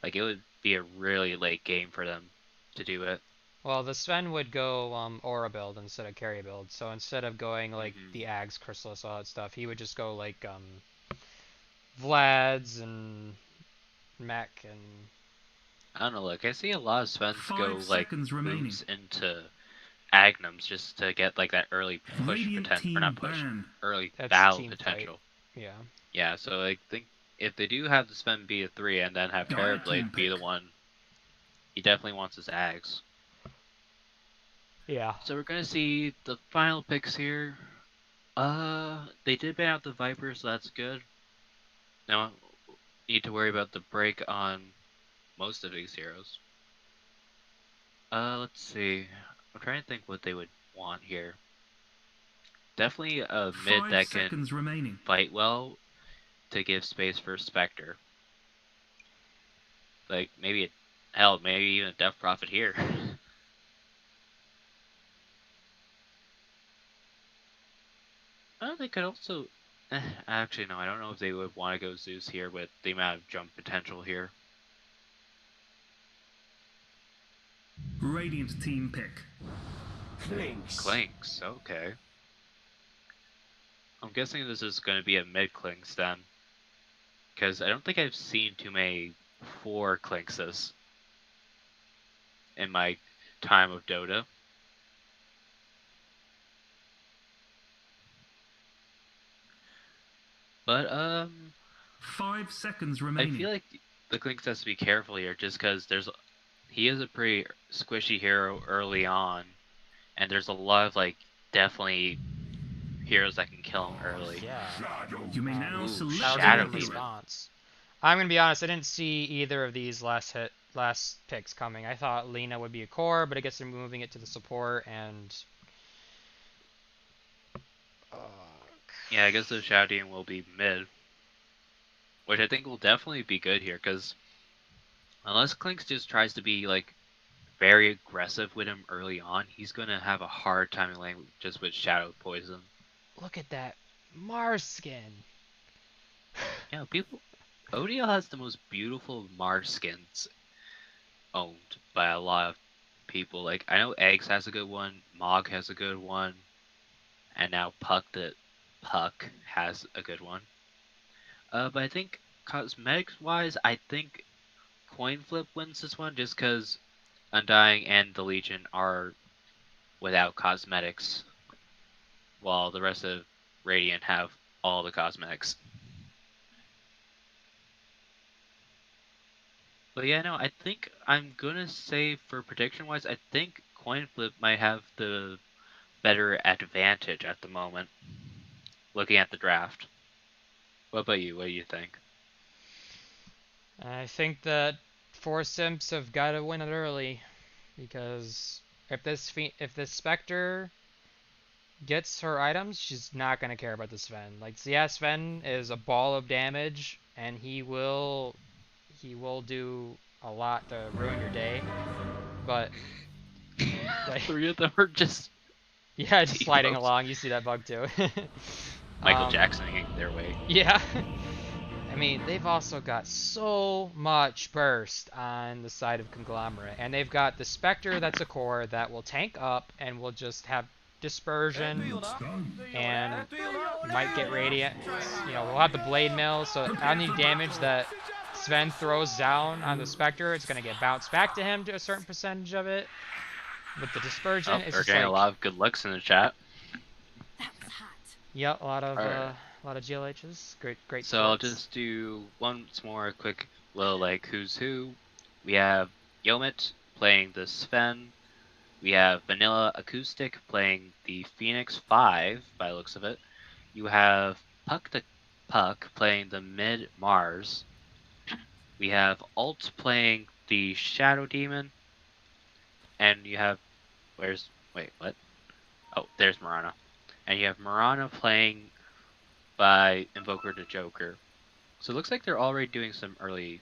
Speaker 2: Like it would be a really late game for them to do it.
Speaker 1: Well, the Sven would go aura build instead of carry build. So instead of going like the Ags, Chrysalis, all that stuff, he would just go like Vlad's and Mech and.
Speaker 2: I don't know. Like I see a lot of Svens
Speaker 3: 5
Speaker 2: go like
Speaker 3: seconds remaining.
Speaker 2: moves into Agnums just to get like that early push
Speaker 3: Radiant
Speaker 2: potential, or
Speaker 3: team
Speaker 2: not push,
Speaker 3: banned.
Speaker 2: early
Speaker 1: That's
Speaker 2: battle
Speaker 1: team fight.
Speaker 2: potential.
Speaker 1: Yeah.
Speaker 2: Yeah, so I think if they do have the Sven be a 3 and then have
Speaker 3: Dire
Speaker 2: Terrorblade
Speaker 3: team
Speaker 2: be the
Speaker 3: pick.
Speaker 2: one, he definitely wants his Ags.
Speaker 1: Yeah.
Speaker 2: So we're gonna see the final picks here. They did ban out the Viper, so that's good. Now, need to worry about the break on most of these heroes. Let's see. I'm trying to think what they would want here. Definitely a mid
Speaker 3: 5
Speaker 2: that can
Speaker 3: seconds remaining.
Speaker 2: fight well to give space for Spectre. Like maybe maybe even a Death Prophet here. Oh, they could also. Actually, no. I don't know if they would want to go Zeus here with the amount of jump potential here.
Speaker 3: Radiant team pick.
Speaker 2: Clinks, okay. I'm guessing this is going to be a mid Clinks then. Because I don't think I've seen too many 4 Clinkses in my time of Dota. But,
Speaker 3: 5 seconds
Speaker 2: I
Speaker 3: remaining.
Speaker 2: feel like the Clinks has to be careful here just because he is a pretty squishy hero early on. And there's a lot of, like, definitely heroes that can kill him early.
Speaker 1: Yeah.
Speaker 3: You may now
Speaker 2: Ooh,
Speaker 3: select
Speaker 2: Shadow
Speaker 3: your hero.
Speaker 1: response. I'm gonna be honest. I didn't see either of these last picks coming. I thought Lena would be a core, but I guess they're moving it to the support and.
Speaker 2: Yeah, I guess the Shouting will be mid. Which I think will definitely be good here, because unless Clinks just tries to be, like, very aggressive with him early on, he's going to have a hard time laying just with Shadow Poison.
Speaker 1: Look at that Mars skin.
Speaker 2: Yeah, ODL has the most beautiful Mars skins owned by a lot of people. Like, I know Eggs has a good one, Mog has a good one, and now Puck has a good one. But I think cosmetics-wise, I think Coin Flip wins this one just because Undying and the Legion are without cosmetics, while the rest of Radiant have all the cosmetics. But yeah, no, I think I'm gonna say for prediction-wise, I think Coin Flip might have the better advantage at the moment, looking at the draft. What about you? What do you think?
Speaker 1: I think that 4 Simps have got to win it early, because if this Spectre gets her items, she's not gonna care about the Sven. Like, yeah, Sven is a ball of damage, and he will do a lot to ruin your day, but like,
Speaker 2: 3 of them are just
Speaker 1: yeah, just sliding
Speaker 2: T-pose.
Speaker 1: along. You see that bug too.
Speaker 2: Michael Jacksoning their way.
Speaker 1: Yeah. I mean, they've also got so much burst on the side of Conglomerate, and they've got the Spectre that's a core that will tank up and will just have dispersion and might get radiant. You know, we'll have the blade mill, so any damage that Sven throws down on the Spectre, it's gonna get bounced back to him to a certain percentage of it. With the dispersion, it's
Speaker 2: We're
Speaker 1: just
Speaker 2: getting
Speaker 1: like,
Speaker 2: a lot of good looks in the chat.
Speaker 6: That was hot.
Speaker 1: yeah, a lot
Speaker 2: Alright.
Speaker 1: of GLHs. Great.
Speaker 2: So I'll
Speaker 1: sports.
Speaker 2: just do once more quick little like who's who. We have Yomit playing the Sven. We have Vanilla Acoustic playing the Phoenix 5 by the looks of it. You have Puck the Puck playing the mid Mars. We have Alt playing the Shadow Demon. And you have wait, what? Oh, there's Marana. And you have Marana playing by Invoker the Joker. So it looks like they're already doing some early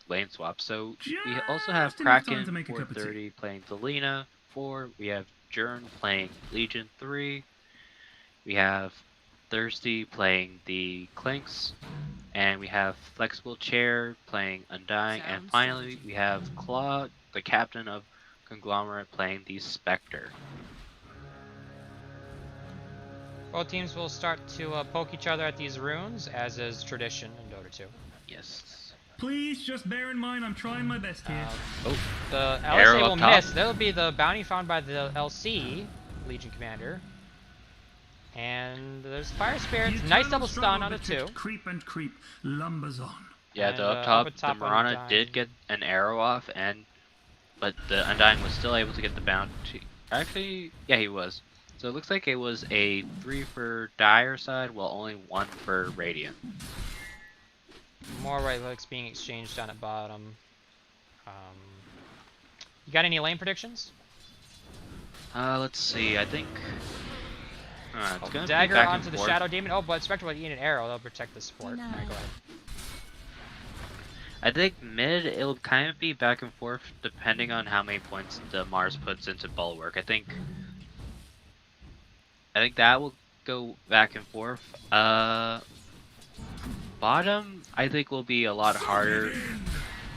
Speaker 2: lane swaps. So we also have
Speaker 3: Just enough time
Speaker 2: Kraken
Speaker 3: to make a cup of tea.
Speaker 2: 430 playing the Lena 4. We have Jern playing Legion 3. We have Thirsty playing the Clinks. And we have Flexible Chair playing Undying. And
Speaker 6: Sounds
Speaker 2: finally,
Speaker 6: salty.
Speaker 2: we have Claw, the captain of Conglomerate, playing the Spectre.
Speaker 1: Both teams will start to poke each other at these runes, as is tradition in Dota 2.
Speaker 2: Yes.
Speaker 3: Please just bear in mind I'm trying my best here.
Speaker 2: Oh,
Speaker 1: The
Speaker 2: Arrow
Speaker 1: LSA
Speaker 2: up
Speaker 1: will
Speaker 2: top.
Speaker 1: miss. That'll be the bounty found by the LC, Legion Commander. And there's Fire Spirits.
Speaker 3: The
Speaker 1: Nice
Speaker 3: eternal
Speaker 1: double stun
Speaker 3: struggle
Speaker 1: on a 2.
Speaker 3: betwixt Creep and creep lumbers on.
Speaker 2: yeah,
Speaker 1: And,
Speaker 2: the
Speaker 1: up
Speaker 2: up top,
Speaker 1: top
Speaker 2: the Marana
Speaker 1: Undying.
Speaker 2: did get an arrow off, but the Undying was still able to get the bounty. Actually, yeah, he was. So it looks like it was a 3 for Dire side, while only 1 for Radiant.
Speaker 1: More right clicks being exchanged down at bottom. You got any lane predictions?
Speaker 2: Let's see. I think it's gonna be
Speaker 1: Dagger
Speaker 2: back and
Speaker 1: onto the
Speaker 2: forth.
Speaker 1: Shadow Demon. Oh, but Spectre will eat an arrow. They'll protect the support.
Speaker 6: No.
Speaker 1: Alright, go ahead.
Speaker 2: I think mid it'll kind of be back and forth depending on how many points the Mars puts into Bulwark. I think that will go back and forth. Bottom I think will be a lot harder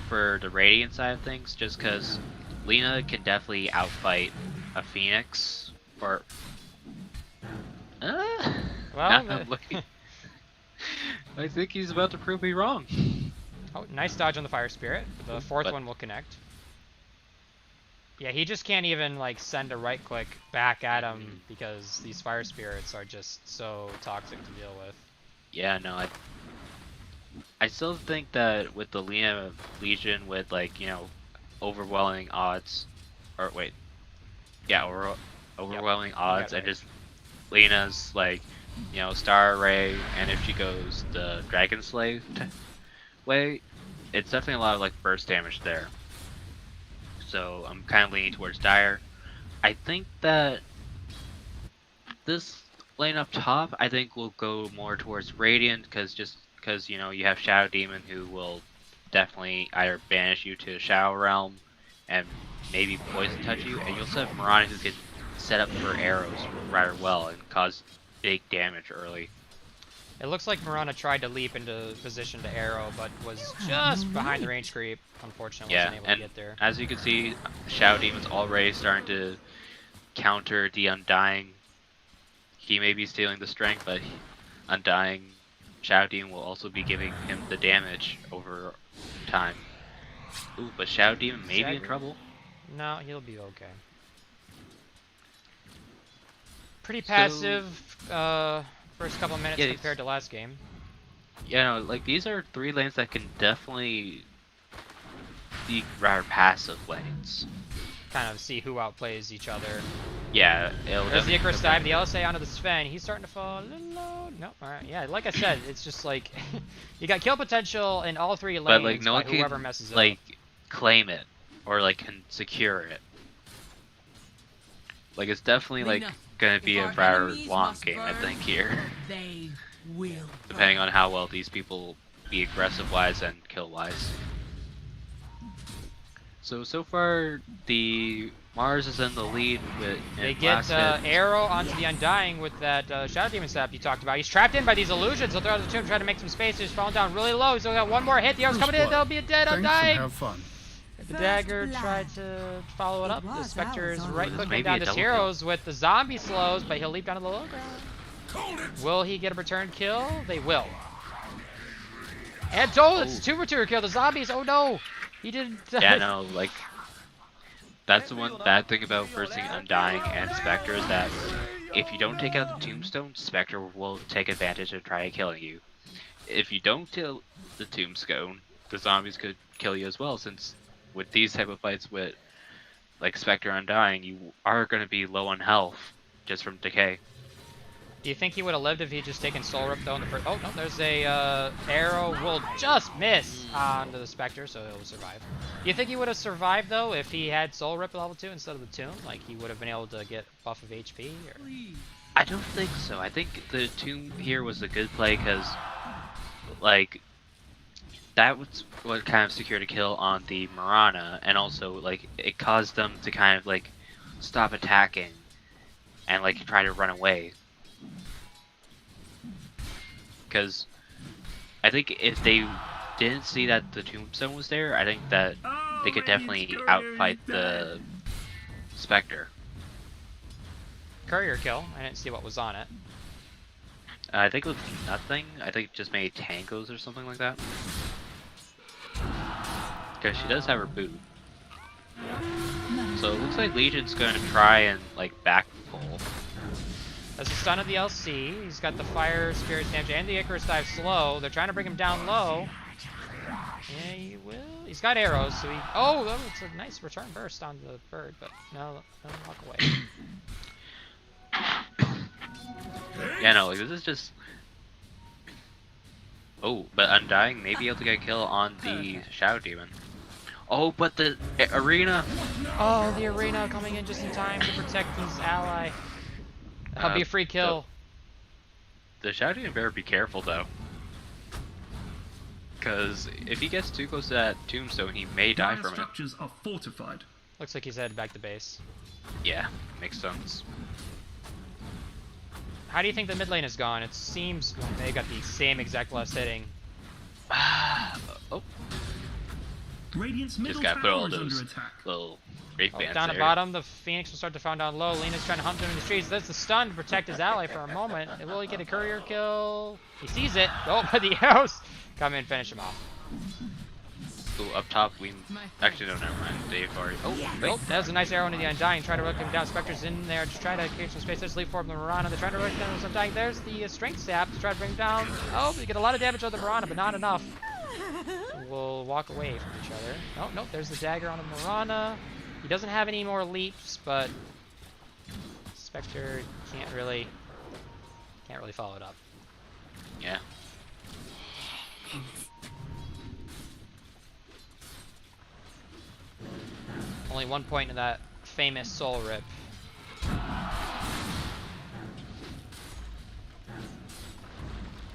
Speaker 2: for the Radiant side of things, just because Lena can definitely outfight a Phoenix or.
Speaker 1: Well,
Speaker 2: I'm looking. I think he's about to prove me wrong.
Speaker 1: oh, nice dodge on the Fire Spirit. The fourth
Speaker 2: But-
Speaker 1: one will connect. Yeah, he just can't even like send a right click back at him because these Fire Spirits are just so toxic to deal with.
Speaker 2: Yeah, no, I still think that with the Lena Legion with like, overwhelming odds, or wait, yeah, overwhelming odds,
Speaker 1: right.
Speaker 2: and just Lena's like, Star Array, and if she goes the Dragon Slave way, it's definitely a lot of like burst damage there. So I'm kind of leaning towards Dire. I think that this lane up top, I think will go more towards Radiant, because you have Shadow Demon who will definitely either banish you to Shadow Realm and maybe poison touch you, and you'll also have Marana who can set up for arrows rather well and cause big damage early.
Speaker 1: It looks like Marana tried to leap into position to arrow, but was just behind the range creep. Unfortunately,
Speaker 2: Yeah,
Speaker 1: wasn't able to
Speaker 2: and
Speaker 1: get there.
Speaker 2: as you can see, Shadow Demon's already starting to counter the Undying. He may be stealing the strength, but Undying Shadow Demon will also be giving him the damage over time. Ooh, but Shadow Demon may be in
Speaker 1: Jagger?
Speaker 2: trouble.
Speaker 1: No, he'll be okay. Pretty passive first couple minutes
Speaker 2: Yeah,
Speaker 1: compared to last game.
Speaker 2: Yeah, no, like these are 3 lanes that can definitely be rather passive lanes.
Speaker 1: Kind of see who outplays each other.
Speaker 2: Yeah, it'll
Speaker 1: There's the
Speaker 2: definitely
Speaker 1: Icarus
Speaker 2: come
Speaker 1: dive,
Speaker 2: back.
Speaker 1: the LSA onto the Sven. He's starting to fall a little low. No, alright. Yeah, like I said, it's just like you got kill potential in all 3 lanes
Speaker 2: But like no
Speaker 1: by
Speaker 2: one can
Speaker 1: whoever messes
Speaker 2: like
Speaker 1: up.
Speaker 2: claim it or like can secure it. Like it's definitely like
Speaker 6: Lena,
Speaker 2: gonna be
Speaker 6: if
Speaker 2: a
Speaker 6: our
Speaker 2: rather
Speaker 6: enemies
Speaker 2: long
Speaker 6: must
Speaker 2: game, I
Speaker 6: burn,
Speaker 2: think here,
Speaker 6: They will.
Speaker 2: depending on how well these people be aggressive wise and kill wise. So far the Mars is in the lead with
Speaker 1: They
Speaker 2: in
Speaker 1: get
Speaker 2: last hit.
Speaker 1: Arrow onto the Undying with that Shadow Demon setup you talked about. He's trapped in by these illusions. He'll throw out the tomb, try to make some space. He's falling down really low. He's only got one more hit. The arrow's coming in. There'll be a dead
Speaker 5: Thanks and
Speaker 1: Undying.
Speaker 5: have fun.
Speaker 1: The dagger tried to follow it up. The Spectre is right
Speaker 2: This
Speaker 1: clicking
Speaker 2: may be
Speaker 1: down
Speaker 2: a
Speaker 1: his
Speaker 2: double
Speaker 1: heroes with the zombie slows, but he'll leap down to the low ground. Will he get a return kill? They will. And it's a 2-for-2 kill. The zombies, oh no! He didn't.
Speaker 2: Yeah, no, like that's the one bad thing about versing Undying and Spectre is that if you don't take out the Tombstone, Spectre will take advantage of trying killing you. If you don't kill the Tombstone, the zombies could kill you as well, since with these type of fights with like Spectre Undying, you are going to be low on health just from decay.
Speaker 1: Do you think he would have lived if he had just taken Soul Rip though in the first? Oh no, there's a arrow will just miss onto the Spectre, so he'll survive. Do you think he would have survived though if he had Soul Rip at level 2 instead of the Tomb? Like he would have been able to get a buff of HP? Or?
Speaker 2: I don't think so. I think the Tomb here was a good play because, like, that was what kind of secured a kill on the Mirana, and also like it caused them to kind of like stop attacking and like try to run away. Because I think if they didn't see that the Tombstone was there, I think that they could definitely outfight the Spectre.
Speaker 1: Courier kill. I didn't see what was on it.
Speaker 2: I think it was nothing. I think it just made tangos or something like that. Because she does have her boot. So it looks like Legion's going to try and like back pull.
Speaker 1: That's a stun of the LC. He's got the Fire Spirit damage and the Icarus dive slow. They're trying to bring him down low. Yeah, he will. He's got arrows, so he. Oh, that was a nice return burst on the bird, but no, walk away.
Speaker 2: Yeah, no, like this is just. Oh, but Undying may be able to get a kill on the Shadow Demon. Oh, but the arena.
Speaker 1: Oh, the arena coming in just in time to protect his ally. That'll be a free kill.
Speaker 2: The Shadow Demon better be careful though. Because if he gets too close to that Tombstone, he may die from it.
Speaker 3: Structures are fortified.
Speaker 1: Looks like he's headed back to base.
Speaker 2: Yeah, makes sense.
Speaker 1: How do you think the mid lane is gone? It seems they got the same exact last hitting.
Speaker 2: Oh,
Speaker 3: Radiant's middle
Speaker 2: just gotta put all
Speaker 3: tower is
Speaker 2: those
Speaker 3: under attack.
Speaker 2: little Wraith bands
Speaker 1: Down at
Speaker 2: there.
Speaker 1: bottom, the Phoenix will start to found down low. Lena's trying to hunt him in the streets. There's the stun to protect his ally for a moment. Will he get a courier kill? He sees it. Oh, but the arrows come in and finish him off.
Speaker 2: Ooh, up top, we actually don't never mind. They've already. Oh, wait.
Speaker 1: Oh, that was a nice arrow into the Undying. Try to rook him down. Spectre's in there to try to create some space. There's leap forward from the Mirana. They're trying to rook down with Undying. There's the strength sap to try to bring him down. Oh, they get a lot of damage on the Mirana, but not enough. We'll walk away from each other. Oh, no, there's the dagger on the Mirana. He doesn't have any more leaps, but Spectre can't really follow it up.
Speaker 2: Yeah.
Speaker 1: Only 1 point in that famous soul rip.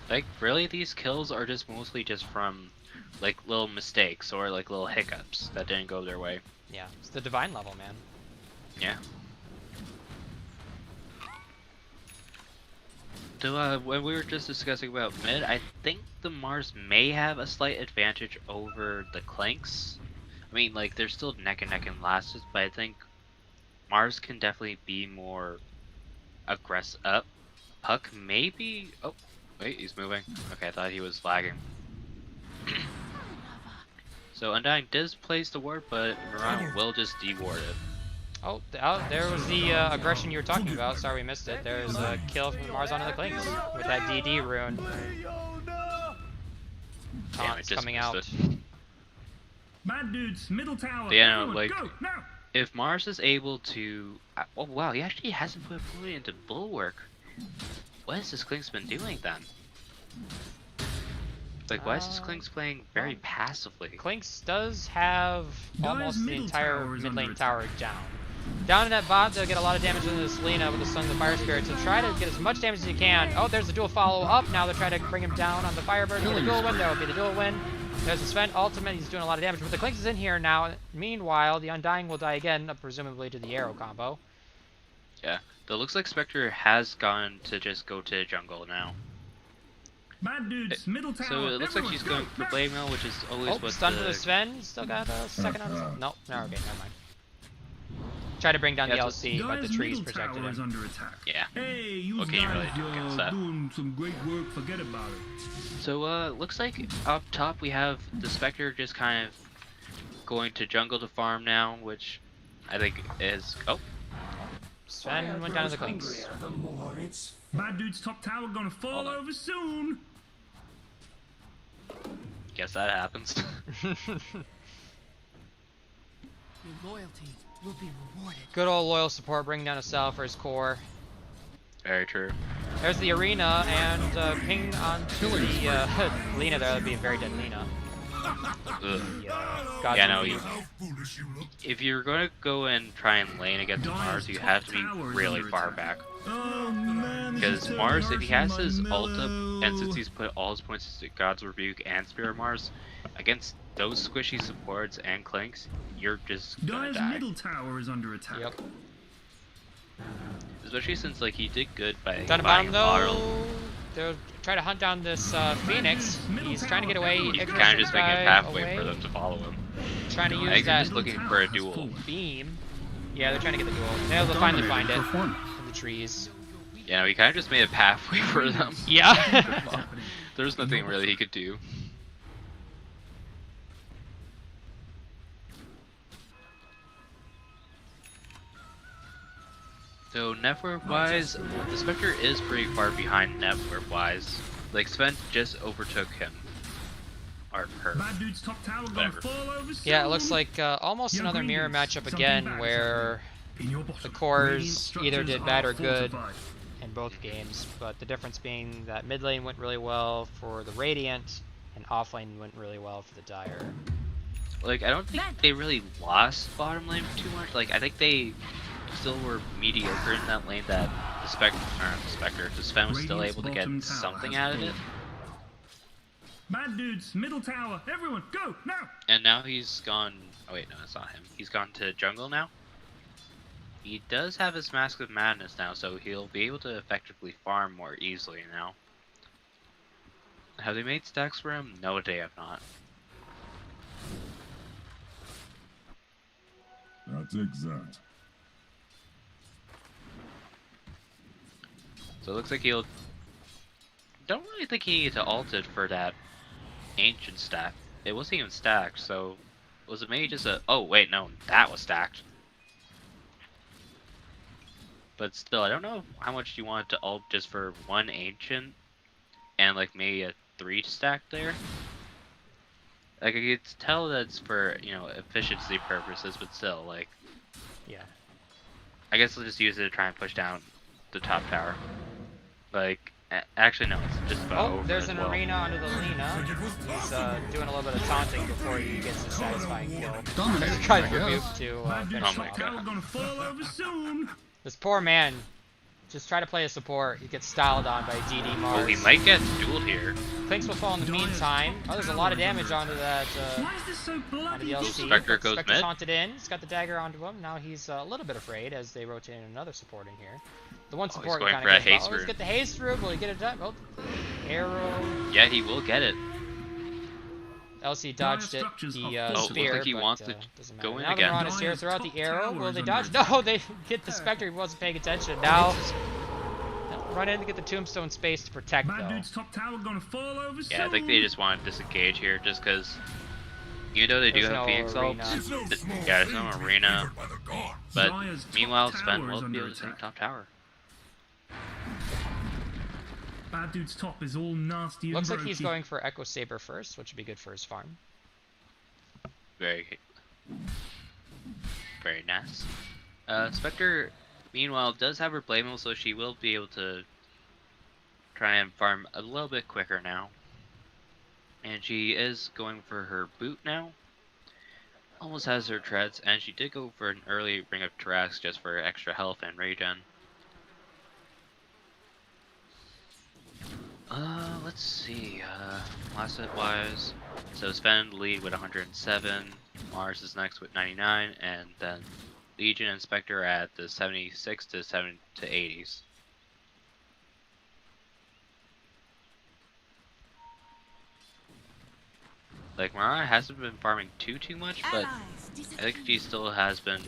Speaker 2: Like, really, these kills are just mostly just from, like, little mistakes or, like, little hiccups that didn't go their way.
Speaker 1: Yeah, it's the divine level, man.
Speaker 2: Yeah. So, when we were just discussing about mid, I think the Mars may have a slight advantage over the Clanks. I mean, like, they're still neck and neck in last, but I think Mars can definitely be more aggressive. Puck maybe? Oh, wait, he's moving. Okay, I thought he was lagging. So Undying does place the ward, but Mirana will just deward it.
Speaker 1: Oh, there was the aggression you were talking about. Sorry we missed it. There's a kill from Mars onto the Clinks with that DD rune.
Speaker 2: Damn, it just
Speaker 1: coming
Speaker 2: missed
Speaker 1: out.
Speaker 2: it.
Speaker 3: Bad dudes, middle tower.
Speaker 2: Yeah, no,
Speaker 3: Everyone,
Speaker 2: like,
Speaker 3: go, now.
Speaker 2: if Mars is able to... oh wow, he actually hasn't put fully into Bulwark. What has this Clinks been doing then? Like, why is this Clinks playing very passively?
Speaker 1: Clinks does have almost the
Speaker 3: middle
Speaker 1: entire
Speaker 3: tower is
Speaker 1: mid lane
Speaker 3: under
Speaker 1: tower down. Down in that bot, they'll get a lot of damage into this Lena with the Sun of the Fire Spirit. So try to get as much damage as you can. Oh, there's the dual follow up. Now they're trying to bring him down on the Firebird. Get the dual win. There will be the dual win. There's the Sven ultimate. He's doing a lot of damage. But the Clinks is in here now. Meanwhile, the Undying will die again, presumably to the arrow combo.
Speaker 2: Yeah, it looks like Spectre has gone to just go to jungle now.
Speaker 3: Bad dudes, middle tower.
Speaker 2: So it looks like
Speaker 3: Everyone
Speaker 2: she's
Speaker 3: go,
Speaker 2: going for
Speaker 3: now.
Speaker 2: blade mail, which is always
Speaker 1: Oh,
Speaker 2: what
Speaker 1: stun for
Speaker 2: the
Speaker 1: the Sven. Still got a second on his. Nope. No, okay, never mind. Try to bring down the
Speaker 2: Yeah,
Speaker 1: LC, but the
Speaker 3: Dire's
Speaker 1: trees
Speaker 3: middle
Speaker 1: protected
Speaker 3: tower is
Speaker 1: him.
Speaker 3: under attack.
Speaker 2: Yeah.
Speaker 3: Hey, you
Speaker 2: What can you really
Speaker 3: guys
Speaker 2: do against that?
Speaker 3: doing some great work. Forget about it.
Speaker 2: So looks like up top we have the Spectre just kind of going to jungle to farm now, which I think is
Speaker 1: Sven went down to the clinks.
Speaker 3: Bad dude's top tower gonna fall
Speaker 2: Hold on.
Speaker 3: over soon.
Speaker 2: guess that happens.
Speaker 6: Your loyalty will be rewarded.
Speaker 1: Good old loyal support, bring down a Sal for his core.
Speaker 2: Very true.
Speaker 1: There's the arena and ping onto the Lina there, that'd be a very dead Lina.
Speaker 2: Ugh.
Speaker 1: God's
Speaker 2: Yeah, no,
Speaker 1: Rebuke.
Speaker 2: if you're going to go and try and lane against Mars, you have to be really far back.
Speaker 3: Oh man.
Speaker 2: Because Mars, if he has his ult up, and since he's put all his points into God's Rebuke and Spirit Mars, against those squishy supports and clinks, you're just gonna
Speaker 3: Dire's
Speaker 2: die.
Speaker 3: middle tower is under attack.
Speaker 1: Yep.
Speaker 2: Especially since like he did good by
Speaker 1: Down the
Speaker 2: buying
Speaker 1: bottom
Speaker 2: a bottle.
Speaker 1: though. They'll try to hunt down this Phoenix. He's trying to get away.
Speaker 2: He's
Speaker 1: Icarus
Speaker 2: kind of just making a
Speaker 1: guy
Speaker 2: pathway
Speaker 1: away.
Speaker 2: for them to follow him.
Speaker 1: Trying to
Speaker 2: I
Speaker 1: use
Speaker 2: think they're
Speaker 1: that
Speaker 2: just looking for a duel.
Speaker 1: beam. Yeah, they're trying to get the duel. They'll finally find it
Speaker 5: Performance.
Speaker 1: in the trees.
Speaker 2: Yeah, he kind of just made a pathway for them.
Speaker 1: Yeah.
Speaker 2: There's nothing really he could do. So network-wise, the Spectre is pretty far behind network-wise. Like Sven just overtook him. Or her.
Speaker 3: Bad dude's top tower gonna
Speaker 2: Whatever.
Speaker 3: fall over soon.
Speaker 1: Yeah, it looks like almost
Speaker 3: Young
Speaker 1: another mirror
Speaker 3: Greenies,
Speaker 1: matchup
Speaker 3: something
Speaker 1: again
Speaker 3: bad is
Speaker 1: where
Speaker 3: In your bottom,
Speaker 1: the cores
Speaker 3: radiant
Speaker 1: either
Speaker 3: structures
Speaker 1: did bad
Speaker 3: are
Speaker 1: or good
Speaker 3: fortified.
Speaker 1: in both games, but the difference being that mid lane went really well for the Radiant and off lane went really well for the Dire.
Speaker 2: Like, I don't think they really lost bottom lane too much. Like, I think they still were mediocre in that lane that the the Sven was still
Speaker 3: Radiant's
Speaker 2: able to get
Speaker 3: bottom tower
Speaker 2: something
Speaker 3: has
Speaker 2: out of it.
Speaker 3: fallen. Bad dudes, middle tower, everyone, go now!
Speaker 2: And now he's gone. Oh wait, no, it's not him. He's gone to jungle now. He does have his Mask of Madness now, so he'll be able to effectively farm more easily now. Have they made stacks for him? No, they have not.
Speaker 4: That's exact.
Speaker 2: So it looks like he'll. Don't really think he needed to ult it for that ancient stack. It wasn't even stacked, so was it maybe just a? Oh wait, no, that was stacked. But still, I don't know how much you wanted to ult just for one ancient, and like maybe a 3 stack there. Like I could tell that's for efficiency purposes, but still, like
Speaker 1: Yeah.
Speaker 2: I guess we'll just use it to try and push down the top tower. Like actually no, it's just about
Speaker 1: Oh,
Speaker 2: over
Speaker 1: there's
Speaker 2: as
Speaker 1: an
Speaker 2: well.
Speaker 1: arena under the Lina. He's doing a little bit of taunting before he gets a satisfying kill.
Speaker 5: Dominating,
Speaker 1: Tries
Speaker 5: I
Speaker 1: to rebuke
Speaker 5: guess.
Speaker 1: to
Speaker 3: Bad dude's
Speaker 1: finish
Speaker 2: my
Speaker 1: him
Speaker 3: top
Speaker 1: off.
Speaker 2: God.
Speaker 3: tower gonna fall over soon!
Speaker 1: This poor man. Just try to play a support. He gets styled on by DD Mars.
Speaker 2: Oh, he might get dueled here.
Speaker 1: Clinks will fall in the meantime. Oh, there's a lot of damage onto that
Speaker 3: Why is this so
Speaker 1: onto
Speaker 3: bloody
Speaker 1: the LC.
Speaker 3: difficult?
Speaker 2: Spectre
Speaker 1: But
Speaker 2: goes
Speaker 1: Spectre's
Speaker 2: mid.
Speaker 1: haunted in. He's got the dagger onto him. Now he's a little bit afraid as they rotate in another support in here. The one
Speaker 2: he's
Speaker 1: support
Speaker 2: going
Speaker 1: kind
Speaker 2: for a
Speaker 1: of goes,
Speaker 2: haste
Speaker 1: oh, let's
Speaker 2: rune.
Speaker 1: get the haste rune. Will he get it done? Oh, arrow.
Speaker 2: Yeah, he will get it.
Speaker 1: LC dodged it.
Speaker 3: structures
Speaker 1: The
Speaker 3: are
Speaker 2: looks
Speaker 1: spear,
Speaker 2: like he
Speaker 1: but,
Speaker 2: wants to
Speaker 1: doesn't
Speaker 2: go
Speaker 1: matter.
Speaker 2: in
Speaker 1: Now
Speaker 2: again.
Speaker 1: they're on his here.
Speaker 3: Dire's
Speaker 1: Throw out the
Speaker 3: top
Speaker 1: arrow.
Speaker 3: tower
Speaker 1: Will
Speaker 3: is
Speaker 1: they
Speaker 3: under
Speaker 1: dodge?
Speaker 3: attack.
Speaker 1: No, they get the Spectre. He wasn't paying attention. Now, run in to get the tombstone space to protect
Speaker 3: Bad
Speaker 1: though.
Speaker 3: dude's top tower gonna fall over soon!
Speaker 2: Yeah, I think they just want to disengage here, just because. Even though they do
Speaker 1: There's
Speaker 2: have
Speaker 1: no
Speaker 2: Phoenix
Speaker 1: arena.
Speaker 2: ults, yeah, there's no arena. But
Speaker 3: Dire's top
Speaker 2: meanwhile,
Speaker 3: tower
Speaker 2: Sven
Speaker 3: is
Speaker 2: will be
Speaker 3: under
Speaker 2: able to take
Speaker 3: attack.
Speaker 2: top tower.
Speaker 3: Bad dude's top is all nasty
Speaker 1: Looks
Speaker 3: and
Speaker 1: like he's
Speaker 3: brokey.
Speaker 1: going for Echo Saber first, which would be good for his farm.
Speaker 2: Very nice. Spectre, meanwhile, does have her Blamel, so she will be able to try and farm a little bit quicker now. And she is going for her boot now. Almost has her treads, and she did go for an early Ring of Tarask just for extra health and regen. Let's see, last hit wise, so Sven lead with 107, Mars is next with 99, and then Legion and Spectre at the 76 to 70 to 80s. like Mariah hasn't been farming too much, but I think she still has been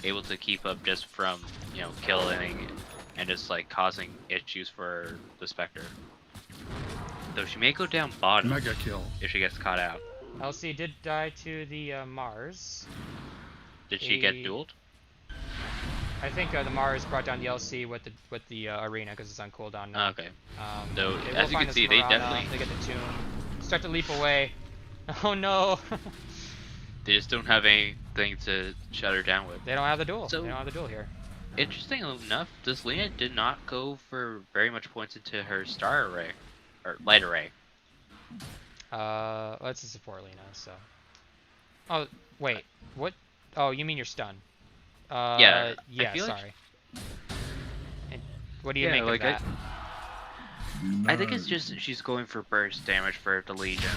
Speaker 2: able to keep up just from, you know, killing and just like causing issues for the Spectre. Though she may go down bottom
Speaker 5: Mega kill.
Speaker 2: if she gets caught out.
Speaker 1: LC did die to the Mars.
Speaker 2: Did she get dueled?
Speaker 1: I think the Mars brought down the LC with the arena because it's on cooldown now.
Speaker 2: Okay.
Speaker 1: They
Speaker 2: So
Speaker 1: will
Speaker 2: as you
Speaker 1: find
Speaker 2: can
Speaker 1: this
Speaker 2: see, they
Speaker 1: Marana,
Speaker 2: definitely
Speaker 1: they get the tomb. Start to leap away. Oh no!
Speaker 2: they just don't have anything to shut her down with.
Speaker 1: They don't have the duel.
Speaker 2: So-
Speaker 1: They don't have the duel here.
Speaker 2: Interesting enough, this Lena did not go for very much points into her star array or light array.
Speaker 1: Let's support Lena. So. Oh wait, what? Oh, you mean you're stunned?
Speaker 2: Yeah,
Speaker 1: Yeah.
Speaker 2: I feel like-
Speaker 1: Sorry. And what do you
Speaker 2: Yeah,
Speaker 1: make
Speaker 2: like
Speaker 1: of that?
Speaker 2: I think it's just she's going for burst damage for the Legion.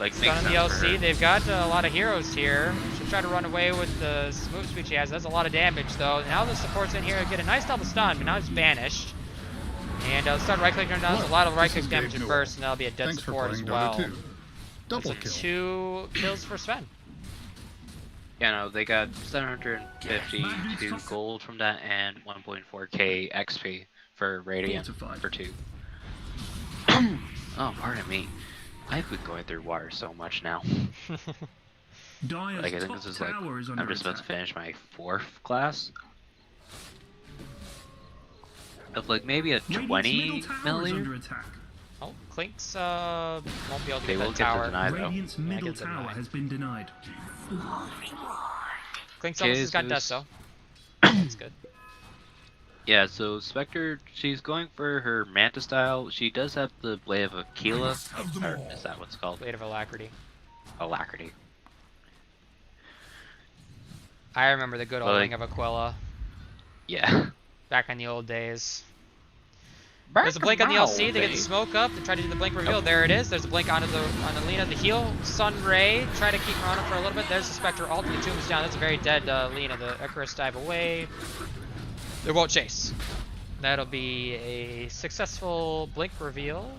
Speaker 2: Like makes
Speaker 1: Stun on the
Speaker 2: sense for
Speaker 1: LC.
Speaker 2: her.
Speaker 1: They've got a lot of heroes here. She'll try to run away with the move speed she has. That's a lot of damage though. Now the supports in here get a nice double stun, but now it's banished. And start right clicking down. There's a lot of right click damage at first, and that'll be a dead
Speaker 5: Thanks for
Speaker 1: support as
Speaker 5: playing
Speaker 1: well.
Speaker 5: Dota 2. Double
Speaker 1: There's
Speaker 5: kill.
Speaker 1: 2 kills for Sven.
Speaker 2: Yeah, no, they got 752 gold from that and 1.4k XP for Radiant
Speaker 3: Fortified.
Speaker 2: for 2. Oh, pardon me. I've been going through water so much now.
Speaker 3: Dire's
Speaker 2: Like I think
Speaker 3: top
Speaker 2: this is like
Speaker 3: tower is under
Speaker 2: I'm just about to
Speaker 3: attack.
Speaker 2: finish my 4th class. Of like maybe a
Speaker 3: Radiant's
Speaker 2: 20
Speaker 3: middle tower is under
Speaker 2: milliliter.
Speaker 3: attack.
Speaker 1: Oh, Clinks won't be able to
Speaker 2: They
Speaker 1: get
Speaker 2: will
Speaker 1: that
Speaker 2: get
Speaker 1: tower.
Speaker 2: the deny though.
Speaker 3: Radiant's
Speaker 1: Yeah,
Speaker 3: middle
Speaker 1: get the
Speaker 3: tower
Speaker 1: deny.
Speaker 3: has been denied.
Speaker 1: Clinks almost has got
Speaker 2: Jesus.
Speaker 1: Death though. That's good.
Speaker 2: Yeah, so Spectre, she's going for her Manta style. She does have the Blade of Aquila. Or is that what's called?
Speaker 1: Blade of Alacrity.
Speaker 2: Alacrity.
Speaker 1: I remember the good old
Speaker 2: Well,
Speaker 1: Ring of Aquila
Speaker 2: Yeah.
Speaker 1: back in the old days. There's a blink on the LC. They get the smoke up. They try to do the blink reveal. There it is. There's a blink on the Lena. The heal. Sun Ray. Try to keep her on it for a little bit. There's the Spectre ult. The tomb is down. That's a very dead Lena. The Icarus dive away. They won't chase. That'll be a successful blink reveal.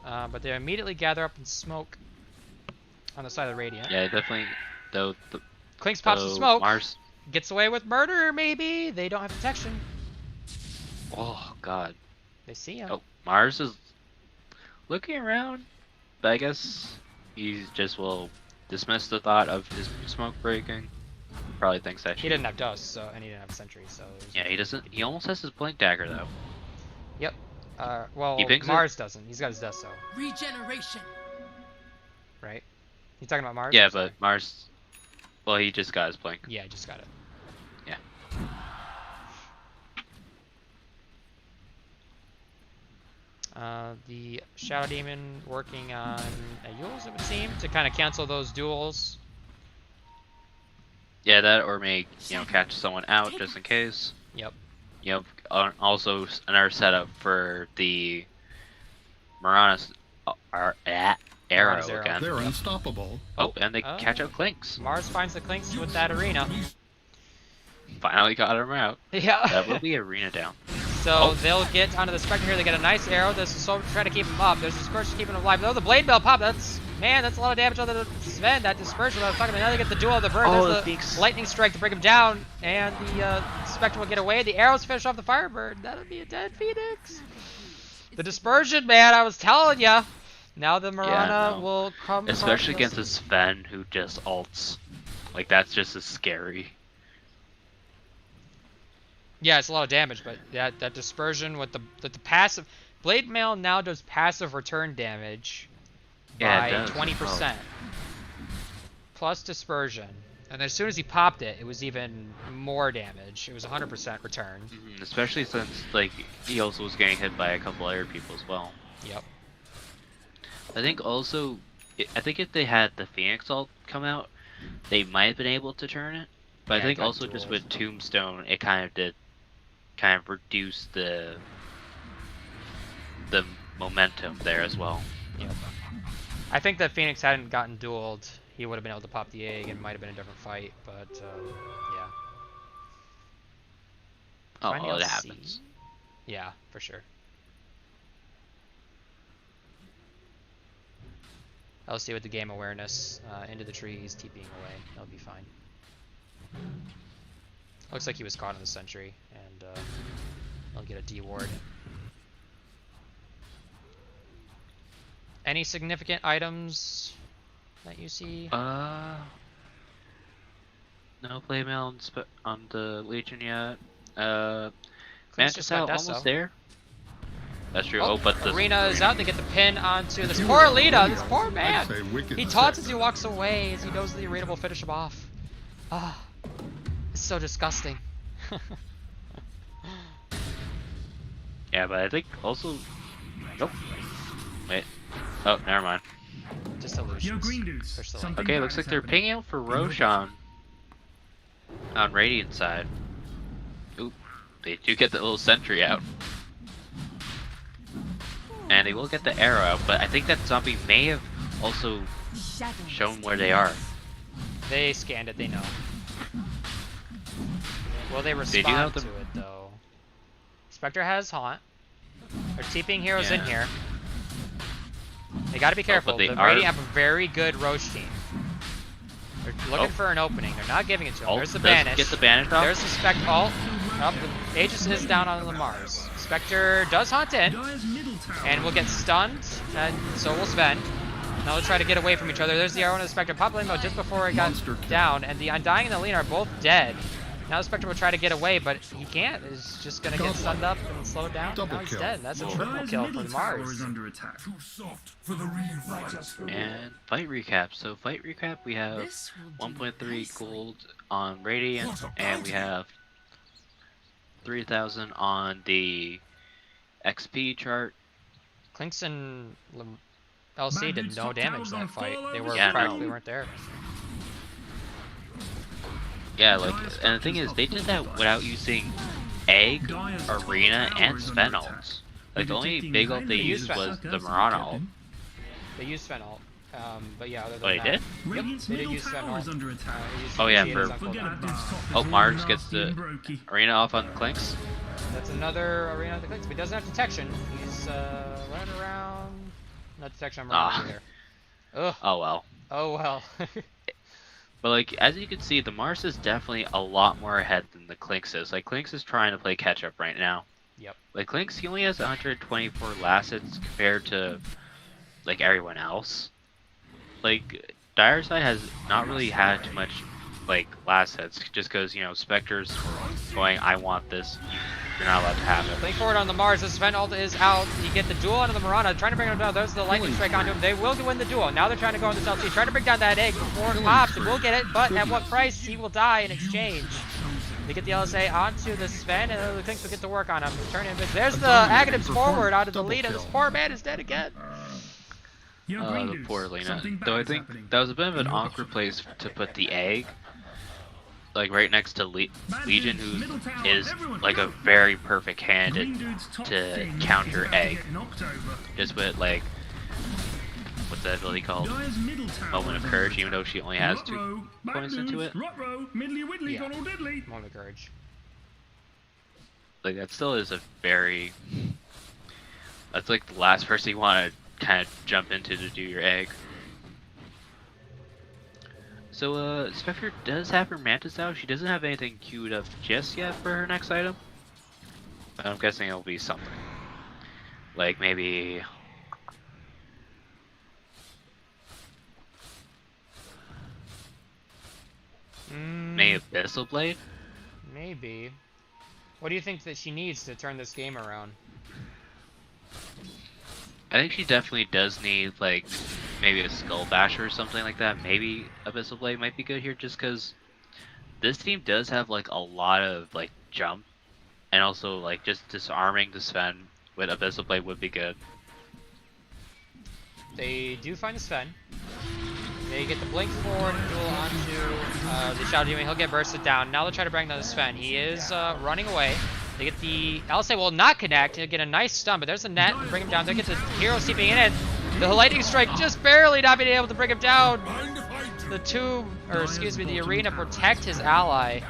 Speaker 1: But they immediately gather up and smoke on the side of the Radiant.
Speaker 2: Yeah, definitely. Though the
Speaker 1: Clinks pops the smoke.
Speaker 2: Mars.
Speaker 1: Gets away with murder, maybe. They don't have protection.
Speaker 2: Oh God.
Speaker 1: They see him.
Speaker 2: Oh, Mars is looking around, but I guess he just will dismiss the thought of his smoke breaking. Probably thinks that
Speaker 1: He didn't have dust, so and he didn't have sentry, so.
Speaker 2: Yeah, he doesn't. He almost has his blink dagger though.
Speaker 1: Yep. Well,
Speaker 2: He pings it?
Speaker 1: Mars doesn't. He's got his dust, so
Speaker 6: Regeneration.
Speaker 1: right. You talking about Mars?
Speaker 2: Yeah,
Speaker 1: I'm sorry.
Speaker 2: but Mars. Well, he just got his blink.
Speaker 1: Yeah, I just got it.
Speaker 2: Yeah.
Speaker 1: The Shadow Demon working on Ayuls, it would seem, to kind of cancel those duels.
Speaker 2: Yeah, that or may catch someone out just in case.
Speaker 1: Yep.
Speaker 2: Also another setup for the Marana's arrow
Speaker 1: Marana's arrow.
Speaker 2: again.
Speaker 5: They're unstoppable.
Speaker 2: Oh, and they catch up Clinks.
Speaker 1: Mars finds the Clinks with that arena.
Speaker 2: Finally got him out.
Speaker 1: Yeah.
Speaker 2: That will be arena down.
Speaker 1: So they'll get onto the Spectre here. They get a nice arrow. This is so trying to keep him up. There's dispersion keeping him alive. No, the Blade Bell pop. That's a lot of damage on the Sven. That dispersion that I was talking about. Now they get the duel of the bird.
Speaker 2: Oh,
Speaker 1: There's the lightning strike to bring him down, and the Spectre will get away. The arrows finish off the Firebird. That'll be a dead Phoenix. The dispersion, man. I was telling ya. Now the Marana will come.
Speaker 2: Especially
Speaker 1: across
Speaker 2: against a Sven who just ults. Like that's just as scary.
Speaker 1: Yeah, it's a lot of damage, but that dispersion with the passive Blade Mail now does passive return damage by
Speaker 2: it does.
Speaker 1: 20%. Plus dispersion. And as soon as he popped it, it was even more damage. It was 100% return.
Speaker 2: Especially since like he also was getting hit by a couple other people as well.
Speaker 1: Yep.
Speaker 2: I think also, I think if they had the Phoenix ult come out, they might have been able to turn it. But
Speaker 1: Yeah,
Speaker 2: I think
Speaker 1: it got
Speaker 2: also just
Speaker 1: dueled.
Speaker 2: with Tombstone, it kind of reduced the momentum there as well.
Speaker 1: Yep. I think that Phoenix hadn't gotten dueled, he would have been able to pop the egg and it might have been a different fight, but yeah.
Speaker 2: Oh,
Speaker 1: Find the
Speaker 2: well, it
Speaker 1: LC?
Speaker 2: happens.
Speaker 1: Yeah, for sure. LC with the game awareness into the tree. He's TPing away. That'll be fine. Looks like he was caught in the sentry, and he'll get a D ward. Any significant items that you see?
Speaker 2: No playmail on the Legion yet.
Speaker 1: Clink's just got
Speaker 2: Mantis
Speaker 1: Deso.
Speaker 2: almost there. That's true. Oh, but the
Speaker 1: Arena is out. They get the pin onto this poor Lita. This poor man.
Speaker 5: I'd say wicked
Speaker 1: He taunts
Speaker 5: sick.
Speaker 1: as he walks away, as he knows the Arena will finish him off. Ah, it's so disgusting.
Speaker 2: Yeah, but I think also. Nope. Wait. Oh, never mind.
Speaker 1: Just
Speaker 3: Yo,
Speaker 1: illusions.
Speaker 3: green dudes.
Speaker 1: Push the
Speaker 3: Something
Speaker 1: line.
Speaker 2: Okay,
Speaker 3: bad
Speaker 2: looks like
Speaker 3: is
Speaker 2: they're
Speaker 3: happening.
Speaker 2: pinging out for Roshan on Radiant side. Oop, they do get the little sentry out. And they will get the arrow out, but I think that zombie may have also shown where they are.
Speaker 1: They scanned it, they know. Will they
Speaker 2: do
Speaker 1: respond
Speaker 2: have
Speaker 1: to
Speaker 2: the-
Speaker 1: it though? Spectre has Haunt. They're TPing heroes in
Speaker 2: Yeah.
Speaker 1: here. They gotta be careful.
Speaker 2: they
Speaker 1: The
Speaker 2: are-
Speaker 1: Radiant have a very good Roche team. They're looking
Speaker 2: Oh.
Speaker 1: for an opening. They're not giving it to him.
Speaker 2: Oh,
Speaker 1: There's the
Speaker 2: does
Speaker 1: banish.
Speaker 2: get the banish off.
Speaker 1: There's the Spect ult. Up, the Aegis is down on the Mars. Spectre does Haunt in.
Speaker 3: Dire's middle tower.
Speaker 1: And we'll get stunned, and so will Sven. Now they'll try to get away from each other. There's the arrow into the Spectre. Pop lane mode just before it got
Speaker 5: Monster kill.
Speaker 1: down, and the Undying and the Lean are both dead. Now the Spectre will try to get away, but he can't. He's just gonna get
Speaker 5: Godlike.
Speaker 1: stunned up and slowed down.
Speaker 5: Double
Speaker 1: Now he's
Speaker 5: kill.
Speaker 1: dead. That's a
Speaker 2: Whoa.
Speaker 1: triple
Speaker 3: Dire's
Speaker 1: kill
Speaker 3: middle
Speaker 1: for
Speaker 3: tower
Speaker 1: Mars.
Speaker 3: is under attack.
Speaker 4: Too soft for the real fight.
Speaker 2: And fight recap. So fight recap, we have
Speaker 6: This will do
Speaker 2: 1.3
Speaker 6: nicely.
Speaker 2: gold on Radiant, and we have 3,000 on the XP chart.
Speaker 1: Clinks and LC did no damage in that fight. They were
Speaker 2: Yeah, no.
Speaker 1: practically weren't there.
Speaker 2: Yeah, like, and the thing is, they did that without using Egg, Arena, and Sven ults. Like, the only big ult they used was the Mirana ult.
Speaker 1: They used Sven ult. But yeah, other than
Speaker 2: Oh, they
Speaker 1: that.
Speaker 2: did?
Speaker 3: Radiant's
Speaker 1: they did
Speaker 3: middle
Speaker 1: use Sven
Speaker 3: tower is
Speaker 1: ult.
Speaker 3: under attack.
Speaker 1: They used
Speaker 2: Oh, yeah,
Speaker 1: Shade
Speaker 2: for-
Speaker 1: as on
Speaker 3: Forget
Speaker 1: cooldown.
Speaker 3: it, this top
Speaker 2: Oh,
Speaker 3: is
Speaker 2: Mars
Speaker 3: real
Speaker 2: gets
Speaker 3: nasty
Speaker 2: the-
Speaker 3: and brokey.
Speaker 2: Arena off on Clinks.
Speaker 1: That's another Arena of the Clinks, but he doesn't have detection. He's running around. Not detection, I'm
Speaker 2: Ah.
Speaker 1: running either. Ugh.
Speaker 2: Oh well.
Speaker 1: Oh well.
Speaker 2: But like, as you can see, the Mars is definitely a lot more ahead than the Clinks is. Like, Clinks is trying to play catch up right now.
Speaker 1: Yep.
Speaker 2: Like, Clinks, he only has 124 last hits compared to, like, everyone else. Like, Dire side has not really had too much, like, last hits, just because, you know, Spectre's going, I want this, you're not allowed to have it.
Speaker 1: Playing forward on the Mars, the Sven ult is out. You get the duel onto the Mirana, trying to bring him down. There's the lightning strike onto him. They will win the duel. Now they're trying to go on this LT, trying to bring down that egg before it pops. They will get it, but at what price? He will die in exchange. They get the LSA onto the Sven, and the Clinks will get to work on him. Turn him. There's the Aghanims forward onto the
Speaker 5: Double
Speaker 1: lead, and this
Speaker 5: kill.
Speaker 1: poor man is dead again.
Speaker 3: Yo, green
Speaker 2: The
Speaker 3: dudes.
Speaker 2: poor Lena.
Speaker 3: Something bad
Speaker 2: Though I
Speaker 3: is
Speaker 2: think
Speaker 3: happening.
Speaker 2: that was a bit of an awkward place to put the egg. Like right next to Legion, who is like a very perfect candidate
Speaker 3: Green dudes top
Speaker 2: to
Speaker 3: thing
Speaker 2: counter
Speaker 3: is about to
Speaker 2: egg.
Speaker 3: get knocked over.
Speaker 2: just with like, what's that ability called?
Speaker 3: Dire's middle tower
Speaker 2: Moment
Speaker 3: is
Speaker 2: of
Speaker 3: under
Speaker 2: Courage,
Speaker 3: attack.
Speaker 2: even though she only has
Speaker 3: Ruh-roh,
Speaker 2: 2
Speaker 3: back
Speaker 2: points into
Speaker 3: dudes,
Speaker 2: it.
Speaker 3: ruh-roh, middly widdly,
Speaker 1: Yeah.
Speaker 3: gone all diddly.
Speaker 1: Moment of courage.
Speaker 2: Like that still is a very. That's like the last person you want to kind of jump into to do your egg. So Spectre does have her Mantis out. She doesn't have anything queued up just yet for her next item. But I'm guessing it'll be something. Like maybe. Maybe Abyssal Blade?
Speaker 1: Maybe. What do you think that she needs to turn this game around?
Speaker 2: I think she definitely does need like maybe a Skull Basher or something like that. Maybe Abyssal Blade might be good here just because this team does have like a lot of like jump and also like just disarming the Sven with Abyssal Blade would be good.
Speaker 1: They do find the Sven. They get the blink forward and duel onto the Shadow Demon. He'll get bursted down. Now they'll try to bring down the Sven. He is running away. They get the LSA will not connect. He'll get a nice stun, but there's a net and bring him down. They get the hero seeping in it. The lightning strike just barely not being able to bring him down. The tube, or excuse me, the arena protect his ally.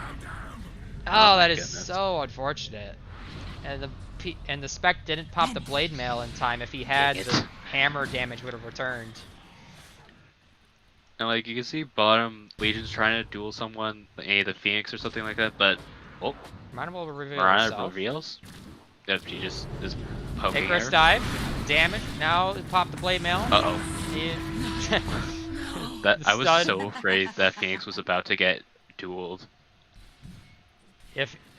Speaker 1: Oh, that is
Speaker 2: goodness.
Speaker 1: so unfortunate. And the spec didn't pop the blade mail in time. If he had,
Speaker 2: Dang it.
Speaker 1: the hammer damage would have returned.
Speaker 2: And like you can see bottom Legion's trying to duel someone, any of the Phoenix or something like that, but oh,
Speaker 1: Mirana will reveal
Speaker 2: Mirana
Speaker 1: herself.
Speaker 2: reveals that she just is poking
Speaker 1: Icarus
Speaker 2: her.
Speaker 1: dive. Damage. Now pop the blade mail.
Speaker 2: Uh-oh. That I was
Speaker 1: Stun.
Speaker 2: so afraid that Phoenix was about to get dueled.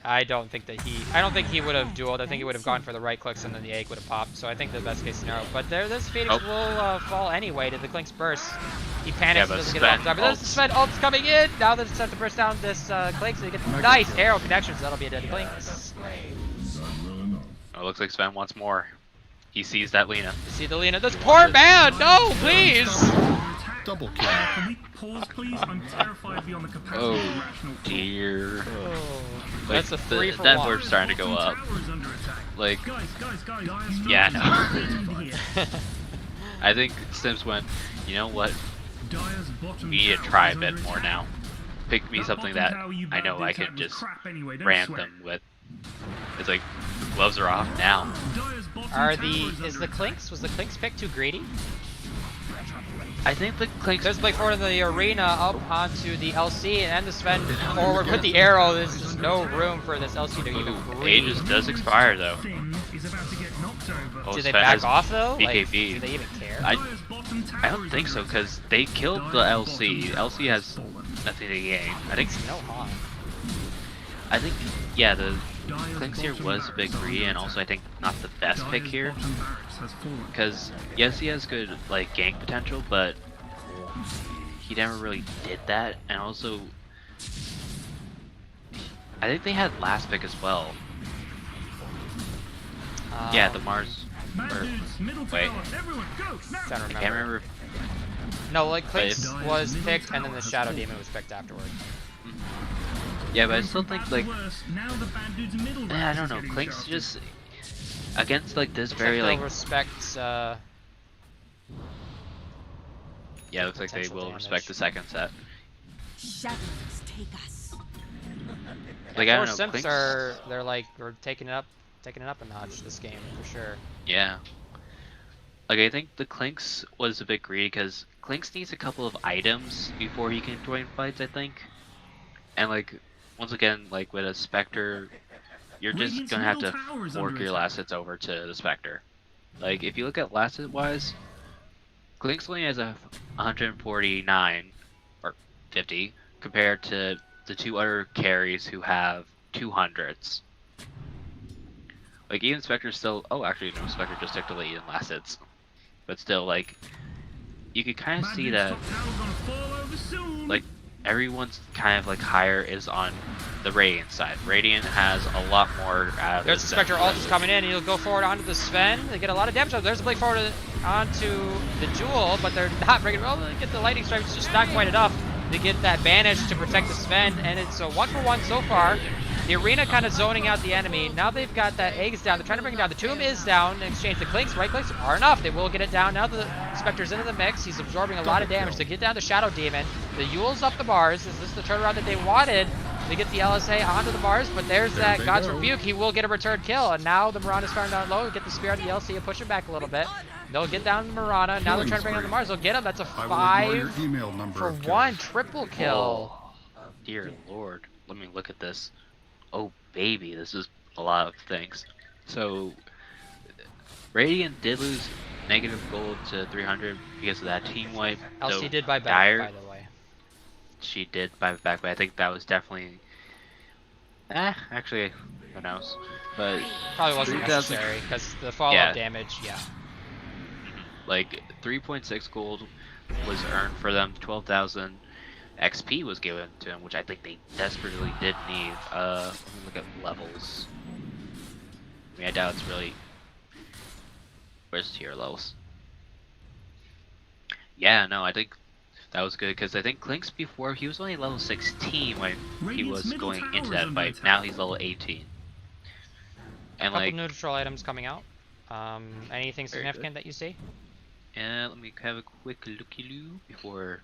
Speaker 1: I don't think he would have dueled. I think he would have gone for the right clicks and then the egg would have popped. So I think the best case scenario. But this Phoenix will fall anyway to the Clink's burst. He panics and doesn't get it all the time. But there's the Sven ult's coming in. Now that it's set to burst down this Clink, so he gets nice arrow connections. That'll be a dead Clink.
Speaker 2: Oh, it looks like Sven wants more. He sees that Lina.
Speaker 1: You see the Lina. This poor man! No, please!
Speaker 5: Double kill.
Speaker 3: Can we pause, please? I'm terrified beyond the capacity of
Speaker 2: Oh
Speaker 3: rational thought.
Speaker 2: dear.
Speaker 1: Oh,
Speaker 2: Like,
Speaker 1: that's a 3 for
Speaker 2: that
Speaker 1: 1.
Speaker 2: word's starting to go up.
Speaker 3: Tower is under attack.
Speaker 2: Like,
Speaker 3: Guys,
Speaker 2: yeah,
Speaker 3: no.
Speaker 2: I think Simps went, you know what?
Speaker 3: Dire's bottom
Speaker 2: We need to
Speaker 3: tower
Speaker 2: try a
Speaker 3: is
Speaker 2: bit
Speaker 3: under
Speaker 2: more
Speaker 3: attack.
Speaker 2: now. Pick me something that
Speaker 3: bottom tower you
Speaker 2: I know
Speaker 3: badly
Speaker 2: I can
Speaker 3: attacked was
Speaker 2: just
Speaker 3: crap anyway, don't
Speaker 2: ram
Speaker 3: sweat.
Speaker 2: them with. It's like, the gloves are off now.
Speaker 3: Dire's bottom
Speaker 1: Are
Speaker 3: tower
Speaker 1: the
Speaker 3: is
Speaker 1: is
Speaker 3: under
Speaker 1: the
Speaker 3: attack.
Speaker 1: Clinks? Was the Clinks pick too greedy?
Speaker 2: I think the Clinks.
Speaker 1: There's Blake forward in the arena up onto the LC and then the Sven forward with the arrow. There's just no room for this LC to even breathe.
Speaker 2: Aegis does expire though.
Speaker 3: Thing is about to get knocked over.
Speaker 2: Oh,
Speaker 1: Do they
Speaker 2: Sven
Speaker 1: back
Speaker 2: has
Speaker 1: off though? Like,
Speaker 2: BKB.
Speaker 1: do they even care?
Speaker 2: I
Speaker 3: Dire's bottom tower
Speaker 2: I don't
Speaker 3: is
Speaker 2: think
Speaker 3: under
Speaker 2: so
Speaker 3: attack.
Speaker 2: because they killed the LC. LC has nothing to gain. I think.
Speaker 1: No harm.
Speaker 2: I think. Yeah, the
Speaker 3: Dire's
Speaker 2: Clinks here
Speaker 3: bottom
Speaker 2: was a big
Speaker 3: barracks are
Speaker 2: greedy,
Speaker 3: under
Speaker 2: and also I
Speaker 3: attack.
Speaker 2: think not the best pick
Speaker 3: Dire's
Speaker 2: here.
Speaker 3: bottom barracks has fallen.
Speaker 2: Because yes, he has good like gank potential, but he never really did that. And also, I think they had last pick as well. Yeah, the Mars.
Speaker 3: Mad
Speaker 2: Or,
Speaker 3: dudes, middle
Speaker 2: wait.
Speaker 3: tower, everyone go! Now!
Speaker 1: Don't
Speaker 2: I can't remember.
Speaker 1: No, like Clinks
Speaker 2: But
Speaker 1: was picked and then the Shadow Demon was picked afterward.
Speaker 2: Yeah, but I still think like
Speaker 3: Now the bad dude's middle
Speaker 2: I
Speaker 3: barracks
Speaker 2: don't
Speaker 3: is
Speaker 2: know.
Speaker 3: getting
Speaker 2: Clinks
Speaker 3: shafted.
Speaker 2: just against like this very
Speaker 1: They'll
Speaker 2: like
Speaker 1: respect
Speaker 2: yeah, it looks like they
Speaker 1: potential
Speaker 2: will
Speaker 1: damage.
Speaker 2: respect the second set.
Speaker 6: Shadows take us.
Speaker 2: Like I don't
Speaker 1: Four
Speaker 2: know.
Speaker 1: Simps
Speaker 2: Clinks,
Speaker 1: they're like we're taking it up a notch this game for sure.
Speaker 2: yeah. Like I think the Clinks was a bit greedy because Clinks needs a couple of items before he can join fights. I think, and like once again, like with a Spectre, you're just
Speaker 3: Radiant's
Speaker 2: gonna have
Speaker 3: middle
Speaker 2: to
Speaker 3: tower is
Speaker 2: fork
Speaker 3: under
Speaker 2: your
Speaker 3: attack.
Speaker 2: last hits over to the Spectre. Like if you look at last hit wise, Clinks only has a 149 or 50 compared to the two other carries who have 200s. Like even Spectre still. Oh, actually no, Spectre just took the lead in last hits. But still, like, you could kind of
Speaker 3: Mad
Speaker 2: see
Speaker 3: dude's
Speaker 2: that,
Speaker 3: top tower's gonna fall over soon.
Speaker 2: like, everyone's kind of, like, higher is on the Radiant side. Radiant has a lot more out of
Speaker 1: There's the
Speaker 2: this
Speaker 1: Spectre
Speaker 2: than
Speaker 1: ult is coming in. He'll go forward onto the Sven. They get a lot of damage. There's a Blake forward onto the Jewel, but they're not bringing. Well, they get the lightning strike. It's just not quite enough to get that banish to protect the Sven, and it's a 1-for-1 so far. The arena kind of zoning out the enemy. Now they've got that eggs down. They're trying to bring it down. The tomb is down in exchange. The clinks, right clicks are enough. They will get it down. Now the Spectre's into the mix. He's absorbing a lot of damage to get down the Shadow Demon. The Yule's up the bars. Is this the turnaround that they wanted? They get the LSA onto the bars, but there's
Speaker 5: There
Speaker 1: that
Speaker 5: they
Speaker 1: God's
Speaker 5: go.
Speaker 1: Rebuke. He will get a return kill, and now the Mirana's firing down low. Get the Spear on the LC and push him back a little bit. They'll get down the Mirana. Now they're trying to bring down the Mars. They'll get him. That's a
Speaker 5: I will ignore your
Speaker 1: 5
Speaker 5: email number
Speaker 1: for
Speaker 5: of
Speaker 1: 1
Speaker 5: kills.
Speaker 1: triple kill.
Speaker 2: Oh, dear lord. Let me look at this. Oh, baby, this is a lot of things. So, Radiant did lose negative gold to 300 because of that team wipe.
Speaker 1: LC
Speaker 2: though
Speaker 1: did buy back,
Speaker 2: Dire,
Speaker 1: by the way.
Speaker 2: she did buy back, but I think that was definitely... actually, who knows. But,
Speaker 1: Probably wasn't
Speaker 2: 3,000
Speaker 1: necessary, because the follow-up
Speaker 2: Yeah.
Speaker 1: damage, yeah.
Speaker 2: like, 3.6 gold was earned for them, 12,000 XP was given to them, which I think they desperately did need. Let me look at levels. I mean, I doubt it's really... Where's tier levels? Yeah, no, I think that was good, because I think Clinks before, he was only level 16 when he
Speaker 3: Radiant's
Speaker 2: was
Speaker 3: middle
Speaker 2: going
Speaker 3: tower
Speaker 2: into
Speaker 3: is
Speaker 2: that
Speaker 3: under
Speaker 2: fight.
Speaker 3: attack.
Speaker 2: Now he's level 18. And
Speaker 1: Couple
Speaker 2: like,
Speaker 1: neutral items coming out. Anything
Speaker 2: Very
Speaker 1: significant that you see?
Speaker 2: let me have a quick looky-loo before...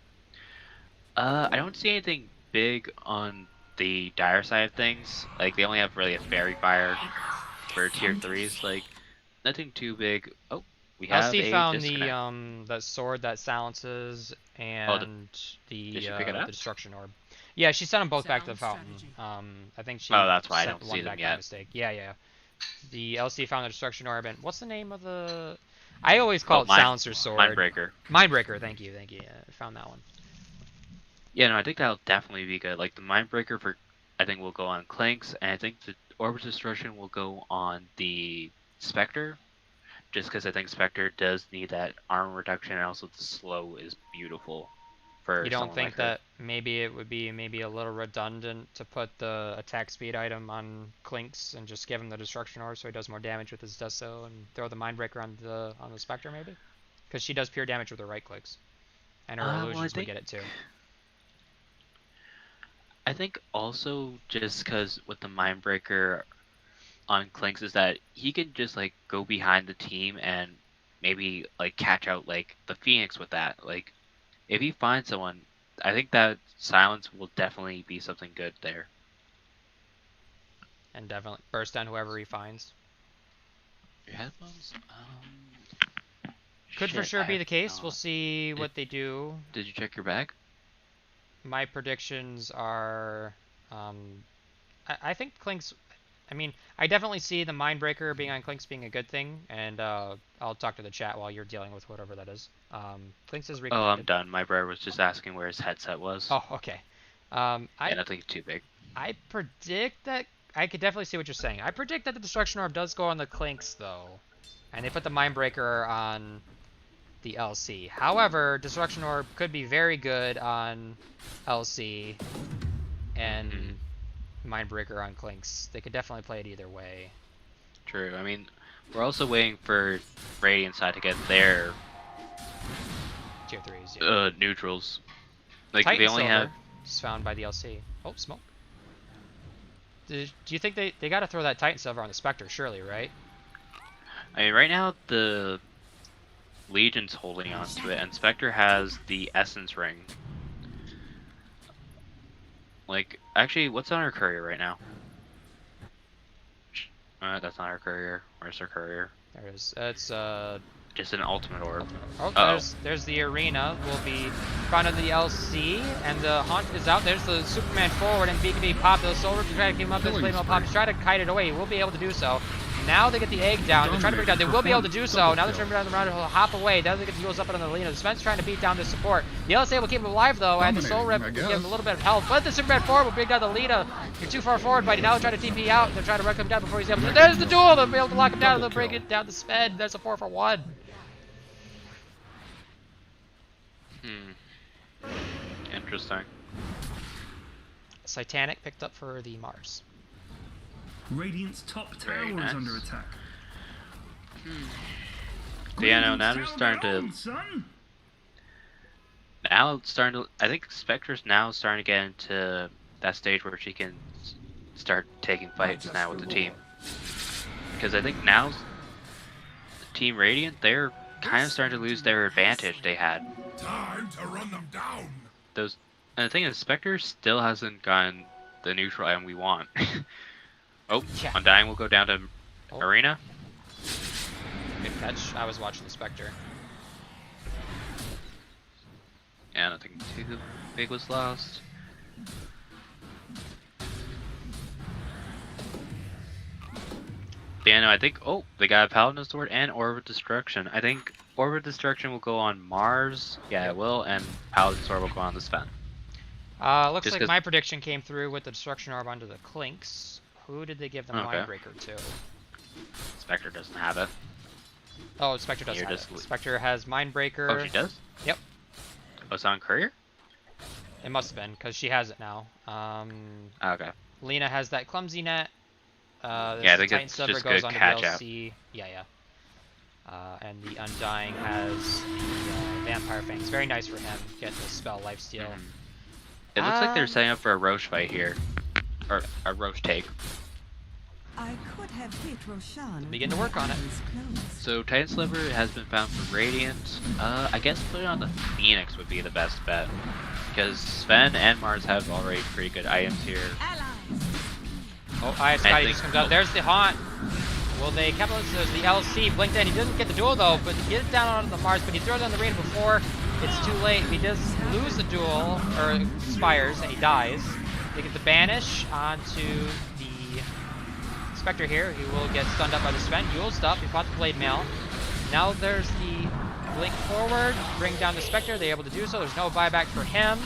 Speaker 2: I don't see anything big on the Dire side of things. Like, they only have really a Fairy Fire for tier 3s. Like, nothing too big. Oh, We have
Speaker 1: LC
Speaker 2: a
Speaker 1: found
Speaker 2: disconnect.
Speaker 1: the sword that silences and
Speaker 2: did she pick it
Speaker 1: the
Speaker 2: up?
Speaker 1: destruction orb. Yeah, she sent them both back to the
Speaker 6: Sound
Speaker 1: fountain.
Speaker 6: strategy.
Speaker 1: I think she
Speaker 2: Oh, that's why I
Speaker 1: sent
Speaker 2: don't see
Speaker 1: one
Speaker 2: them
Speaker 1: back by
Speaker 2: yet.
Speaker 1: mistake. Yeah, yeah. The LC found the destruction orb, and what's the name of the? I always call it silencer sword.
Speaker 2: Mindbreaker.
Speaker 1: Mindbreaker. Thank you, thank you. Yeah, I found that one.
Speaker 2: Yeah, no, I think that'll definitely be good. Like the Mindbreaker for, I think will go on Clanks, and I think the Orb of Destruction will go on the Spectre, just because I think Spectre does need that armor reduction, and also the slow is beautiful for
Speaker 1: You don't
Speaker 2: someone
Speaker 1: think
Speaker 2: like her.
Speaker 1: that maybe it would be maybe a little redundant to put the attack speed item on Clinks and just give him the destruction orb so he does more damage with his Deso and throw the Mindbreaker on the Spectre maybe? Because she does pure damage with her right clicks. And her
Speaker 2: Well, I
Speaker 1: illusions would
Speaker 2: think
Speaker 1: get it too.
Speaker 2: I think also just because with the Mindbreaker on Clinks is that he can just like go behind the team and maybe like catch out like the Phoenix with that. Like if he finds someone, I think that silence will definitely be something good there.
Speaker 1: And definitely burst down whoever he finds.
Speaker 2: Your headphones?
Speaker 1: Could for
Speaker 2: Shit,
Speaker 1: sure
Speaker 2: I
Speaker 1: be
Speaker 2: have
Speaker 1: the case. We'll
Speaker 2: not.
Speaker 1: see what they do.
Speaker 2: Did you check your bag?
Speaker 1: My predictions are, I think Clinks. I mean, I definitely see the Mindbreaker being on Clinks being a good thing, and I'll talk to the chat while you're dealing with whatever that is. Clinks is
Speaker 2: Oh, I'm
Speaker 1: reconnected.
Speaker 2: done. My brother was just asking where his headset was.
Speaker 1: Oh, okay.
Speaker 2: Yeah, nothing too big.
Speaker 1: I predict that I could definitely see what you're saying. I predict that the Destruction Orb does go on the Clinks though, and they put the Mindbreaker on the LC. However, Destruction Orb could be very good on LC and Mindbreaker on Clinks. They could definitely play it either way.
Speaker 2: True. I mean, we're also waiting for Radiant side to get their
Speaker 1: Tier 3s, yeah.
Speaker 2: neutrals. Like
Speaker 1: Titan
Speaker 2: they only
Speaker 1: Silver
Speaker 2: have.
Speaker 1: is found by the LC. Oh, smoke. Do you think they got to throw that Titan Silver on the Spectre, surely, right?
Speaker 2: I mean, right now the Legion's holding on to it, and Spectre has the Essence Ring. Like, actually, what's on her courier right now? That's not her courier. Where's her courier?
Speaker 1: There it is. It's
Speaker 2: Just an ultimate orb.
Speaker 1: Oh, there's the arena. Will be front of the LC, and the Haunt is out. There's the Superman forward, and BKB pop the Soul Rip to try to keep him up. This flame pop. He's trying to kite it away. He will be able to do so. Now they get the egg down. They're trying to bring it down. They will be able to do so. Now they're trying to bring down the round. He'll hop away. Now they get the heals up on the Lena. The Sven's trying to beat down the support. The LSA will keep him alive though, and the Soul Rip will give him a little bit of health. But the Superman forward will bring down the Lena. You're too far forward, buddy. Now they're trying to TP out. They're trying to wreck him down before he's able to. There's the duel. They'll be able to lock him down. They'll bring it down the Sven. There's a 4-for-1.
Speaker 2: Interesting.
Speaker 1: Titanic picked up for the Mars.
Speaker 3: Radiant's top tower
Speaker 2: Very
Speaker 3: is
Speaker 2: nice.
Speaker 3: under attack.
Speaker 2: But yeah, no, now they're
Speaker 3: Radiant's
Speaker 2: starting
Speaker 3: tower
Speaker 2: to.
Speaker 3: down, son.
Speaker 2: Now it's starting to. I think Spectre's now starting to get into that stage where she can start taking fights now with the team. Because I think now, Team Radiant, they're kind of starting to lose their advantage they had.
Speaker 4: Time to run them down.
Speaker 2: Those, and the thing is, Spectre still hasn't gotten the neutral item we want. Oh,
Speaker 1: Yeah.
Speaker 2: Undying will go down to
Speaker 1: Oh.
Speaker 2: Arena.
Speaker 1: Good catch. I was watching the Spectre.
Speaker 2: Yeah, nothing too big was lost. But yeah, no, I think, oh, they got a Paladin Sword and Orb of Destruction. I think Orb of Destruction will go on Mars. Yeah, it will, and Paladin Sword will go on the Sven.
Speaker 1: Looks
Speaker 2: Just
Speaker 1: like
Speaker 2: 'cause-
Speaker 1: my prediction came through with the Destruction Orb onto the Clinks. Who did they give the
Speaker 2: Okay.
Speaker 1: Mindbreaker to?
Speaker 2: Spectre doesn't have it.
Speaker 1: Oh, Spectre does
Speaker 2: You're
Speaker 1: have
Speaker 2: just
Speaker 1: it. Spectre has Mindbreaker.
Speaker 2: Oh, she does?
Speaker 1: Yep.
Speaker 2: Oh, it's on Courier?
Speaker 1: It must have been, because she has it now.
Speaker 2: Okay.
Speaker 1: Lena has that Clumsy Net.
Speaker 2: Yeah, I
Speaker 1: The
Speaker 2: think
Speaker 1: Titan
Speaker 2: it's
Speaker 1: Silver
Speaker 2: just
Speaker 1: goes
Speaker 2: good
Speaker 1: onto the
Speaker 2: catch out.
Speaker 1: LC. Yeah. And the Undying has the Vampire Fangs. Very nice for him. Get the spell Lifesteal.
Speaker 2: Mhm. It looks like they're setting up for a Roche fight here. Or a Roche take.
Speaker 6: I could have hit Roshan.
Speaker 1: Begin to work on it.
Speaker 2: So Titan Sliver has been found for Radiant. I guess putting on the Phoenix would be the best bet. Because Sven and Mars have already pretty good items here.
Speaker 6: Allies.
Speaker 1: Oh, Ice
Speaker 2: I
Speaker 1: Scotty
Speaker 2: think-
Speaker 1: just comes out. There's the Haunt. Will they capitalize the LC? Blinked in. He doesn't get the duel though, but he gets down onto the Mars, but he throws on the arena before it's too late. He does lose the duel, or expires, and he dies. They get the banish onto the Spectre here. He will get stunned up by the Sven. Duel's up. He fought the Blade Mail. Now there's the blink forward, bring down the Spectre. They're able to do so. There's no buyback for him.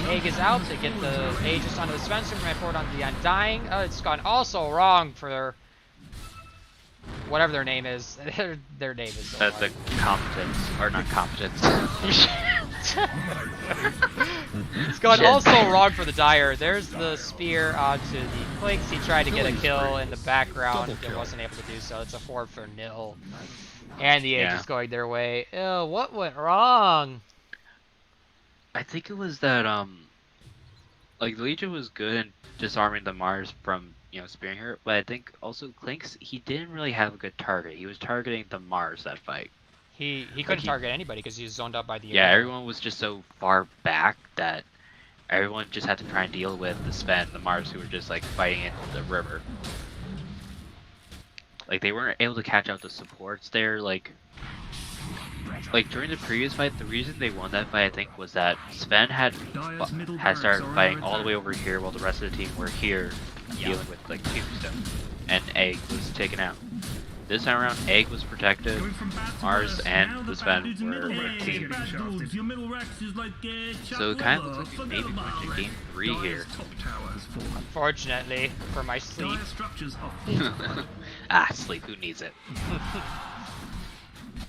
Speaker 1: The egg is out. They get the Aegis onto the Sven. Superman forward onto the Undying. It's gone also wrong for whatever their name is. Their name is so
Speaker 2: The competence, or not competence.
Speaker 1: It's gone
Speaker 2: Shit.
Speaker 1: also wrong for the Dire. There's the spear onto the Clinks. He tried to get a kill in the background.
Speaker 5: Double
Speaker 1: It
Speaker 5: kill.
Speaker 1: wasn't able to do so. It's a 4-0. And the Age
Speaker 2: Yeah.
Speaker 1: is going their way. Ew, what went wrong?
Speaker 2: I think it was that like the Legion was good in disarming the Mars from spearing her, but I think also Clinks, he didn't really have a good target. He was targeting the Mars that fight.
Speaker 1: He couldn't
Speaker 2: he-
Speaker 1: target anybody because he was zoned up by the
Speaker 2: Yeah,
Speaker 1: arena.
Speaker 2: everyone was just so far back that everyone just had to try and deal with the Sven, the Mars, who were just like fighting in the river. Like they weren't able to catch out the supports there. Like during the previous fight, the reason they won that fight, I think, was that Sven had started fighting all the way over here while the rest of the team were here dealing with like Tombstone, and Egg was taken out. This time around, Egg was protected. Mars and the Sven were a team. So it kind of looks like we may be going to game 3 here.
Speaker 1: Unfortunately, for my sleep.
Speaker 2: Ah, sleep. Who needs it?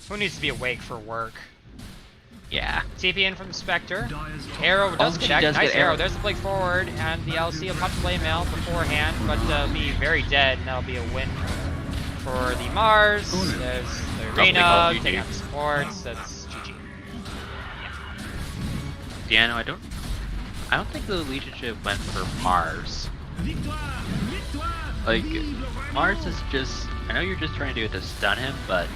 Speaker 1: Who needs to be awake for work?
Speaker 2: Yeah.
Speaker 1: TP in from Spectre. Arrow does
Speaker 2: she
Speaker 1: connect.
Speaker 2: does
Speaker 1: Nice
Speaker 2: get
Speaker 1: arrow.
Speaker 2: arrow.
Speaker 1: There's the blink forward, and the LC will cut the blade mail beforehand, but be very dead, and that'll be a win for the Mars. There's the arena,
Speaker 2: call GG.
Speaker 1: taking out the supports. That's GG.
Speaker 2: Yeah, no, I don't think the Legion ship went for Mars. Like, Mars is just, I know you're just trying to do it to stun him, but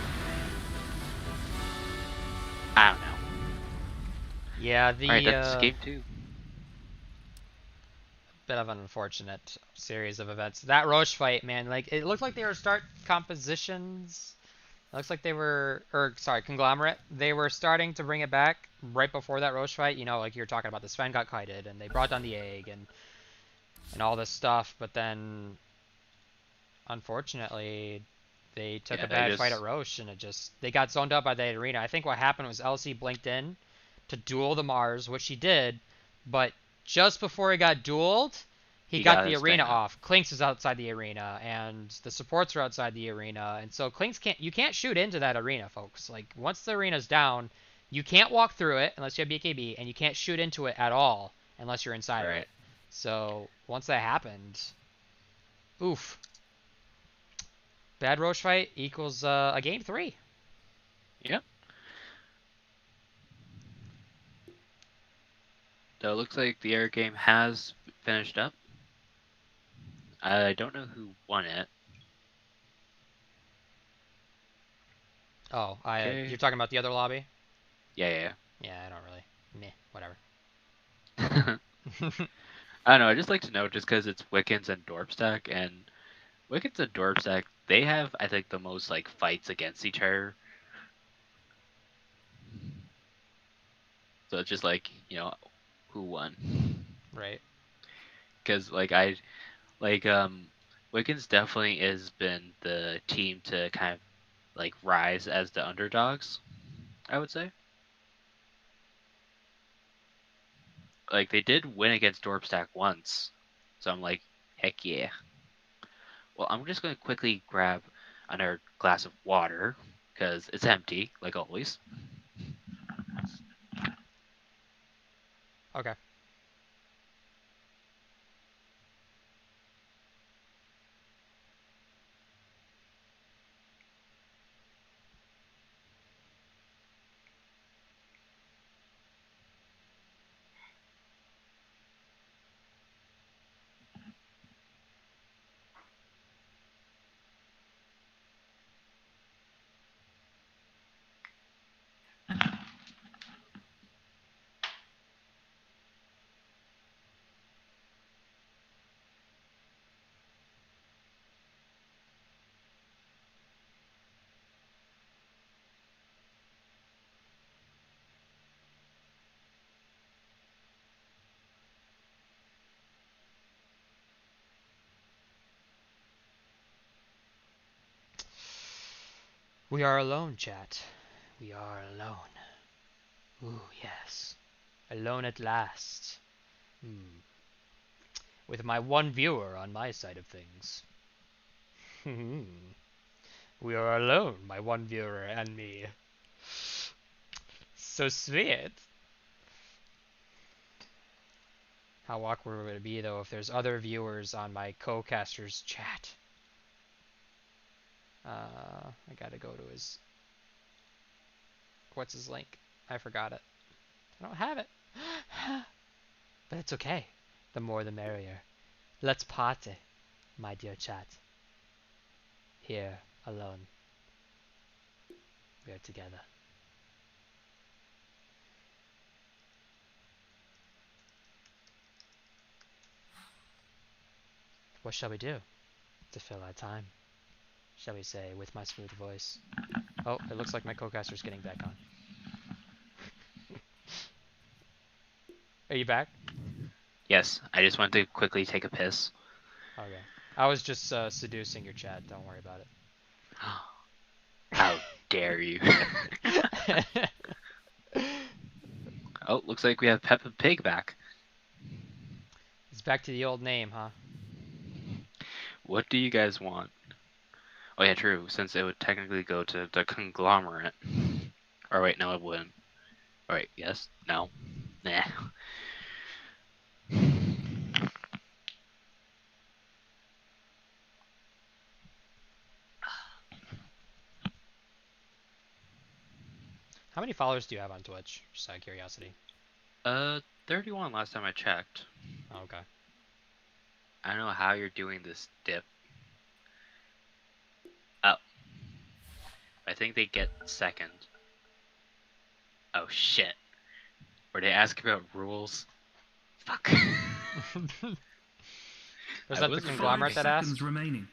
Speaker 2: I don't know.
Speaker 1: Yeah, the
Speaker 2: Alright, that's game 2.
Speaker 1: bit of an unfortunate series of events. That Roche fight, man, like it looked like they were start compositions. It looks like they were, or sorry, Conglomerate. They were starting to bring it back right before that Roche fight. You know, like you were talking about, the Sven got kited, and they brought down the egg, and all this stuff. But then, unfortunately, they took
Speaker 2: Yeah,
Speaker 1: a
Speaker 2: they
Speaker 1: bad
Speaker 2: just-
Speaker 1: fight at Roche, and they got zoned up by the arena. I think what happened was LC blinked in to duel the Mars, which he did, but just before he got dueled, he got the
Speaker 2: his
Speaker 1: arena
Speaker 2: thing up.
Speaker 1: off. Clinks is outside the arena, and the supports are outside the arena, and so Clinks you can't shoot into that arena, folks. Like, once the arena's down, you can't walk through it unless you have BKB, and you can't shoot into it at all unless you're inside of
Speaker 2: Right.
Speaker 1: it. So once that happened, oof. Bad Roche fight equals a game 3.
Speaker 2: Yep. So it looks like the air game has finished up. I don't know who won it.
Speaker 1: Oh,
Speaker 2: Okay.
Speaker 1: you're talking about the other lobby?
Speaker 2: Yeah,
Speaker 1: Yeah, I don't really. Meh, whatever.
Speaker 2: yeah. I don't know, I just like to know just because it's Wiccans and Dorpstack, and Wiccans and Dorpstack, they have, I think, the most, like, fights against each other. So it's just like, who won?
Speaker 1: Right.
Speaker 2: Because, Wiccans definitely has been the team to kind of, like, rise as the underdogs, I would say. Like, they did win against Dorpstack once, so I'm like, heck yeah. Well, I'm just going to quickly grab another glass of water, because it's empty, like always.
Speaker 1: Okay. We are alone, chat. We are alone. Ooh, yes. Alone at last. With my one viewer on my side of things. We are alone, my one viewer and me. So sweet. How awkward would it be, though, if there's other viewers on my co-caster's chat? I gotta go to his... What's his link? I forgot it. I don't have it. But it's okay. The more the merrier. Let's party, my dear chat. Here, alone. We are together. What shall we do to fill our time? Shall we say, with my smooth voice? Oh, it looks like my co-caster's getting back on. Are you back?
Speaker 2: Yes, I just wanted to quickly take a piss.
Speaker 1: Okay. I was just seducing your chat. Don't worry about
Speaker 2: How dare you? Oh, looks like we have Peppa Pig back.
Speaker 1: It's back to the old name, huh?
Speaker 2: What do you guys want? Oh yeah, true, since it would technically go to the Conglomerate. Or wait, no it wouldn't. Or wait, yes? No? Nah.
Speaker 1: How many followers do you have on Twitch? Just out of curiosity.
Speaker 2: 31 last time I checked.
Speaker 1: Oh, okay.
Speaker 2: I don't know how you're doing this dip. Oh. I think they get second. Oh shit. Were they asking about rules? Fuck.
Speaker 1: Was
Speaker 2: I
Speaker 1: that the
Speaker 2: was
Speaker 1: Conglomerate that asked?
Speaker 3: Seconds remaining.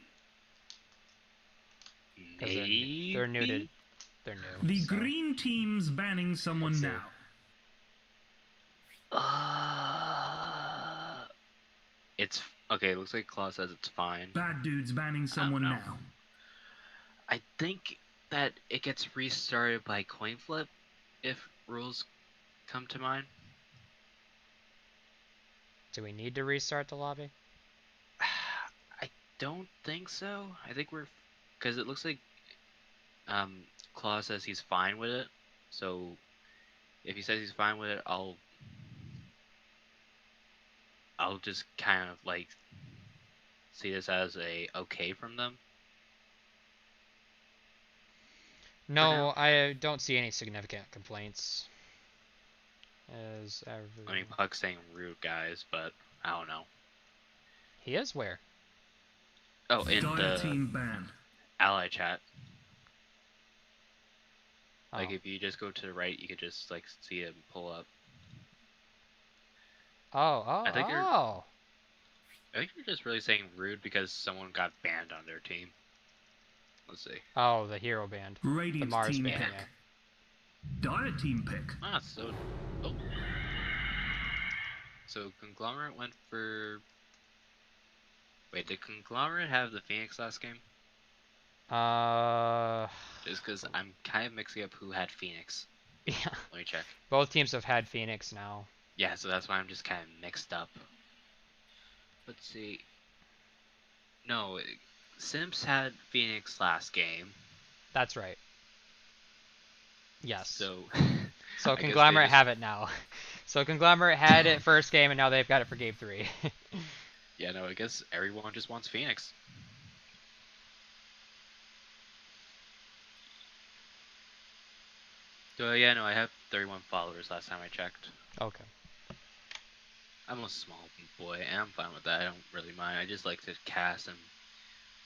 Speaker 1: 'Cause
Speaker 2: Maybe?
Speaker 1: they're new to... They're new.
Speaker 3: The
Speaker 1: so.
Speaker 3: green team's banning someone
Speaker 1: Let's see.
Speaker 3: now.
Speaker 2: It's okay. It looks like Claw says it's fine.
Speaker 3: Bad dude's banning someone
Speaker 2: know.
Speaker 3: now.
Speaker 2: I think that it gets restarted by coin flip if rules come to mind.
Speaker 1: Do we need to restart the lobby?
Speaker 2: I don't think so. I think we're because it looks like Claw says he's fine with it. So if he says he's fine with it, I'll just kind of like see this as a okay from them.
Speaker 1: No, I don't see any significant complaints. As ever.
Speaker 2: I mean, Puck's saying rude guys, but I don't know.
Speaker 1: He is where?
Speaker 2: Oh, in
Speaker 3: Dire
Speaker 2: the
Speaker 3: team banned.
Speaker 2: ally chat. Like
Speaker 1: Oh.
Speaker 2: if you just go to the right, you could just like see him pull up.
Speaker 1: I
Speaker 2: think you're-
Speaker 1: oh.
Speaker 2: I think you're just really saying rude because someone got banned on their team. Let's see.
Speaker 1: Oh, the hero band. The
Speaker 3: Radiant
Speaker 1: Mars
Speaker 3: team
Speaker 1: band,
Speaker 3: pick.
Speaker 1: yeah.
Speaker 3: Dire team pick.
Speaker 2: Ah, so oh. So Conglomerate went for. Wait, did Conglomerate have the Phoenix last game? Just because I'm kind of mixing up who had Phoenix.
Speaker 1: Yeah.
Speaker 2: Let me check.
Speaker 1: Both teams have had Phoenix now.
Speaker 2: Yeah, so that's why I'm just kind of mixed up. Let's see. No, Simps had Phoenix last game.
Speaker 1: That's right. Yes.
Speaker 2: So.
Speaker 1: So
Speaker 2: I guess they
Speaker 1: Conglomerate
Speaker 2: just-
Speaker 1: have it now. So Conglomerate had it first game, and now they've got it for game 3.
Speaker 2: Yeah, no, I guess everyone just wants Phoenix. So yeah, no, I have 31 followers last time I checked.
Speaker 1: Okay.
Speaker 2: I'm a small boy, and I'm fine with that. I don't really mind. I just like to cast and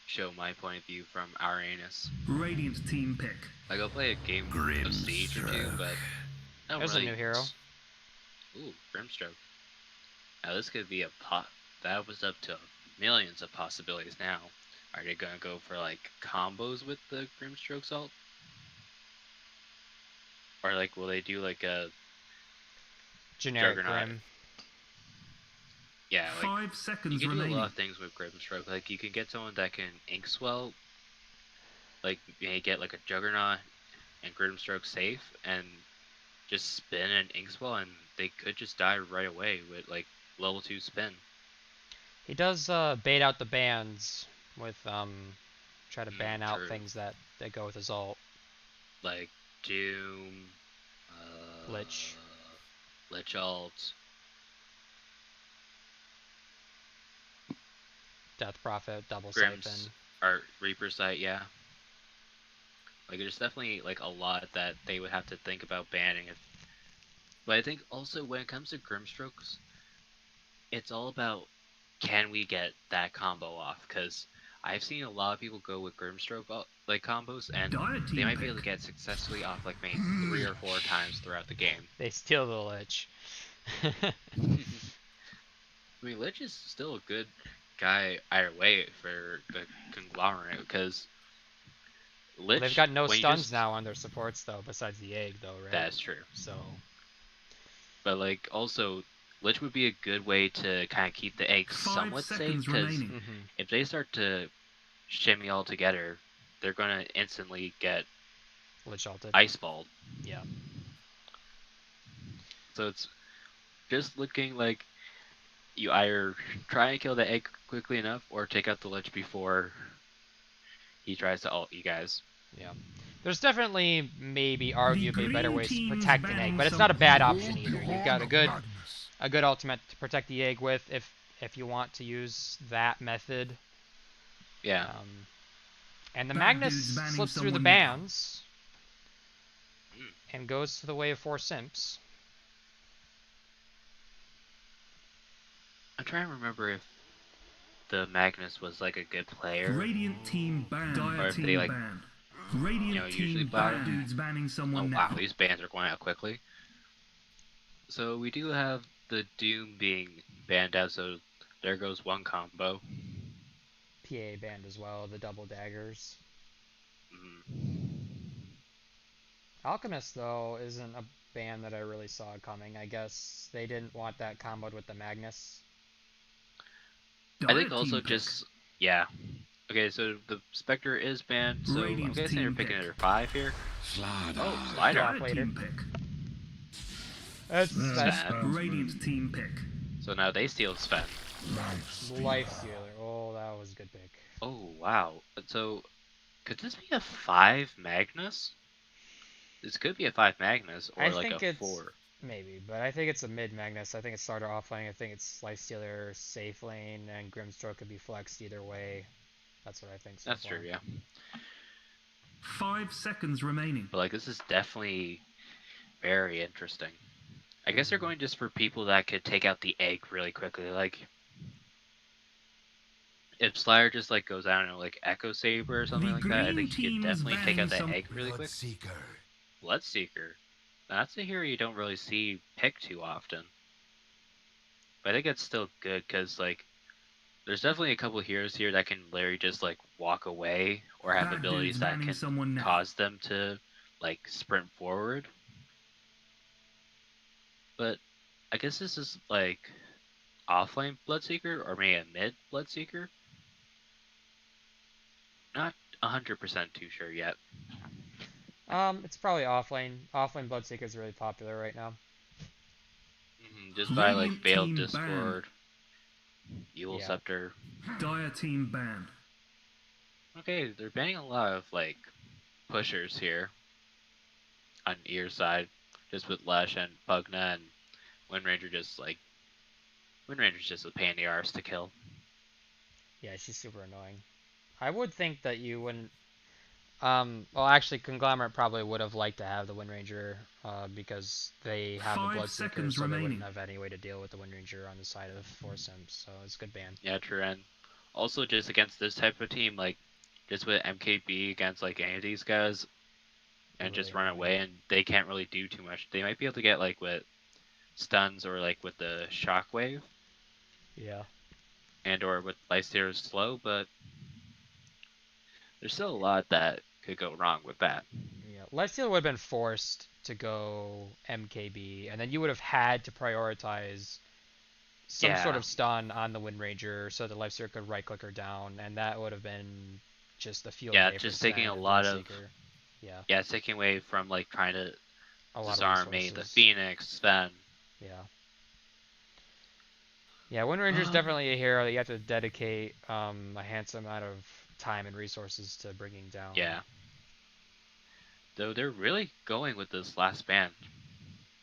Speaker 2: show my point of view from our anus.
Speaker 3: Radiant team pick.
Speaker 2: Like, I'll play a game of Siege or two, but I don't
Speaker 1: There's a
Speaker 2: really...
Speaker 1: new hero.
Speaker 2: Ooh, Brimstroke. Now this could be a pot. That opens up to millions of possibilities now. Are they gonna go for like combos with the Grimstroke Salt? Or like, will they do like a
Speaker 1: Generic
Speaker 2: Juggernaut?
Speaker 1: Grim.
Speaker 2: Yeah, like
Speaker 3: 5
Speaker 2: you
Speaker 3: seconds
Speaker 2: can do a
Speaker 3: remaining.
Speaker 2: lot of things with Grimstroke. Like you can get someone that can ink swell like they get like a Juggernaut and Grimstroke safe and just spin an Inkswell, and they could just die right away with like level 2 spin.
Speaker 1: He does bait out the bans with try to ban out
Speaker 2: True.
Speaker 1: things that go with his ult.
Speaker 2: Like Doom,
Speaker 1: Lich.
Speaker 2: Lich ult.
Speaker 1: Death Prophet, double
Speaker 2: Grims
Speaker 1: siphon.
Speaker 2: or Reaper Sight, yeah. Like there's definitely like a lot that they would have to think about banning. But I think also when it comes to Grimstrokes, it's all about can we get that combo off? Because I've seen a lot of people go with Grimstroke like combos, and
Speaker 3: Dire
Speaker 2: they
Speaker 3: team
Speaker 2: might be able to
Speaker 3: pick.
Speaker 2: get successfully off like maybe 3 or 4 times throughout the game.
Speaker 1: They steal the Lich.
Speaker 2: I mean, Lich is still a good guy either way for the Conglomerate, because Lich,
Speaker 1: They've got no
Speaker 2: when you
Speaker 1: stuns
Speaker 2: just,
Speaker 1: now on their supports though, besides the egg though, right?
Speaker 2: that's true.
Speaker 1: So
Speaker 2: But like also, Lich would be a good way to kind of keep the egg
Speaker 3: 5
Speaker 2: somewhat safe,
Speaker 3: seconds
Speaker 2: because
Speaker 3: remaining.
Speaker 2: if they start to shimmy all together, they're gonna instantly get
Speaker 1: Lich ulted.
Speaker 2: ice balled.
Speaker 1: Yeah.
Speaker 2: So it's just looking like you either try and kill the egg quickly enough, or take out the Lich before he tries to ult you guys.
Speaker 1: Yeah. There's definitely maybe arguably better
Speaker 3: green
Speaker 1: ways to
Speaker 3: team's
Speaker 1: protect an egg,
Speaker 3: banning
Speaker 1: but it's
Speaker 3: some-
Speaker 1: not a bad option
Speaker 4: Hold
Speaker 1: either.
Speaker 4: the
Speaker 1: You've got
Speaker 4: horn
Speaker 1: a
Speaker 4: of
Speaker 1: good
Speaker 4: madness.
Speaker 1: ultimate to protect the egg with if you want to use that method.
Speaker 2: Yeah.
Speaker 1: And the
Speaker 3: Bad
Speaker 1: Magnus
Speaker 3: dude's banning
Speaker 1: slips through the
Speaker 3: someone now.
Speaker 1: bans and goes to the way of 4 Simps.
Speaker 2: I'm trying to remember if the Magnus was like a good player.
Speaker 3: Radiant team ban.
Speaker 2: Or
Speaker 3: Dire
Speaker 2: if they,
Speaker 3: team
Speaker 2: like,
Speaker 3: ban. Radiant
Speaker 2: usually
Speaker 3: team
Speaker 2: ban
Speaker 3: bad
Speaker 2: him.
Speaker 3: dudes banning
Speaker 2: Oh
Speaker 3: someone
Speaker 2: wow,
Speaker 3: now.
Speaker 2: these bans are going out quickly. So we do have the Doom being banned out, so there goes one combo.
Speaker 1: PA banned as well, the double daggers. Alchemist, though, isn't a ban that I really saw coming. I guess they didn't want that comboed with the Magnus.
Speaker 2: I
Speaker 3: Dire
Speaker 2: think also
Speaker 3: team pick.
Speaker 2: just, yeah. Okay, so the Spectre is banned, so I'm
Speaker 3: Radiant's
Speaker 2: guessing they're
Speaker 3: team
Speaker 2: picking
Speaker 3: pick.
Speaker 2: their 5 here.
Speaker 4: Slide
Speaker 2: Oh,
Speaker 4: eye.
Speaker 2: Slider.
Speaker 1: Drop
Speaker 3: Dire
Speaker 1: later.
Speaker 3: team pick.
Speaker 1: That's
Speaker 2: Sven.
Speaker 3: Radiant team pick.
Speaker 2: So now they steal Sven.
Speaker 4: Nice.
Speaker 1: Life Stealer. Oh, that was a good pick.
Speaker 2: Oh, wow. So, could this be a 5 Magnus? This could be a 5 Magnus, or
Speaker 1: I
Speaker 2: like
Speaker 1: think
Speaker 2: a
Speaker 1: it's
Speaker 2: 4.
Speaker 1: maybe, but I think it's a mid Magnus. I think it's starter off lane. I think it's Life Stealer, safe lane, and Grimstroke could be flexed either way. That's what I think. So
Speaker 2: That's
Speaker 1: far.
Speaker 2: true, yeah.
Speaker 3: 5 seconds remaining.
Speaker 2: But like, this is definitely very interesting. I guess they're going just for people that could take out the egg really quickly. Like, if Slayer just like goes out and like Echo Saber or something
Speaker 3: The
Speaker 2: like that, I
Speaker 3: green
Speaker 2: think he could
Speaker 3: team is
Speaker 2: definitely take out that
Speaker 3: banning
Speaker 2: egg really quick.
Speaker 4: Bloodseeker.
Speaker 2: Bloodseeker. That's a hero you don't really see picked too often. But I think it's still good because like there's definitely a couple heroes here that can literally just like walk away or have
Speaker 3: Bad
Speaker 2: abilities
Speaker 3: dudes
Speaker 2: that
Speaker 3: banning
Speaker 2: can
Speaker 3: someone now.
Speaker 2: cause them to like sprint forward. But I guess this is like offlane Bloodseeker or maybe a mid Bloodseeker. Not 100% too sure yet.
Speaker 1: It's probably offlane. Offlane Bloodseeker is really popular right now.
Speaker 2: Just by like
Speaker 3: Radiant
Speaker 2: Veiled
Speaker 3: team
Speaker 2: Discord, Evil
Speaker 1: Yeah.
Speaker 2: Scepter.
Speaker 3: Dire team ban.
Speaker 2: Okay, they're banning a lot of like pushers here on either side, just with Lesh and Pugna, and Windranger just like Windranger's just a pain in the arse to kill.
Speaker 1: Yeah, she's super annoying. I would think that you wouldn't. Well, actually, Conglomerate probably would have liked to have the Windranger, because they have a
Speaker 3: 5
Speaker 1: Bloodseeker,
Speaker 3: seconds
Speaker 1: so they
Speaker 3: remaining.
Speaker 1: wouldn't have any way to deal with the Windranger on the side of 4 Simps. So it's a good ban.
Speaker 2: Yeah, true. And also just against this type of team, like just with MKB against like any of these guys, and
Speaker 1: Really
Speaker 2: just run
Speaker 1: annoying.
Speaker 2: away, and they can't really do too much. They might be able to get like with stuns or like with the shockwave
Speaker 1: Yeah.
Speaker 2: and or with Lifesteal slow, but there's still a lot that could go wrong with that.
Speaker 1: Yeah. Lifestealer would have been forced to go MKB, and then you would have had to prioritize some sort
Speaker 2: Yeah.
Speaker 1: of stun on the Windranger so the Lifestealer could right click her down, and that would have been just the field.
Speaker 2: Yeah,
Speaker 1: day
Speaker 2: just
Speaker 1: for
Speaker 2: taking
Speaker 1: Sven
Speaker 2: a
Speaker 1: and
Speaker 2: lot of
Speaker 1: Bloodseeker. Yeah,
Speaker 2: yeah, it's taking away from like trying to
Speaker 1: a lot of
Speaker 2: disarm me, the
Speaker 1: resources.
Speaker 2: Phoenix, Sven.
Speaker 1: Yeah. Yeah, Wind Ranger's definitely a hero that you have to dedicate a handsome amount of time and resources to bringing down.
Speaker 2: Yeah. Though they're really going with this last band,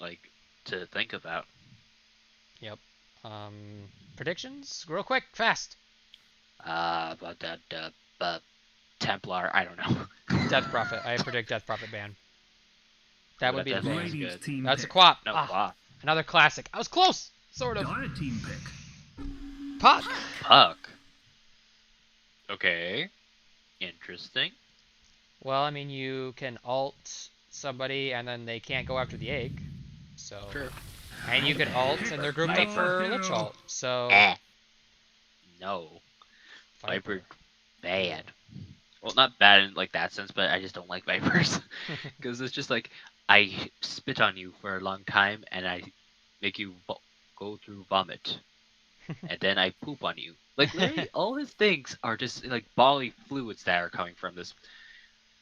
Speaker 2: like, to think about.
Speaker 1: Yep. Predictions? Real quick, fast.
Speaker 2: But that, Templar, I don't know.
Speaker 1: Death Prophet. I predict Death Prophet ban. That would be the
Speaker 2: Death Prophet's
Speaker 1: ban.
Speaker 3: Radiant's
Speaker 2: good.
Speaker 3: team
Speaker 1: That's a
Speaker 3: pick.
Speaker 1: quap.
Speaker 2: No,
Speaker 1: Ah,
Speaker 2: wow.
Speaker 1: another classic. I was close. Sort of.
Speaker 3: Dire team pick.
Speaker 1: Puck.
Speaker 2: Puck. Okay. Interesting.
Speaker 1: Well, I mean, you can alt somebody and then they can't go after the egg. So.
Speaker 2: Sure.
Speaker 1: And you can alt and they're grouped up for
Speaker 3: Viper.
Speaker 1: Lich alt. So.
Speaker 2: No.
Speaker 1: Viper.
Speaker 2: Viper, bad. Well, not bad in like that sense, but I just don't like Vipers. Because it's just like, I spit on you for a long time and I make you go through vomit. And then I poop on you. Like, literally, all his things are just like bodily fluids that are coming from this,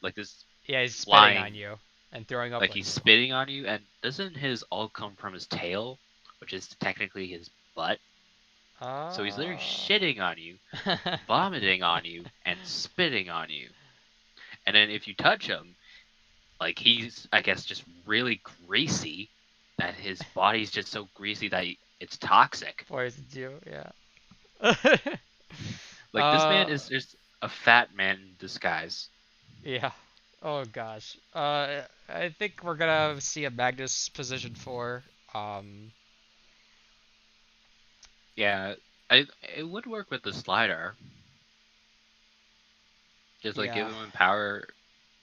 Speaker 2: like this,
Speaker 1: Yeah, he's spitting
Speaker 2: flying.
Speaker 1: on you and throwing up.
Speaker 2: like
Speaker 1: on
Speaker 2: he's
Speaker 1: you.
Speaker 2: spitting on you. And doesn't his all come from his tail, which is technically his butt? So he's literally shitting on you, vomiting on you, and spitting on you. And then if you touch him, like he's, I guess, just really greasy, that his body's just so greasy that it's toxic.
Speaker 1: Poisoned you, yeah.
Speaker 2: Like this man is just a fat man in disguise.
Speaker 1: Yeah. Oh gosh. I think we're gonna see a Magnus position 4.
Speaker 2: Yeah, it would work with the slider. Just like give
Speaker 1: Yeah.
Speaker 2: him power,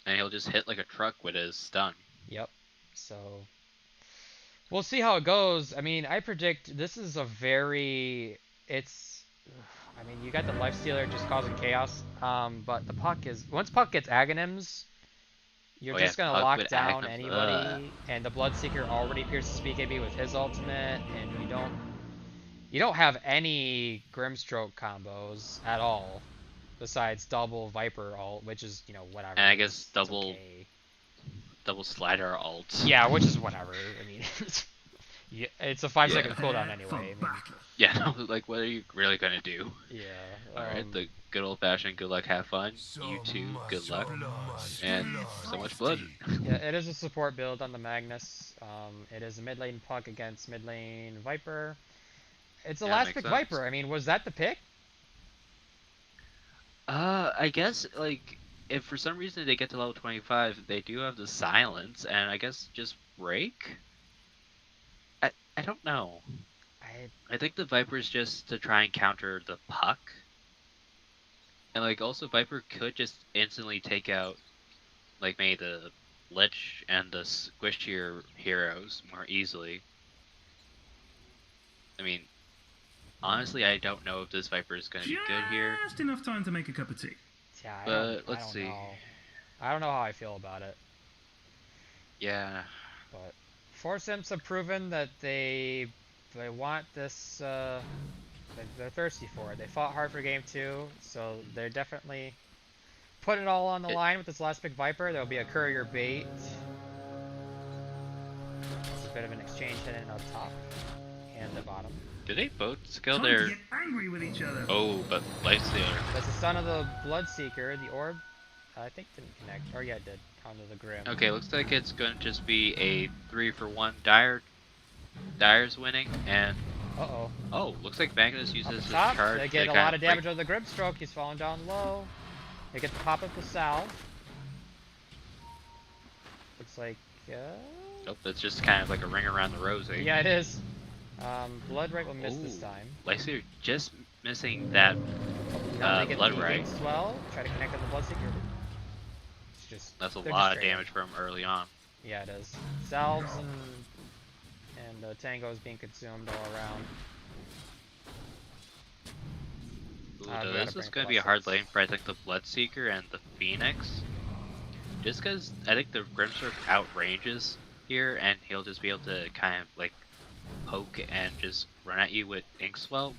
Speaker 2: and he'll just hit like a truck with his stun.
Speaker 1: Yep. So we'll see how it goes. I mean, I predict this is a very. I mean, you got the Lifestealer just causing chaos. But the Puck is once Puck gets Aghanims, you're
Speaker 2: Oh,
Speaker 1: just
Speaker 2: yeah,
Speaker 1: gonna
Speaker 2: Puck
Speaker 1: lock
Speaker 2: with
Speaker 1: down
Speaker 2: Aghanims,
Speaker 1: anybody. And the Bloodseeker already pierces BKB with his ultimate, and you don't have any Grimstroke combos at all, besides double Viper ult, which is whatever.
Speaker 2: And I guess
Speaker 1: it's
Speaker 2: double
Speaker 1: okay.
Speaker 2: double slider ult.
Speaker 1: Yeah, which is whatever. I mean, it's a 5-second cooldown
Speaker 3: Prepare for
Speaker 1: anyway. I mean,
Speaker 3: battle.
Speaker 2: Yeah, no, like what are you really gonna do?
Speaker 1: yeah.
Speaker 2: Alright, the good old fashioned good luck, have fun. You too, good luck. And so much blood.
Speaker 1: Yeah, it is a support build on the Magnus. It is a mid lane Puck against mid lane Viper. It's a
Speaker 2: Yeah,
Speaker 1: last
Speaker 2: makes
Speaker 1: pick
Speaker 2: sense.
Speaker 1: Viper. I mean, was that the pick?
Speaker 2: I guess like if for some reason they get to level 25, they do have the silence, and I guess just break. I don't know. I think the Viper's just to try and counter the Puck. And like also Viper could just instantly take out like maybe the Lich and the squishier heroes more easily. I mean, honestly, I don't know if this Viper is going to be good here.
Speaker 3: Just enough time to make a cup of tea.
Speaker 1: Yeah,
Speaker 2: But let's see.
Speaker 1: I don't know how I feel about it.
Speaker 2: Yeah.
Speaker 1: But 4 Simps have proven that they want this. They're thirsty for it. They fought hard for game 2, so they're definitely putting it all on the line with this last pick Viper. There'll be a courier bait. It's a bit of an exchange hidden up top and the bottom.
Speaker 2: Do they both skill
Speaker 3: Time to
Speaker 2: their...
Speaker 3: get angry with each other.
Speaker 2: Oh, but Lifestealer.
Speaker 1: That's the son of the Bloodseeker. The orb, I think, didn't connect. Or yeah, it did. Onto the Grim.
Speaker 2: Okay, looks like it's going to just be a 3-for-1 Dire's winning, and...
Speaker 1: Uh-oh.
Speaker 2: Oh, looks like Magnus
Speaker 1: Up
Speaker 2: uses
Speaker 1: the
Speaker 2: his
Speaker 1: top,
Speaker 2: charge.
Speaker 1: they
Speaker 2: to
Speaker 1: get a
Speaker 2: kind
Speaker 1: lot of damage
Speaker 2: break-
Speaker 1: on the Grimstroke. He's falling down low. They get the pop up the salve. Looks like,
Speaker 2: Oh, that's just kind of like a ring around the rosy.
Speaker 1: yeah, it is. Blood Right will miss this
Speaker 2: Ooh.
Speaker 1: time.
Speaker 2: Lifestealer just missing that
Speaker 1: Now they get
Speaker 2: Blood
Speaker 1: the
Speaker 2: Right.
Speaker 1: Swell. Try to connect on the Bloodseeker. It's just
Speaker 2: That's a
Speaker 1: they're
Speaker 2: lot
Speaker 1: just
Speaker 2: of
Speaker 1: straight
Speaker 2: damage from early on.
Speaker 1: Yeah, it is. Salves and Tango's being consumed all around.
Speaker 2: Ooh,
Speaker 1: we
Speaker 2: though
Speaker 1: gotta
Speaker 2: this
Speaker 1: bring
Speaker 2: is going to be a hard
Speaker 1: Colossus.
Speaker 2: lane for I think the Bloodseeker and the Phoenix. Just because I think the Grimstroke outranges here, and he'll just be able to kind of like poke and just run at you with Inkswell.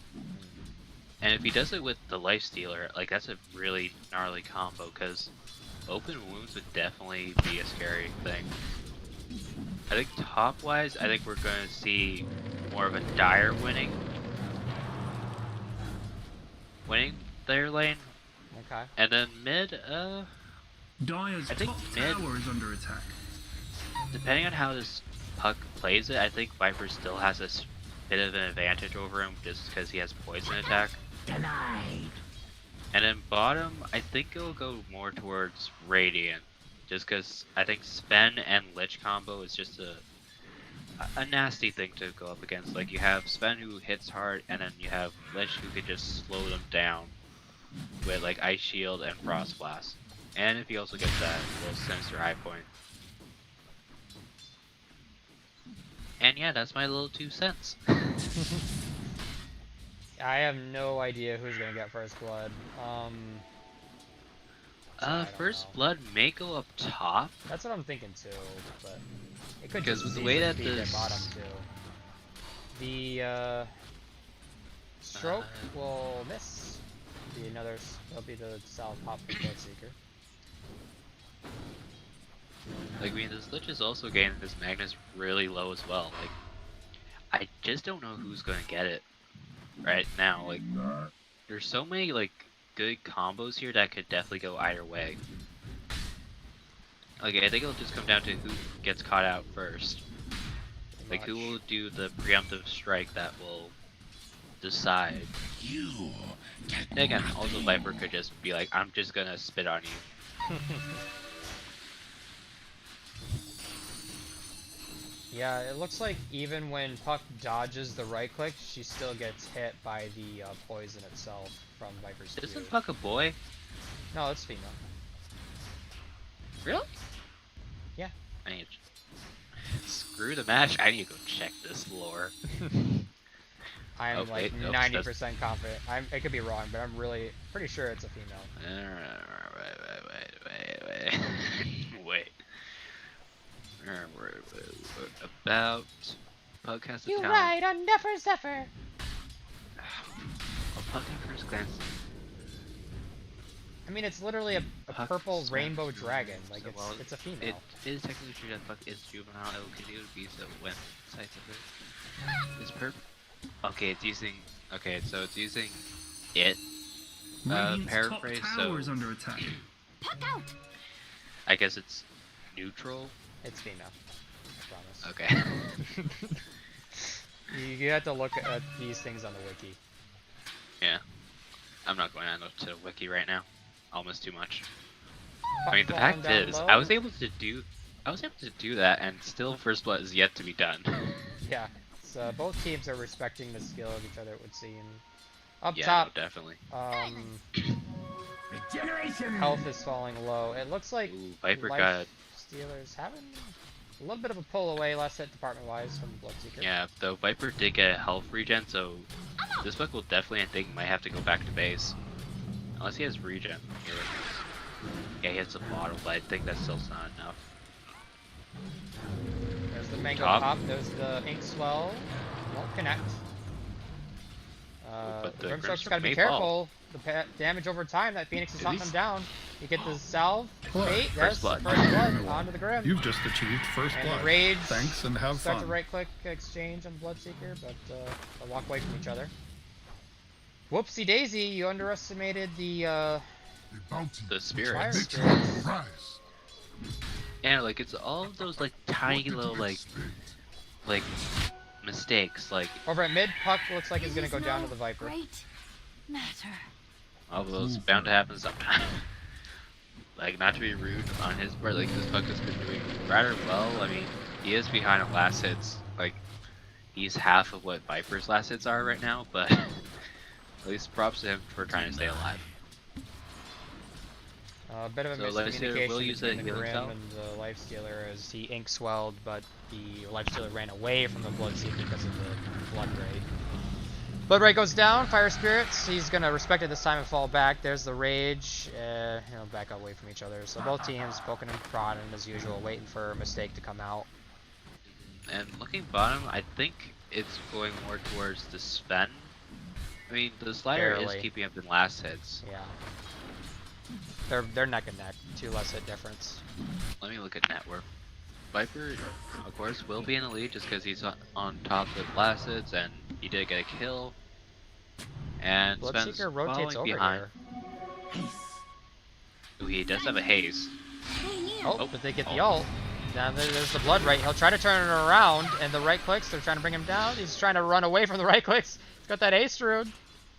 Speaker 2: And if he does it with the Life Stealer, like that's a really gnarly combo, because open wounds would definitely be a scary thing. I think top-wise, I think we're going to see more of a Dire winning their lane.
Speaker 1: Okay.
Speaker 2: And then mid,
Speaker 3: Dire's
Speaker 2: I think
Speaker 3: top
Speaker 2: mid-
Speaker 3: tower is under attack.
Speaker 2: depending on how this Puck plays it, I think Viper still has a bit of an advantage over him just because he has poison attack.
Speaker 6: Denied.
Speaker 2: And then bottom, I think it'll go more towards Radiant, just because I think Sven and Lich combo is just a nasty thing to go up against. Like you have Sven who hits hard, and then you have Lich who can just slow them down with like Ice Shield and Frost Blast. And if he also gets that little sinister high point. And yeah, that's my little 2 cents.
Speaker 1: I have no idea who's gonna get first blood. I don't
Speaker 2: First
Speaker 1: know.
Speaker 2: blood may go up top.
Speaker 1: That's what I'm thinking too, but it could
Speaker 2: Because
Speaker 1: just
Speaker 2: with the way
Speaker 1: easily
Speaker 2: that
Speaker 1: be
Speaker 2: this-
Speaker 1: at bottom too. The stroke will miss. That'll be the south pop for Bloodseeker.
Speaker 2: Like, I mean, this Lich is also getting this Magnus really low as well. Like, I just don't know who's gonna get it right now. Like, there's so many, like, good combos here that could definitely go either way. Like, I think it'll just come down to who gets caught out first. Like, who will do the preemptive strike that will decide.
Speaker 4: You get
Speaker 2: And again, also Viper could just be like, I'm just gonna spit on you.
Speaker 1: Yeah, it looks like even when Puck dodges the right click, she still gets hit by the poison itself from Viper's Q.
Speaker 2: Isn't Puck a boy?
Speaker 1: No, it's female.
Speaker 2: Really?
Speaker 1: Yeah.
Speaker 2: I need to... Screw the match, I need to go check this lore.
Speaker 1: I'm
Speaker 2: Oh,
Speaker 1: like
Speaker 2: wait, nope,
Speaker 1: 90% confident. I could be wrong, but I'm really pretty sure it's a female.
Speaker 2: Wait. About Puck has a
Speaker 1: You
Speaker 2: talent.
Speaker 1: ride on Never Zephyr.
Speaker 2: Oh, Puck at first glance.
Speaker 1: I mean, it's literally a
Speaker 2: Puck
Speaker 1: purple
Speaker 2: smash
Speaker 1: rainbow
Speaker 2: through
Speaker 1: dragon.
Speaker 2: so
Speaker 1: Like
Speaker 2: well,
Speaker 1: it's a female.
Speaker 2: It is technically true that Puck is juvenile. It will continue to be so when sights of it. It's purple. Okay, it's using. Okay, so it's using it.
Speaker 3: Radiant's top
Speaker 2: Paraphrase.
Speaker 3: tower
Speaker 2: So
Speaker 3: is under attack.
Speaker 6: Puck out.
Speaker 2: I guess it's neutral.
Speaker 1: It's female. I promise.
Speaker 2: Okay.
Speaker 1: You have to look at these things on the wiki.
Speaker 2: Yeah. I'm not going on to the wiki right now. Almost too much. I mean, the fact is, I was able to do that, and still First Blood is yet to be done.
Speaker 1: Yeah. So both teams are respecting the skill of each other, it would seem. Up
Speaker 2: Yeah,
Speaker 1: top,
Speaker 2: no, definitely.
Speaker 6: Regeneration.
Speaker 1: health is falling low. It looks like
Speaker 2: Ooh, Viper
Speaker 1: Life
Speaker 2: got.
Speaker 1: Stealers having a little bit of a pull away, last hit department-wise from Bloodseeker.
Speaker 2: Yeah, though Viper did get a health regen, so this book will definitely, I think, might have to go back to base. Unless he has regen. Yeah, he has a bottle, but I think that's still not enough.
Speaker 1: There's the Mango
Speaker 2: Top.
Speaker 1: Pop, there's the Ink Swell. Won't connect.
Speaker 2: But the
Speaker 1: Grimstroke's
Speaker 2: Grimstroke
Speaker 1: gotta be
Speaker 2: may
Speaker 1: careful.
Speaker 2: fall.
Speaker 1: The damage over time, that Phoenix is
Speaker 2: At
Speaker 1: hunting
Speaker 2: least-
Speaker 1: them down. You get the salve,
Speaker 5: Blood.
Speaker 1: bait,
Speaker 2: First
Speaker 1: yes,
Speaker 2: blood.
Speaker 1: first blood, onto the Grim.
Speaker 5: You've just achieved first
Speaker 1: And
Speaker 5: blood.
Speaker 1: the Rage
Speaker 5: Thanks and have
Speaker 1: Start
Speaker 5: fun.
Speaker 1: to right-click exchange on Bloodseeker, but they'll walk away from each other. Whoopsie daisy, you underestimated the
Speaker 2: The
Speaker 1: Fire
Speaker 2: spirits.
Speaker 1: Spirits.
Speaker 2: Yeah, like it's all of those like tiny little like mistakes. Like
Speaker 1: Over at mid, Puck looks like he's gonna go down to the Viper.
Speaker 6: Great matter.
Speaker 2: all of those bound to happen sometime. Like not to be rude on his part, like this Puck has been doing rather well. I mean, he is behind on last hits. Like he's half of what Viper's last hits are right now, but at least props to him for trying to stay alive.
Speaker 1: A bit of a
Speaker 2: So Lifestealer will
Speaker 1: miscommunication
Speaker 2: use
Speaker 1: between
Speaker 2: a
Speaker 1: the
Speaker 2: healing
Speaker 1: Grim
Speaker 2: spell?
Speaker 1: and the Lifestealer as he ink swelled, but the Lifestealer ran away from the Bloodseeker because of the Blood Ray. Blood Ray goes down, Fire Spirits, he's gonna respect it this time and fall back. There's the Rage, back away from each other. So both teams poking and prodding as usual, waiting for a mistake to come out.
Speaker 2: And looking bottom, I think it's going more towards the Sven I mean, the slider
Speaker 1: Barely.
Speaker 2: is keeping up in last hits.
Speaker 1: Yeah. They're neck and neck. 2 less hit difference.
Speaker 2: Let me look at net worth. Viper, of course, will be in the lead just because he's on top with last hits and he did get a kill. And Sven's
Speaker 1: Bloodseeker rotates
Speaker 2: following
Speaker 1: over
Speaker 2: behind.
Speaker 1: here.
Speaker 2: Ooh, he does have a haze.
Speaker 1: Oh, but they get the ult. Now there's the blood right. He'll try to turn it around, and the right clicks, they're trying to bring him down. He's trying to run away from the right clicks. He's got that ace rune.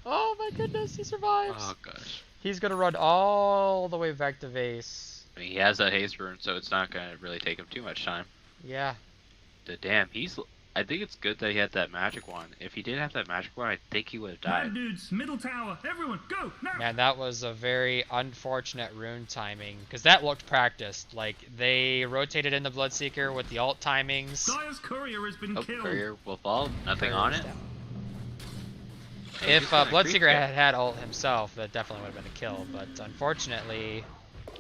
Speaker 1: Oh my goodness, he survives.
Speaker 2: Oh gosh.
Speaker 1: He's gonna run all the way back to Vase.
Speaker 2: I mean, he has that haze rune, so it's not gonna really take him too much time.
Speaker 1: Yeah.
Speaker 2: Damn, I think it's good that he had that magic wand. If he didn't have that magic wand, I think he would have
Speaker 3: Bad
Speaker 2: died.
Speaker 3: dudes, middle tower, everyone, go now!
Speaker 1: Man, that was a very unfortunate rune timing, because that looked practiced. Like, they rotated in the Bloodseeker with the ult timings.
Speaker 3: Dire's courier has been
Speaker 2: Oh,
Speaker 3: killed.
Speaker 2: courier will fall. Nothing on it.
Speaker 1: If Bloodseeker had had ult himself, that definitely would have been a kill, but unfortunately,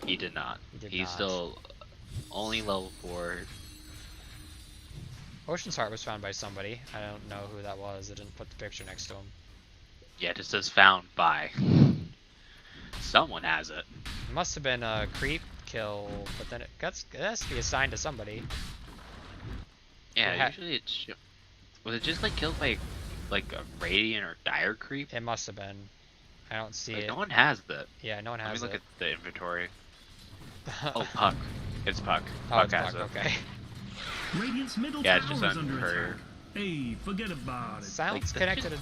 Speaker 2: He did not.
Speaker 1: did
Speaker 2: He's
Speaker 1: not.
Speaker 2: still only level 4.
Speaker 1: Ocean's Heart was found by somebody. I don't know who that was. I didn't put the picture next to him.
Speaker 2: Yeah, it just says found by. Someone has it.
Speaker 1: It must have been a creep kill, but then it has to be assigned to somebody.
Speaker 2: Yeah, usually it's. Was it just like killed by like a radiant or dire creep?
Speaker 1: It must have been. I don't see
Speaker 2: Like,
Speaker 1: it.
Speaker 2: no one has that.
Speaker 1: Yeah, no one
Speaker 2: Let me
Speaker 1: has
Speaker 2: look
Speaker 1: it.
Speaker 2: at the inventory. Oh, Puck. It's Puck.
Speaker 1: Oh,
Speaker 2: Puck
Speaker 1: it's
Speaker 2: has
Speaker 1: Puck,
Speaker 2: it.
Speaker 1: okay.
Speaker 3: Radiant's middle
Speaker 2: Yeah, it's
Speaker 3: tower
Speaker 2: just
Speaker 3: is
Speaker 2: on
Speaker 3: under
Speaker 2: courier.
Speaker 3: attack. Hey, forget about it.
Speaker 1: Silence
Speaker 2: Like,
Speaker 1: connected.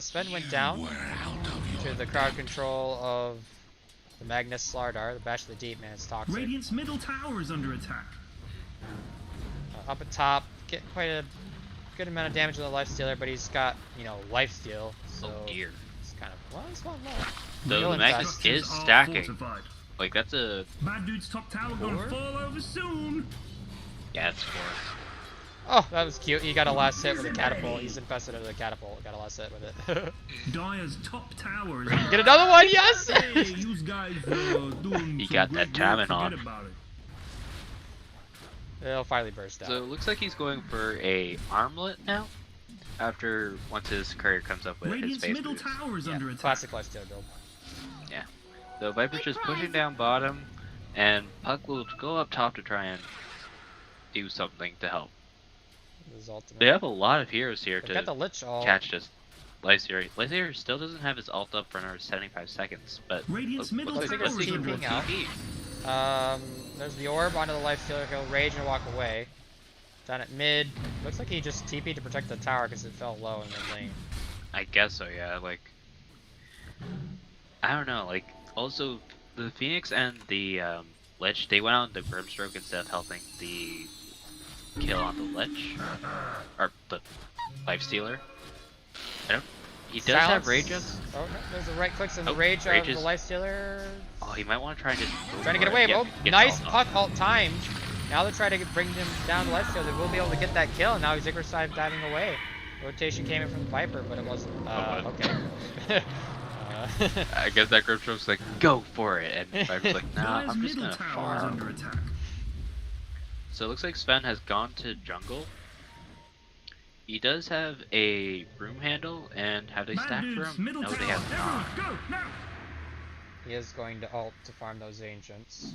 Speaker 1: Sven went down to the crowd control of the Magnus Slardar, the Bash of the Deep, man, it's toxic.
Speaker 3: Radiant's middle tower is under attack.
Speaker 1: Up at top, get quite a good amount of damage on the lifestealer, but he's got, lifesteal, so
Speaker 2: Oh dear.
Speaker 1: it's kind of, well, it's not low.
Speaker 2: So
Speaker 1: Heal
Speaker 2: the
Speaker 1: and
Speaker 2: Magnus
Speaker 1: fast.
Speaker 3: Structures
Speaker 2: is
Speaker 3: are
Speaker 2: stacking.
Speaker 3: fortified.
Speaker 2: Like, that's a.
Speaker 3: Bad dude's top tower
Speaker 2: Four?
Speaker 3: gonna fall over soon.
Speaker 2: Yeah, it's 4.
Speaker 1: Oh, that was cute. He got a last hit with a catapult. He's infested with a catapult. Got a last hit with it.
Speaker 3: Dire's top tower is
Speaker 1: Get another one, yes!
Speaker 3: Hey, you guys doing
Speaker 2: He
Speaker 3: some
Speaker 2: got
Speaker 3: great
Speaker 2: that Taman
Speaker 3: work.
Speaker 2: on.
Speaker 3: Forget about it.
Speaker 1: It'll finally burst out.
Speaker 2: So it looks like he's going for a armlet now. Once his courier comes up with his
Speaker 3: Radiant's
Speaker 2: face
Speaker 3: middle
Speaker 2: moves.
Speaker 3: tower is
Speaker 1: Yeah,
Speaker 3: under attack.
Speaker 1: classic lifesteal build.
Speaker 2: So Viper's just pushing down bottom, and Puck will go up top to try and do something to help.
Speaker 1: His ultimate.
Speaker 2: They have a lot of heroes here
Speaker 1: They've got the
Speaker 2: to
Speaker 1: Lich ult.
Speaker 2: catch this Lysair. Lysair still doesn't have his ult up for another 75 seconds, but
Speaker 3: Radiant's middle
Speaker 2: looks like
Speaker 1: tower
Speaker 2: the
Speaker 1: is
Speaker 2: secret
Speaker 1: under
Speaker 2: will
Speaker 1: attack.
Speaker 2: TP.
Speaker 1: There's the orb onto the lifestealer. He'll rage and walk away. Down at mid. Looks like he just TP'd to protect the tower because it fell low in mid lane.
Speaker 2: I guess so, yeah. Like, I don't know. Like, also the Phoenix and the Lich, they went on the Grimstroke instead of helping the kill on the Lich or the Lifestealer. He does have
Speaker 1: Silence.
Speaker 2: rage up.
Speaker 1: Oh, no, there's the right clicks and the
Speaker 2: Oh,
Speaker 1: rage
Speaker 2: rage
Speaker 1: of the
Speaker 2: is-
Speaker 1: lifestealer.
Speaker 2: Oh, he might want to try and just go
Speaker 1: Trying to
Speaker 2: for
Speaker 1: get
Speaker 2: it.
Speaker 1: away.
Speaker 2: Yep,
Speaker 1: Oh,
Speaker 2: gets
Speaker 1: nice
Speaker 2: ult.
Speaker 1: puck ult timed. Now they're trying to bring him down the lifestealer. They will be able to get that kill. Now he's Icarus side diving away. Rotation came in from the Viper, but it wasn't. Okay.
Speaker 2: I guess that Grimstroke's like, go for it, and Viper's like, nah,
Speaker 3: Dire's
Speaker 2: I'm just
Speaker 3: middle
Speaker 2: gonna
Speaker 3: tower is
Speaker 2: farm.
Speaker 3: under attack.
Speaker 2: So it looks like Sven has gone to jungle. He does have a broom handle, and have they
Speaker 3: Bad
Speaker 2: stacked for
Speaker 3: dudes,
Speaker 2: him?
Speaker 3: middle
Speaker 2: No,
Speaker 3: tower.
Speaker 2: they have not.
Speaker 3: Everyone, go now.
Speaker 1: He is going to ult to farm those ancients.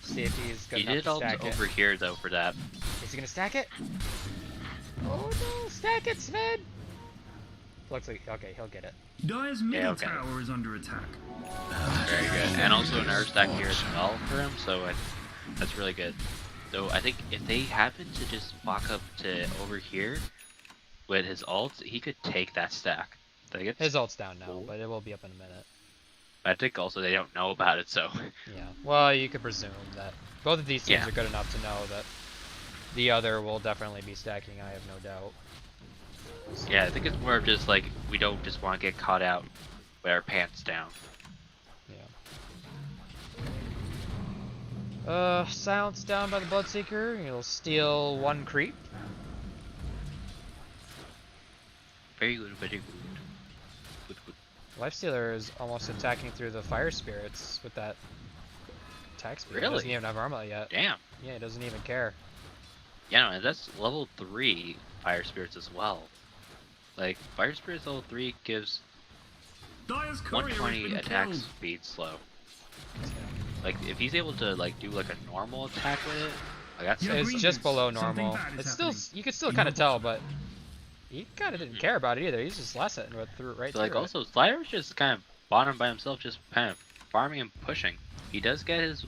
Speaker 1: See if he's good
Speaker 2: He
Speaker 1: enough
Speaker 2: did
Speaker 1: to
Speaker 2: ult
Speaker 1: stack
Speaker 2: over
Speaker 1: it.
Speaker 2: here though for that.
Speaker 1: Is he gonna stack it? Oh no! Stack it, Sven! Looks like okay, he'll get it.
Speaker 3: Dire's middle
Speaker 2: okay.
Speaker 3: tower is under attack.
Speaker 2: Very good. And also an Earth stack here as well for him, so that's really good. So I think if they happen to just walk up to over here with his ult, he could take that stack. I think
Speaker 1: His ult's down now, but it will be up in a minute.
Speaker 2: I think also they don't know about it, so
Speaker 1: Yeah. Well, you could presume that both of these teams
Speaker 2: Yeah.
Speaker 1: are good enough to know that the other will definitely be stacking. I have no doubt.
Speaker 2: yeah, I think it's more of just like we don't just want to get caught out with our pants down.
Speaker 1: Yeah. Silence down by the Bloodseeker. He'll steal one creep.
Speaker 2: Very good, very good. Good, good.
Speaker 1: Lifestealer is almost attacking through the fire spirits with that attack speed. He
Speaker 2: Really?
Speaker 1: doesn't even have armor yet.
Speaker 2: Damn.
Speaker 1: Yeah, he doesn't even care.
Speaker 2: Yeah, no, that's level 3 fire spirits as well. Like Fire Spirit's level 3 gives
Speaker 3: Dire's courier has
Speaker 2: 120
Speaker 3: been
Speaker 2: attack
Speaker 3: killed.
Speaker 2: speed slow. Like if he's able to like do like a normal attack with it, like that's
Speaker 3: Yeah,
Speaker 1: It's
Speaker 3: green
Speaker 1: just
Speaker 3: boots.
Speaker 1: below
Speaker 3: Something
Speaker 1: normal.
Speaker 3: bad is
Speaker 1: It's still,
Speaker 3: happening.
Speaker 1: you could still
Speaker 3: In
Speaker 1: kind
Speaker 3: your
Speaker 1: of tell,
Speaker 3: bottom.
Speaker 1: but he kind of didn't care about it either. He's just less it and went through right
Speaker 2: so, like
Speaker 1: through it.
Speaker 2: also Slider's just kind of bottom by himself, just kind of farming and pushing. He does get his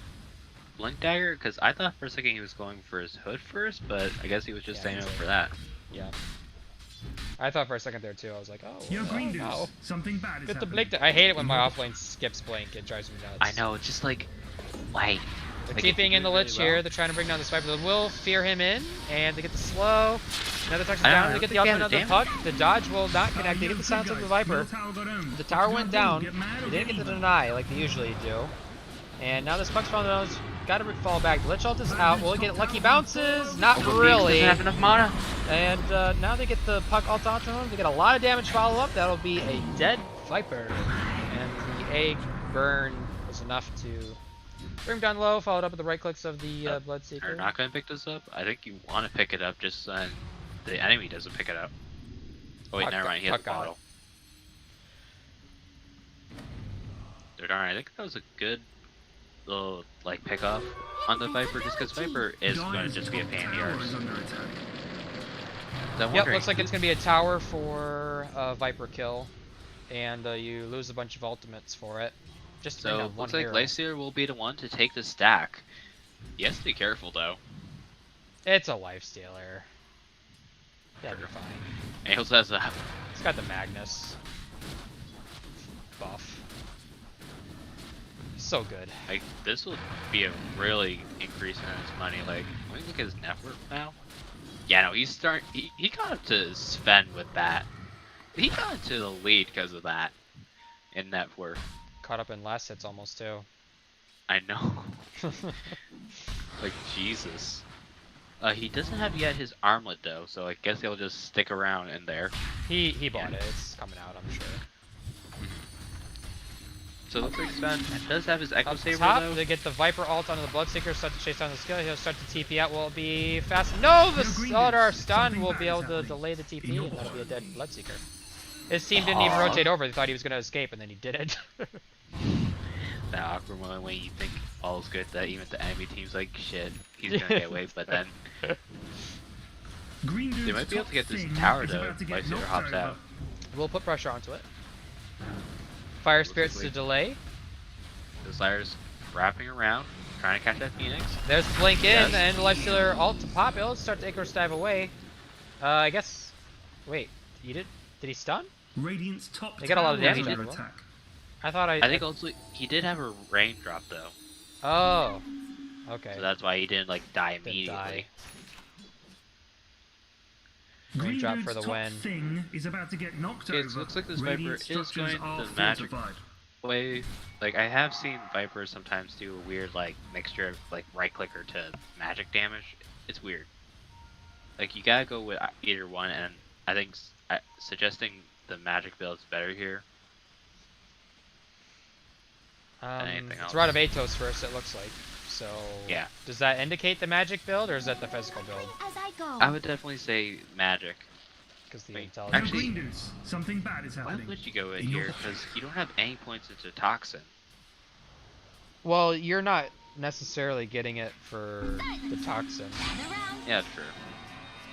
Speaker 2: Blink Dagger because I thought for a second he was going for his hood first, but I guess he was just
Speaker 1: Yeah,
Speaker 2: saying
Speaker 1: he's
Speaker 2: no
Speaker 1: like-
Speaker 2: for that.
Speaker 1: Yeah. I thought for a second there too. I was like, oh,
Speaker 3: Yo, green dudes.
Speaker 1: no.
Speaker 3: Something bad is
Speaker 1: Get the
Speaker 3: happening.
Speaker 1: blink. I hate it when
Speaker 3: In
Speaker 1: my
Speaker 3: your
Speaker 1: offlane skips blink. It drives me nuts.
Speaker 2: I know, it's just like, why?
Speaker 1: They're
Speaker 2: Like, if
Speaker 1: keeping
Speaker 2: you
Speaker 1: in the
Speaker 2: do it
Speaker 1: lich
Speaker 2: really
Speaker 1: here.
Speaker 2: well-
Speaker 1: They're trying to bring down the swiper. They will fear him in, and they get the slow. Another touch
Speaker 2: I don't
Speaker 1: down.
Speaker 2: know,
Speaker 1: They
Speaker 2: I
Speaker 1: get the
Speaker 2: don't think
Speaker 1: ultimate of
Speaker 2: they
Speaker 1: the
Speaker 2: have
Speaker 1: puck. The dodge will not connect. They
Speaker 3: Yo,
Speaker 1: get the silence of
Speaker 3: good
Speaker 1: the
Speaker 3: guys.
Speaker 1: viper.
Speaker 3: Middle tower got owned.
Speaker 1: The tower
Speaker 3: What
Speaker 1: went
Speaker 3: do you
Speaker 1: down.
Speaker 3: do? Get mad or
Speaker 1: They didn't get the
Speaker 3: even?
Speaker 1: deny like they usually do. And now this puck's falling down. Got to fall back. The lich ult is out. Will it get lucky bounces? Not really.
Speaker 2: Doesn't have enough mana.
Speaker 1: And now they get the puck ult onto him. They get a lot of damage follow up. That'll be a dead viper. And the egg burn was enough to bring him down low. Followed up with the right clicks of the
Speaker 2: They're
Speaker 1: Bloodseeker.
Speaker 2: not going to pick this up. I think you want to pick it up just so the enemy doesn't pick it up. Oh wait,
Speaker 1: Puck
Speaker 2: never
Speaker 1: got-
Speaker 2: mind. He has
Speaker 1: puck
Speaker 2: the
Speaker 1: got it.
Speaker 2: bottle. Darn, I think that was a good little like pick off on the Viper, just because Viper is going to
Speaker 3: Dire's
Speaker 2: just be a
Speaker 3: top
Speaker 2: pain in the
Speaker 3: tower
Speaker 2: arse.
Speaker 3: is under attack.
Speaker 2: So I'm
Speaker 1: Yep,
Speaker 2: wondering,
Speaker 1: looks like it's going to be a tower for Viper kill. And you lose a bunch of ultimates for it. Just to bring
Speaker 2: so
Speaker 1: down one
Speaker 2: looks like
Speaker 1: hero.
Speaker 2: Glacier will be the one to take the stack. He has to be careful though.
Speaker 1: It's a lifestealer. That'll be fine.
Speaker 2: And he also has a
Speaker 1: It's got the Magnus buff. So good.
Speaker 2: like this will be a really increase in his money. Like let me look at his net worth now. Yeah, no, he got up to Sven with that. He got into the lead because of that in net worth.
Speaker 1: Caught up in last hits almost too.
Speaker 2: I know. Like Jesus. He doesn't have yet his armlet though, so I guess he'll just stick around in there.
Speaker 1: he bought it. It's coming out, I'm sure.
Speaker 2: So it looks like Sven does have his Echo
Speaker 1: Up
Speaker 2: Saber
Speaker 1: top,
Speaker 2: though.
Speaker 1: they get the Viper ult onto the Bloodseeker, start to chase down the skill. He'll start to TP out. Will it be fast? No, the
Speaker 3: Yo, green
Speaker 1: Solar
Speaker 3: dudes,
Speaker 1: stun
Speaker 3: something
Speaker 1: will
Speaker 3: bad
Speaker 1: be
Speaker 3: is
Speaker 1: able to
Speaker 3: happening.
Speaker 1: delay the TP,
Speaker 3: In your
Speaker 1: and that'll be a dead
Speaker 3: bottom.
Speaker 1: Bloodseeker. His team didn't even rotate over. They thought he was going to escape, and then he didn't.
Speaker 2: That awkward moment when you think all's good, that even the enemy team's like, shit, he's gonna get away, but then
Speaker 3: Green
Speaker 2: they
Speaker 3: dude's
Speaker 2: might be able
Speaker 3: top
Speaker 2: to get this
Speaker 3: thing
Speaker 2: tower
Speaker 3: is
Speaker 2: though.
Speaker 3: about to get
Speaker 2: Lysander
Speaker 3: knocked
Speaker 2: hops
Speaker 3: over.
Speaker 2: out.
Speaker 1: We'll put pressure onto it. Fire
Speaker 2: Looks
Speaker 1: Spirits
Speaker 2: like
Speaker 1: to
Speaker 2: we-
Speaker 1: delay.
Speaker 2: The Slayer's wrapping around, trying to catch that Phoenix.
Speaker 1: There's the blink in,
Speaker 2: Yes.
Speaker 1: and the Lifestealer ult to pop. It'll start to Icarus dive away. I guess. Wait, did he stun?
Speaker 3: Radiant's top
Speaker 1: They got a lot of
Speaker 3: tower
Speaker 1: damage
Speaker 3: is under
Speaker 1: into him.
Speaker 3: attack.
Speaker 1: I thought
Speaker 2: I think also he did have a raindrop though,
Speaker 1: Oh. Okay.
Speaker 2: so that's why he didn't like die
Speaker 1: Didn't
Speaker 2: immediately.
Speaker 1: die.
Speaker 3: Green
Speaker 1: Raindrop
Speaker 3: dude's
Speaker 1: for the
Speaker 3: top
Speaker 1: win.
Speaker 3: thing is about to get knocked
Speaker 2: Okay,
Speaker 3: over.
Speaker 2: so looks like this
Speaker 3: Radiant
Speaker 2: Viper is
Speaker 3: structures
Speaker 2: going
Speaker 3: are
Speaker 2: the magic
Speaker 3: fortified.
Speaker 2: Way, like I have seen Vipers sometimes do a weird like mixture of like right clicker to magic damage. It's weird. Like you gotta go with either one, and I think suggesting the magic build is better here. anything
Speaker 1: It's
Speaker 2: else.
Speaker 1: Rod of Atos first, it looks like. So.
Speaker 2: Yeah.
Speaker 1: Does that indicate the magic build, or is that the physical build?
Speaker 7: As I go.
Speaker 2: I would definitely say magic.
Speaker 1: Because the
Speaker 2: Wait,
Speaker 3: Yo,
Speaker 1: intelligence.
Speaker 2: actually-
Speaker 3: green dudes, something bad is
Speaker 2: Why
Speaker 3: happening.
Speaker 2: would you go in
Speaker 3: In your
Speaker 2: here? Because you don't have any points into Toxin.
Speaker 1: Well, you're not necessarily getting it for the toxin.
Speaker 2: Yeah, true.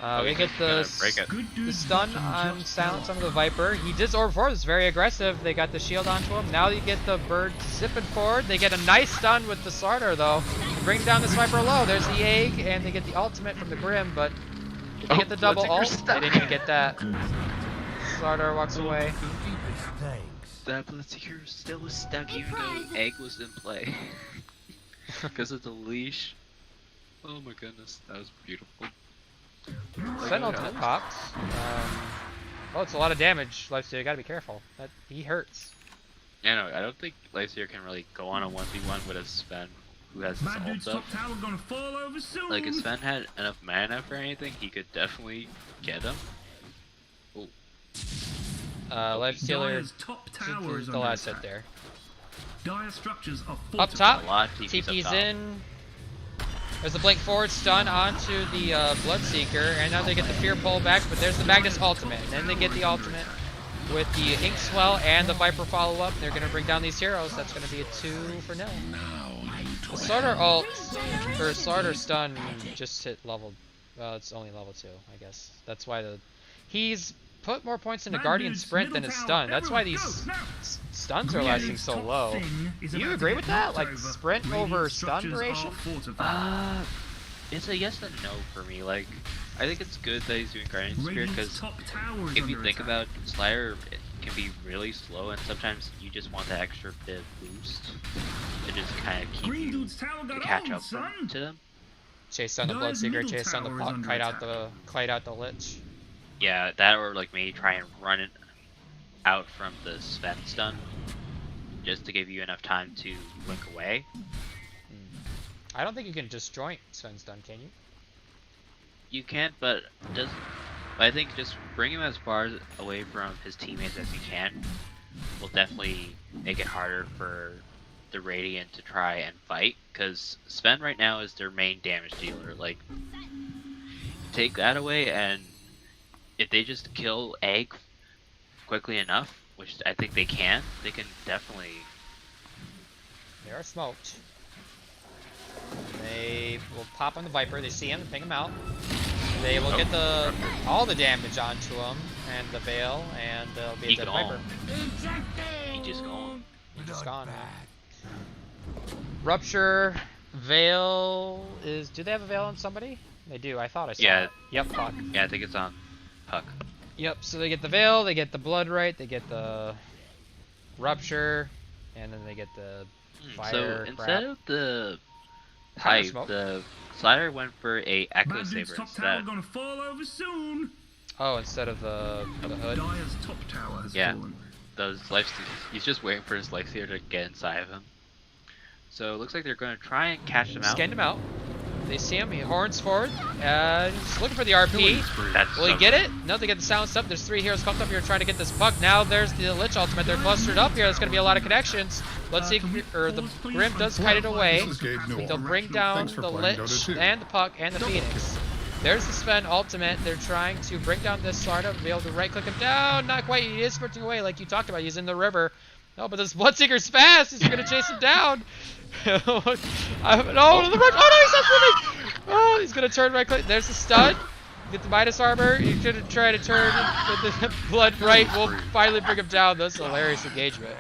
Speaker 1: We
Speaker 2: Okay,
Speaker 1: get
Speaker 2: you're
Speaker 1: the
Speaker 2: gonna break it.
Speaker 3: Good
Speaker 1: the
Speaker 3: dudes
Speaker 1: stun
Speaker 3: got
Speaker 1: on
Speaker 3: them just
Speaker 1: silence
Speaker 3: now.
Speaker 1: onto the Viper. He did Orb before. It's very aggressive. They got the shield onto him. Now you get the bird zipping forward. They get a nice stun with the Sarter though. Bring down this Viper low. There's the egg, and they get the ultimate from the Grim, but did they
Speaker 2: Oh,
Speaker 1: get the double
Speaker 2: Bloodseeker
Speaker 1: ult?
Speaker 2: stuck.
Speaker 1: They didn't even get that. Sarter walks away.
Speaker 2: That Bloodseeker still was stuck even though Egg was in play. Because of the leash. Oh my goodness, that was beautiful.
Speaker 1: Send ultimate pops. Well, it's a lot of damage, Lifesteal. You gotta be careful. That he hurts.
Speaker 2: Yeah, no, I don't think Lysander can really go on a 1v1 with a Sven who has his
Speaker 3: Bad dude's
Speaker 2: ult up.
Speaker 3: top tower gonna fall over soon.
Speaker 2: Like, if Sven had enough mana for anything, he could definitely get him. Oh,
Speaker 1: Lifestealer
Speaker 3: Dire's top tower is
Speaker 1: the
Speaker 3: under
Speaker 1: last hit
Speaker 3: attack.
Speaker 1: there.
Speaker 3: Dire structures are
Speaker 1: Up
Speaker 3: fortified.
Speaker 1: top,
Speaker 2: a lot of TP's up
Speaker 1: TP's
Speaker 2: top.
Speaker 1: in. There's the blink forward stun onto the Bloodseeker, and now they get the fear pull back, but there's the Magnus ultimate. And then they get the ultimate with the Ink Swell and the Viper follow-up. They're going to bring down these heroes. That's going to be a 2-0. The Starter ult, or Starter stun, just hit level, it's only level 2, I guess. That's why he's put more points into Guardian Sprint than his stun. That's why these stuns are lasting so low. Do you agree with that? Like, sprint over stun duration?
Speaker 2: It's a yes and no for me. Like, I think it's good that he's doing Guardian Spirit, because if you think about it, Slayer, it can be really slow, and sometimes you just want that extra bit of boost to just kind of keep you to catch up to them.
Speaker 1: Chase down the Bloodseeker, chase down the Puck, kite out the Lich.
Speaker 2: Yeah, that, or like maybe try and run it out from the Sven stun, just to give you enough time to blink away.
Speaker 1: I don't think you can disjoint Sven's stun, can you?
Speaker 2: You can't, but I think just bring him as far away from his teammates as you can will definitely make it harder for the Radiant to try and fight, because Sven right now is their main damage dealer. Like, take that away, and if they just kill Egg quickly enough, which I think they can definitely...
Speaker 1: They are smoked. They will pop on the Viper, they see him, ping him out. They will get all the damage onto him, and the Veil, and they'll be a dead Viper.
Speaker 2: He just gone.
Speaker 1: He's just gone. Rupture, Veil is... Do they have a Veil on somebody? They do, I thought I saw it. Yep, Puck.
Speaker 2: Yeah, I think it's on Puck.
Speaker 1: Yep, so they get the Veil, they get the Blood Right, they get the Rupture, and then they get the Fire.
Speaker 2: So instead of the pipe, the Slider went for a Echo Saber instead.
Speaker 3: Gonna fall over soon.
Speaker 1: Oh, instead of the hood?
Speaker 3: Dire's top tower has
Speaker 2: Yeah,
Speaker 3: fallen.
Speaker 2: those he's just waiting for his Lifestealer to get inside of him. So it looks like they're going to try and catch him out.
Speaker 1: Scanned him out. They see him, he horns forward, and he's looking for the RP. Will he get it? No, they get the silence up. There's 3 heroes pumped up here trying to get this Puck. Now there's the Lich ultimate. They're clustered up here. There's going to be a lot of connections. Let's see, the Grim does kite it away. They'll bring down the Lich and the Puck and the Phoenix. There's the Sven ultimate. They're trying to bring down this Sarda, be able to right click him down. Not quite. He is sprinting away like you talked about. He's in the river. No, but this Bloodseeker's fast. He's going to chase him down. No, the rush. Oh, no, he's not swimming. Oh, he's going to turn right click. There's the stun. Get the Midas Armor. He's going to try to turn with the Blood Right. We'll finally bring him down. That's a hilarious engagement.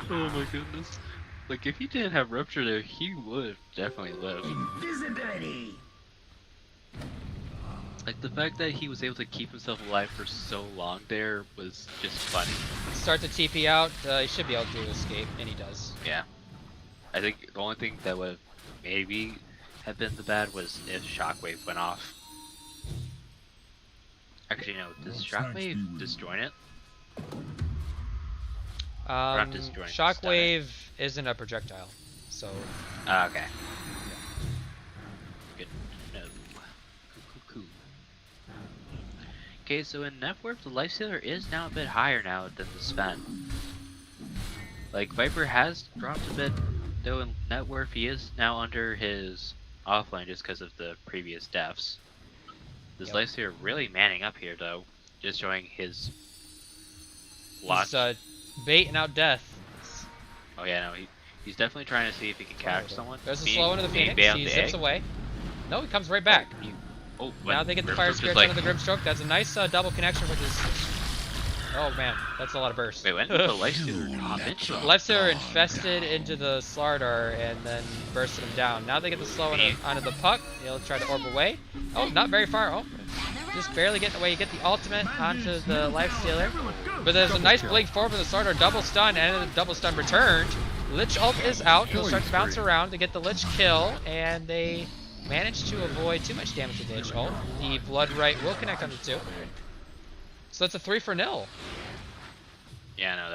Speaker 2: Oh my goodness. Like, if he didn't have Rupture there, he would have definitely lived.
Speaker 4: Invisibility.
Speaker 2: Like, the fact that he was able to keep himself alive for so long there was just funny.
Speaker 1: Start the TP out. He should be able to escape, and he does.
Speaker 2: Yeah. I think the only thing that would maybe have been the bad was if Shockwave went off. Actually, no. Does Shockwave disjoin it? Not disjoin,
Speaker 1: Shockwave isn't a projectile, so...
Speaker 2: Okay. Good. No. Cool. Okay, so in Network, the Lifestealer is now a bit higher now than the Sven. Like, Viper has dropped a bit, though in Network he is now under his offline just because of the previous deaths. This Lifestealer really manning up here, though, just showing his launch.
Speaker 1: He's baiting out death.
Speaker 2: Oh yeah, no, he's definitely trying to see if he can catch someone.
Speaker 1: There's a slow into the Phoenix. He zips away. No, he comes right back.
Speaker 2: Oh,
Speaker 1: now they get the Fire Spirit into the Grimstroke. That's a nice double connection with his... Oh man, that's a lot of burst.
Speaker 2: Wait, when did the Lifestealer hop into him?
Speaker 1: Lifestealer infested into the Slardar and then bursted him down. Now they get the slow onto the Puck. He'll try to orb away. Oh, not very far. Oh, just barely getting away. You get the ultimate onto the Lifestealer. But there's a nice blink forward for the Slardar. Double stun and the double stun returned. Lich ult is out. He'll start to bounce around to get the Lich kill. And they manage to avoid too much damage with the Lich ult. The Blood Right will connect on the 2. So that's a 3-0.
Speaker 2: Yeah, no,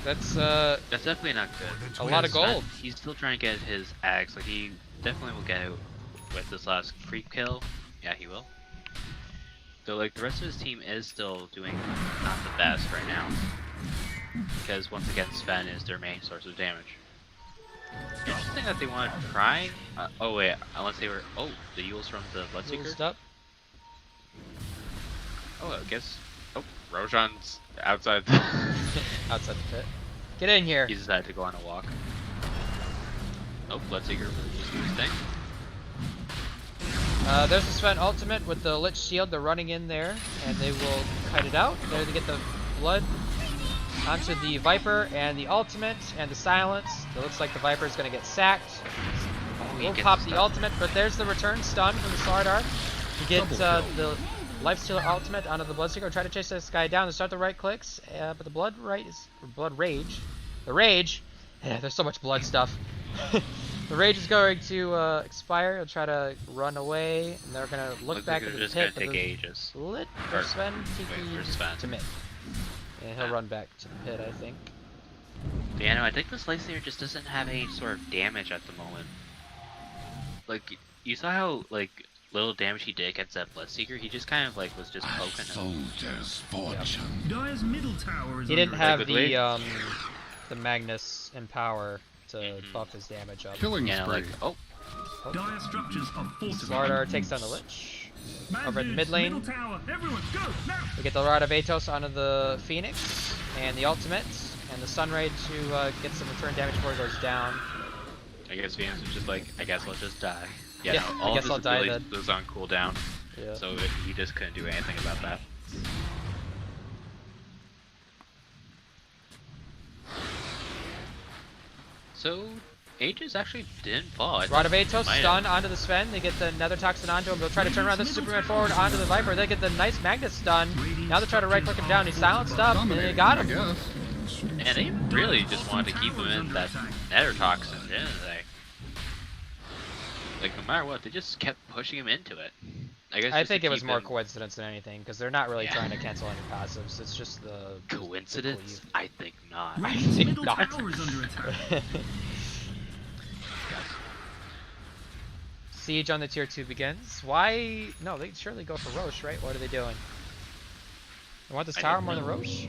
Speaker 1: that's
Speaker 2: definitely not good.
Speaker 1: A lot of gold.
Speaker 2: He's still trying to get his axe. Like, he definitely will get it with this last creep kill. Yeah, he will. So, like, the rest of his team is still doing not the best right now, because once again, Sven is their main source of damage. Interesting that they want to try. Oh wait, unless they were. Oh, the Yules from the Bloodseeker.
Speaker 1: Used up.
Speaker 2: Oh, I guess. Oh, Roshan's outside.
Speaker 1: Outside the pit. Get in here.
Speaker 2: He decided to go on a walk. Oh, Bloodseeker will just do his thing.
Speaker 1: There's the Sven ultimate with the Lich Shield. They're running in there, and they will kite it out. There to get the blood onto the Viper, and the ultimate, and the silence. It looks like the Viper is going to get sacked. We'll pop the ultimate, but there's the return stun from the Slardar. You get the Lifestealer ultimate onto the Bloodseeker. Try to chase this guy down and start the right clicks, but the Blood Rage. The Rage. Yeah, there's so much blood stuff. The Rage is going to expire. He'll try to run away, and they're going to look back
Speaker 2: like
Speaker 1: at the
Speaker 2: just
Speaker 1: pit.
Speaker 2: gonna take ages.
Speaker 1: Lit
Speaker 2: Or-
Speaker 1: for Sven
Speaker 2: for Sven.
Speaker 1: to mid. And he'll run back to the pit, I think.
Speaker 2: Yeah, no, I think this Lifestealer just doesn't have any sort of damage at the moment. Like, you saw how, like, little damage he did against that Bloodseeker? He just kind of, like, was just
Speaker 4: A
Speaker 2: poking him.
Speaker 4: soldier's fortune.
Speaker 3: Dire's middle tower is
Speaker 1: He didn't
Speaker 3: under
Speaker 1: have
Speaker 2: Like with
Speaker 1: the Magnus Empower to
Speaker 2: Mhm.
Speaker 1: buff his damage up.
Speaker 5: Killing
Speaker 2: Yeah,
Speaker 5: spree.
Speaker 2: like, oh,
Speaker 3: Dire structures are fortified.
Speaker 1: Slardar takes down the Lich.
Speaker 3: Man
Speaker 1: over in the
Speaker 3: dudes,
Speaker 1: mid lane.
Speaker 3: Middle tower, everyone go now.
Speaker 1: We get the Rod of Atos onto the Phoenix, and the ultimate, and the Sunray to get some return damage before it goes down.
Speaker 2: I guess Phoenix was just like, I guess I'll just die.
Speaker 1: Yeah,
Speaker 2: no,
Speaker 1: I
Speaker 2: all
Speaker 1: guess
Speaker 2: of
Speaker 1: I'll
Speaker 2: this
Speaker 1: die
Speaker 2: really
Speaker 1: then.
Speaker 2: was on cooldown,
Speaker 1: Yeah.
Speaker 2: so he just couldn't do anything about that. So, Aegis actually didn't fall. I
Speaker 1: Rod of
Speaker 2: thought
Speaker 1: Atos
Speaker 2: might
Speaker 1: stun
Speaker 2: have.
Speaker 1: onto the Sven. They get the Nether Toxin onto him. They'll try to turn around this Superman forward onto the Viper. They get the nice Magnus stun. Now they try to right click him down. He's silenced up, and they
Speaker 5: Dominating,
Speaker 1: got
Speaker 5: I
Speaker 1: him.
Speaker 5: guess.
Speaker 2: And they really just wanted to keep him in that Nether Toxin, didn't they? Like, no matter what, they just kept pushing him into it. I guess
Speaker 1: I
Speaker 2: just to
Speaker 1: think it was
Speaker 2: keep
Speaker 1: more
Speaker 2: him-
Speaker 1: coincidence than anything, because they're not really
Speaker 2: Yeah.
Speaker 1: trying to cancel any passives. It's just the
Speaker 2: Coincidence? I think not.
Speaker 1: I
Speaker 3: Radiant's
Speaker 1: think
Speaker 3: middle
Speaker 1: not.
Speaker 3: tower is under attack.
Speaker 1: Siege on the tier 2 begins. Why? No, they surely go for Roche, right? What are they doing? They want this
Speaker 2: I
Speaker 1: tower
Speaker 2: don't
Speaker 1: more than
Speaker 2: know.
Speaker 1: Roche?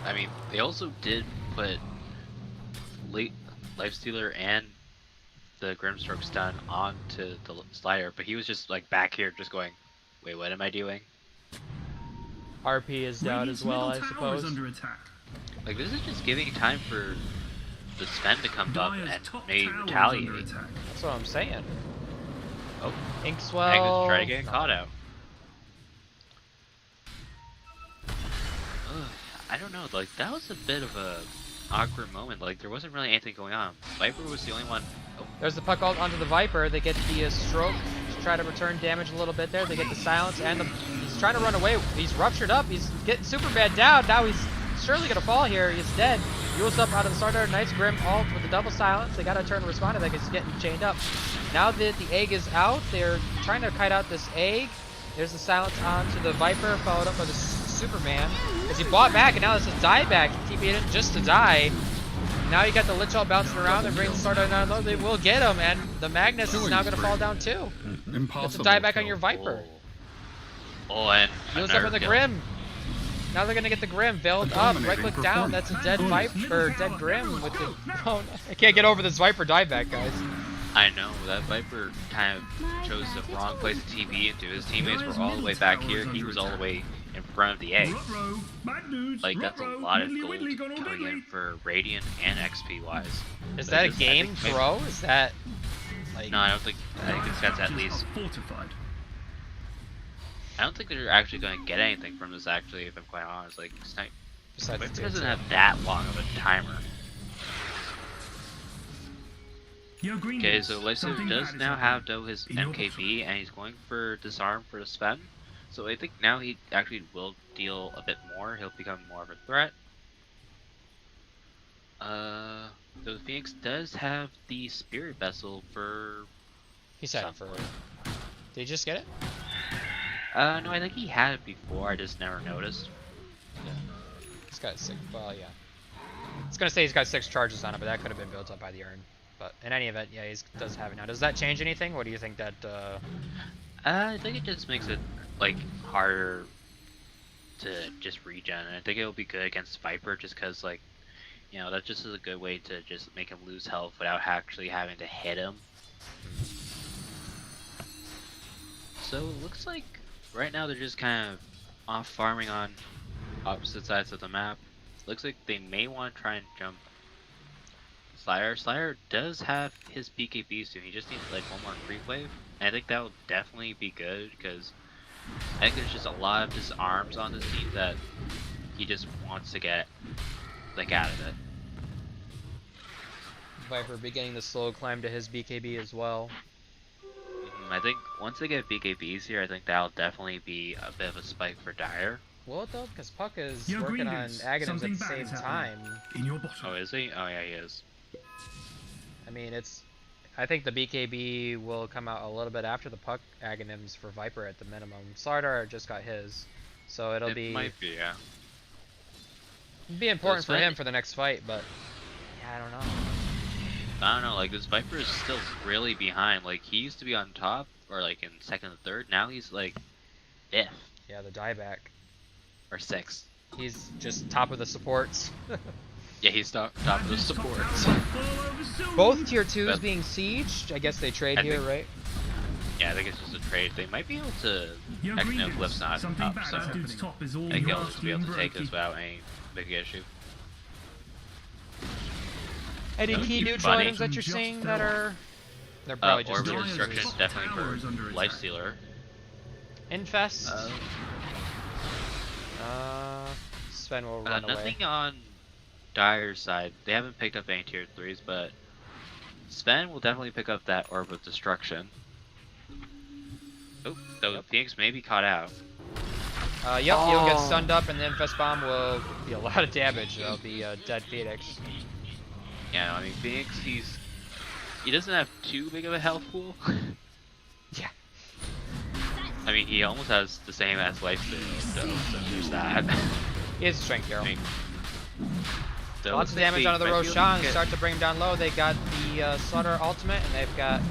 Speaker 2: I mean, they also did put Lifestealer and the Grimstroke stun onto the Slider, but he was just like back here just going, wait, what am I doing?
Speaker 1: RP is down
Speaker 3: Radiant's
Speaker 1: as well, I
Speaker 3: middle tower is
Speaker 1: suppose.
Speaker 3: under attack.
Speaker 2: Like, this is just giving time for the Sven to come up
Speaker 3: Dire's
Speaker 2: and
Speaker 3: top
Speaker 2: maybe
Speaker 3: tower is under
Speaker 2: retaliate.
Speaker 3: attack.
Speaker 1: That's what I'm saying.
Speaker 2: Oh,
Speaker 1: Inkswell.
Speaker 2: Magnus try to get
Speaker 1: no.
Speaker 2: caught out. Ugh, I don't know, like, that was a bit of a awkward moment. Like, there wasn't really anything going on. Viper was the only one. Oh,
Speaker 1: There's the puck ult onto the Viper. They get the stroke to try to return damage a little bit there. They get the silence and he's trying to run away. He's ruptured up. He's getting super bad down. Now he's surely gonna fall here. He's dead. Yules up out of the Slardar. Nice Grim ult with the double silence. They gotta turn to respond to that because he's getting chained up. Now that the egg is out, they're trying to kite out this egg. There's the silence onto the Viper, followed up by the Superman. Because he bought back, and now this is dieback. He TP'd it just to die. Now you got the Lich all bouncing around. They're bringing the Slardar down low. They will get him, and the Magnus is now going to fall down too. It's
Speaker 5: Impossible.
Speaker 1: a dieback on
Speaker 5: kill.
Speaker 1: your Viper.
Speaker 2: oh and
Speaker 1: Heals up
Speaker 2: another
Speaker 1: with the
Speaker 2: kill.
Speaker 1: Grim. Now they're gonna get the Grim veiled up. Right
Speaker 5: Dominating
Speaker 1: click down. That's a dead
Speaker 5: performance.
Speaker 1: Viper or dead Grim with the. Oh, no. I can't get over this Viper dieback, guys.
Speaker 2: I know, that Viper kind of chose the wrong place to TP into. His teammates were all the way back here, he was all the way in front of the egg.
Speaker 3: Ruh-roh, bad dudes,
Speaker 2: Like, that's a
Speaker 3: ruh-roh,
Speaker 2: lot of
Speaker 3: widdly
Speaker 2: gold
Speaker 3: widdly, gone all
Speaker 2: coming in
Speaker 3: diddly.
Speaker 2: for Radiant and XP wise.
Speaker 1: Is
Speaker 2: So
Speaker 1: that a
Speaker 2: just- I
Speaker 1: game
Speaker 2: think maybe-
Speaker 1: throw? Is that like?
Speaker 2: No, I don't think, I think it's got at
Speaker 3: Structures
Speaker 2: least,
Speaker 3: are fortified.
Speaker 2: I don't think they're actually going to get anything from this actually, if I'm quite honest. Like, Snipe
Speaker 1: Besides the
Speaker 2: Viper
Speaker 1: tier
Speaker 2: doesn't
Speaker 1: 2.
Speaker 2: have that long of a timer.
Speaker 3: Yo, green
Speaker 2: Okay,
Speaker 3: dudes,
Speaker 2: so Lifestealer
Speaker 3: something
Speaker 2: does
Speaker 3: bad is
Speaker 2: now
Speaker 3: happening.
Speaker 2: have though his
Speaker 3: In your
Speaker 2: MKB, and he's going for Disarm for the Sven. So I think now he actually will deal a bit more. He'll become more of a threat. So the Phoenix does have the Spirit Vessel for.
Speaker 1: He's had it for. Did he just get it?
Speaker 2: No, I think he had it before. I just never noticed.
Speaker 1: He's got 6. Well, yeah. I was gonna say he's got 6 charges on it, but that could have been built up by the urn. But in any event, yeah, he does have it now. Does that change anything? What do you think that?
Speaker 2: I think it just makes it like harder to just regen. And I think it'll be good against Viper, just because like You know, that just is a good way to just make him lose health without actually having to hit him. So it looks like right now they're just kind of off farming on opposite sides of the map. Looks like they may want to try and jump Slayer. Slayer does have his BKB soon. He just needs like one more creep wave. And I think that will definitely be good because I think there's just a lot of disarms on this team that he just wants to get like out of it.
Speaker 1: Viper beginning the slow climb to his BKB as well.
Speaker 2: I think once they get BKBs here, I think that'll definitely be a bit of a spike for Dire.
Speaker 1: Will it though? Because Puck is
Speaker 3: Your
Speaker 1: working on
Speaker 3: greetings.
Speaker 1: Aghanims at
Speaker 3: Something
Speaker 1: the
Speaker 3: bad
Speaker 1: same
Speaker 3: is
Speaker 1: time.
Speaker 3: happening. In your bottom.
Speaker 2: Oh, is he? Oh yeah, he is.
Speaker 1: I mean, I think the BKB will come out a little bit after the Puck Aghanims for Viper at the minimum. Slardar just got his, so it'll
Speaker 2: It
Speaker 1: be
Speaker 2: might be, yeah.
Speaker 1: be important for
Speaker 2: Sven-
Speaker 1: him for the next fight. But yeah, I don't know.
Speaker 2: I don't know, like this Viper is still really behind. Like he used to be on top or like in second and third. Now he's like fifth
Speaker 1: Yeah, the dieback.
Speaker 2: or sixth.
Speaker 1: He's just top of the supports.
Speaker 2: Yeah, he's top of the supports.
Speaker 1: Both tier 2s
Speaker 2: That's-
Speaker 1: being sieged. I guess they trade
Speaker 2: I
Speaker 1: here,
Speaker 2: think-
Speaker 1: right?
Speaker 2: Yeah, I think it's just a trade. They might be able to.
Speaker 3: Your
Speaker 2: Actually, no,
Speaker 3: greetings.
Speaker 2: Glyph's not
Speaker 3: Something
Speaker 2: up,
Speaker 3: bad
Speaker 2: so
Speaker 3: is dude's top is all
Speaker 2: I think they'll
Speaker 3: yours
Speaker 2: just be able to take this
Speaker 3: and
Speaker 2: without any big issue.
Speaker 1: Any
Speaker 2: That would
Speaker 1: key
Speaker 2: be
Speaker 1: neutral
Speaker 2: funny.
Speaker 1: items that you're
Speaker 3: Just
Speaker 1: seeing
Speaker 3: fell
Speaker 1: that are... They're probably just
Speaker 2: Orbital
Speaker 1: tier
Speaker 3: Dyer's
Speaker 2: Destruction
Speaker 1: twos.
Speaker 3: top
Speaker 2: definitely
Speaker 3: tower is under
Speaker 2: for
Speaker 3: attack.
Speaker 2: Lifestealer.
Speaker 1: Infest. Sven will run away.
Speaker 2: Nothing on Dire's side. They haven't picked up any tier 3s, but Sven will definitely pick up that Orb of Destruction. Oh, though
Speaker 1: Yep.
Speaker 2: Phoenix may be caught out.
Speaker 1: Yep, he'll get stunned up, and the Infest Bomb will be a lot of damage. That'll be a dead Phoenix.
Speaker 2: Yeah, I mean Phoenix, he doesn't have too big of a health pool.
Speaker 1: Yeah.
Speaker 2: I mean, he almost has the same as Lifestealer, so there's that.
Speaker 1: He is a strength hero.
Speaker 2: I mean, so
Speaker 1: Lots of
Speaker 2: I think
Speaker 1: damage
Speaker 2: they
Speaker 1: onto the
Speaker 2: might be able to
Speaker 1: Roshan.
Speaker 2: get-
Speaker 1: Start to bring him down low. They got the Slaughter ultimate, and they've got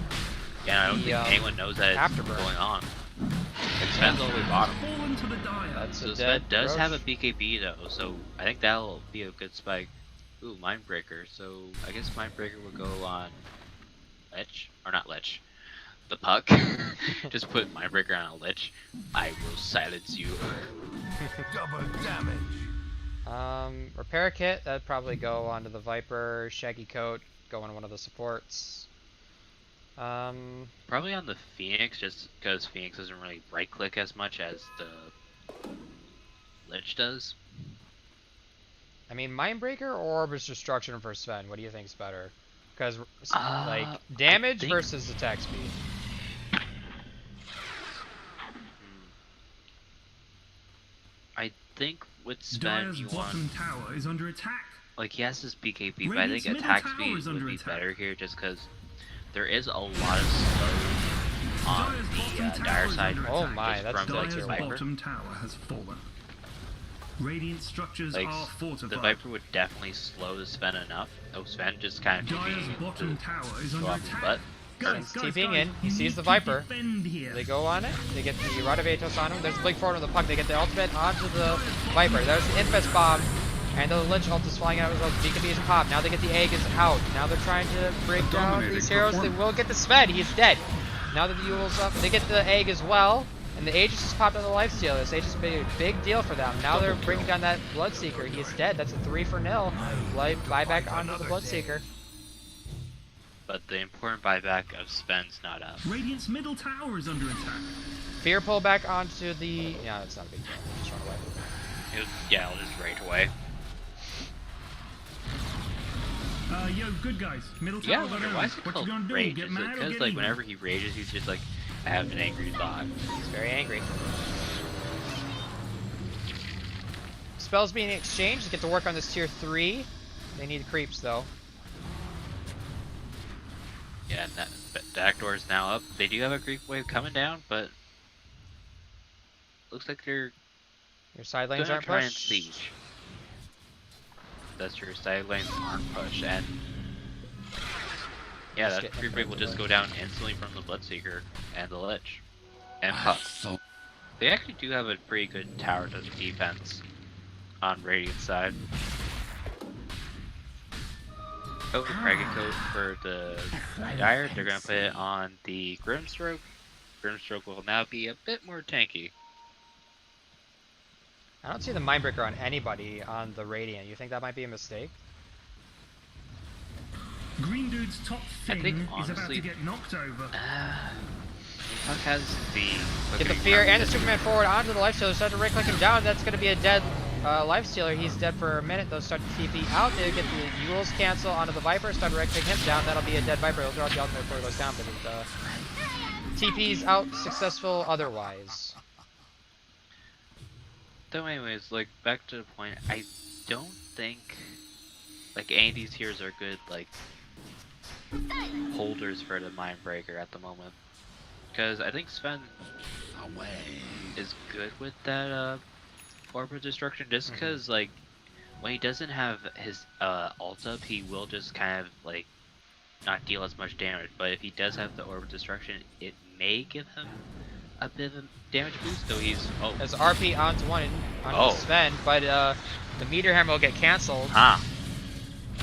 Speaker 2: Yeah, I don't
Speaker 1: the,
Speaker 2: think anyone knows that it's
Speaker 1: Afterburn.
Speaker 2: going on. Like, Sven's all the way bottom.
Speaker 3: Fallen to the Dire.
Speaker 1: That's
Speaker 2: So
Speaker 1: a
Speaker 2: Sven
Speaker 1: dead
Speaker 2: does have a
Speaker 1: Rosh.
Speaker 2: BKB though, so I think that'll be a good spike. Ooh, Mindbreaker. So I guess Mindbreaker would go on Lich, or not Lich, the Puck. Just put Mindbreaker on a Lich. I will silence you.
Speaker 4: Double damage.
Speaker 1: Repair kit, that'd probably go onto the Viper. Shaggy coat, go on one of the supports.
Speaker 2: Probably on the Phoenix, just because Phoenix doesn't really right click as much as the Lich does.
Speaker 1: I mean, Mindbreaker or Orbis Destruction for Sven? What do you think's better? Because, like, damage
Speaker 2: think-
Speaker 1: versus attack speed.
Speaker 2: I think with Sven,
Speaker 3: Dire's
Speaker 2: you want
Speaker 3: bottom tower is under attack.
Speaker 2: like he has his BKB, but I
Speaker 3: Radiant's
Speaker 2: think
Speaker 3: middle
Speaker 2: attack
Speaker 3: tower
Speaker 2: speed
Speaker 3: is
Speaker 2: would
Speaker 3: under
Speaker 2: be
Speaker 3: attack.
Speaker 2: better here, just because there is a lot of slow on
Speaker 3: Dire's
Speaker 2: the
Speaker 3: bottom tower
Speaker 2: Dire
Speaker 3: is
Speaker 2: side.
Speaker 3: under
Speaker 1: Oh
Speaker 3: attack.
Speaker 1: my,
Speaker 2: just
Speaker 1: that's
Speaker 2: from
Speaker 1: dead
Speaker 2: the
Speaker 3: Dire's
Speaker 1: tier
Speaker 2: Viper.
Speaker 1: one.
Speaker 3: bottom tower has fallen. Radiant structures
Speaker 2: Like,
Speaker 3: are
Speaker 2: the
Speaker 3: fortified.
Speaker 2: Viper would definitely slow the Sven enough. Oh, Sven just kind of
Speaker 3: Dire's
Speaker 2: TPing
Speaker 3: bottom
Speaker 2: to
Speaker 3: tower is
Speaker 2: go
Speaker 3: under
Speaker 2: off his
Speaker 3: attack.
Speaker 2: butt.
Speaker 3: Guys,
Speaker 1: Sven's
Speaker 3: guys,
Speaker 1: TPing
Speaker 3: guys,
Speaker 1: in. He
Speaker 3: you
Speaker 1: sees
Speaker 3: need
Speaker 1: the
Speaker 3: to
Speaker 1: Viper.
Speaker 3: defend here.
Speaker 1: They go on it. They get the Rod of Atos on him. There's a blink forward on the Puck. They get the ultimate onto the Viper. There's the Infest Bomb. And the Lich ult is flying out as well. BKB is popped. Now they get the Egg is out. Now they're trying to break down
Speaker 5: Dominating
Speaker 1: these heroes. They
Speaker 5: performance.
Speaker 1: will get the Sven. He's dead. Now that the Yule's up, they get the Egg as well. And the Aegis has popped on the Lifestealer. This Aegis is a big deal for them. Now they're bringing down that Bloodseeker. He's dead. That's a 3-0. Buyback onto the Bloodseeker.
Speaker 2: But the important buyback of Sven's not up.
Speaker 3: Radiant's middle tower is under attack.
Speaker 1: Fear pull back onto the... Yeah, that's not a big deal. Just run away.
Speaker 2: Yeah, I'll just rage away.
Speaker 3: Yo, good guys. Middle
Speaker 2: Yeah, I
Speaker 3: tower got
Speaker 2: wonder
Speaker 3: early.
Speaker 2: why is it
Speaker 3: What you
Speaker 2: called
Speaker 3: gonna do?
Speaker 2: rage?
Speaker 3: Get
Speaker 2: Is it
Speaker 3: mad or
Speaker 2: because
Speaker 3: get
Speaker 2: like
Speaker 3: even?
Speaker 2: whenever he rages, he's just like, I have an angry thought.
Speaker 1: He's very angry. Spells being exchanged. Get to work on this tier 3. They need creeps though.
Speaker 2: Yeah, and that back door is now up. They do have a creep wave coming down, but looks like they're
Speaker 1: Your side
Speaker 2: gonna
Speaker 1: lanes aren't
Speaker 2: try and
Speaker 1: pushed.
Speaker 2: siege. That's true. Side lanes aren't pushed, and yeah,
Speaker 1: Just
Speaker 2: that
Speaker 1: get
Speaker 2: creep wave will just go
Speaker 1: infinite
Speaker 2: down instantly from the Bloodseeker and the Lich and Puck.
Speaker 4: So
Speaker 2: They actually do have a pretty good tower defense on Radiant side. Oh, Dragon Coat for the Dire. They're gonna put it on the Grimstroke. Grimstroke will now be a bit more tanky.
Speaker 1: I don't see the Mindbreaker on anybody on the Radiant. You think that might be a mistake?
Speaker 3: Green Dude's top
Speaker 2: I
Speaker 3: thing
Speaker 2: think,
Speaker 3: is about
Speaker 2: honestly,
Speaker 3: to get knocked over.
Speaker 2: Puck has the...
Speaker 1: Get the fear and the Superman forward onto the life stealer. Start to right-click him down. That's going to be a dead life stealer. He's dead for a minute. Those start to TP out. They get the Yules cancel onto the Viper. Start to right-click him down. That'll be a dead Viper. He'll throw out the ultimate before he goes down, but it TP's out successful otherwise.
Speaker 2: So anyways, like, back to the point, I don't think, like, any of these heroes are good, like, holders for the Mindbreaker at the moment. Because I think Sven is good with that, Orb of Destruction, just because, like, when he doesn't have his, ult up, he will just kind of, like, not deal as much damage, but if he does have the Orb of Destruction, it may give him a bit of a damage boost, though he's... Oh.
Speaker 1: There's RP onto one, onto Sven, but the Meteor Hammer will get cancelled.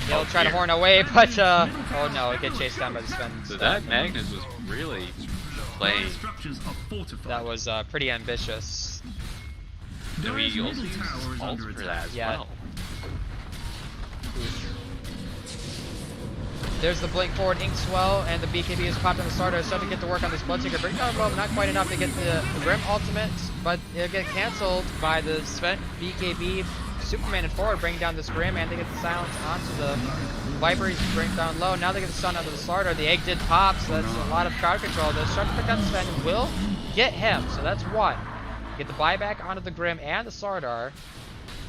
Speaker 1: He'll try to horn away, but oh no, he'll get chased down by the Sven.
Speaker 2: So that Magnus was really playing.
Speaker 1: That was pretty ambitious.
Speaker 2: So he also uses ult for that as well.
Speaker 1: There's the blink forward ink swell, and the BKB is popped on the starter. Starting to get to work on this Bloodseeker breakdown rope. Not quite enough to get the Grim ultimate, but it'll get cancelled by the Sven BKB. Superman and forward bring down this Grim, and they get the silence onto the Viper. He's bring down low. Now they get the stun onto the starter. The egg did pop, so that's a lot of crowd control. They'll start to pick up Sven and will get him, so that's one. Get the buyback onto the Grim and the Sardar.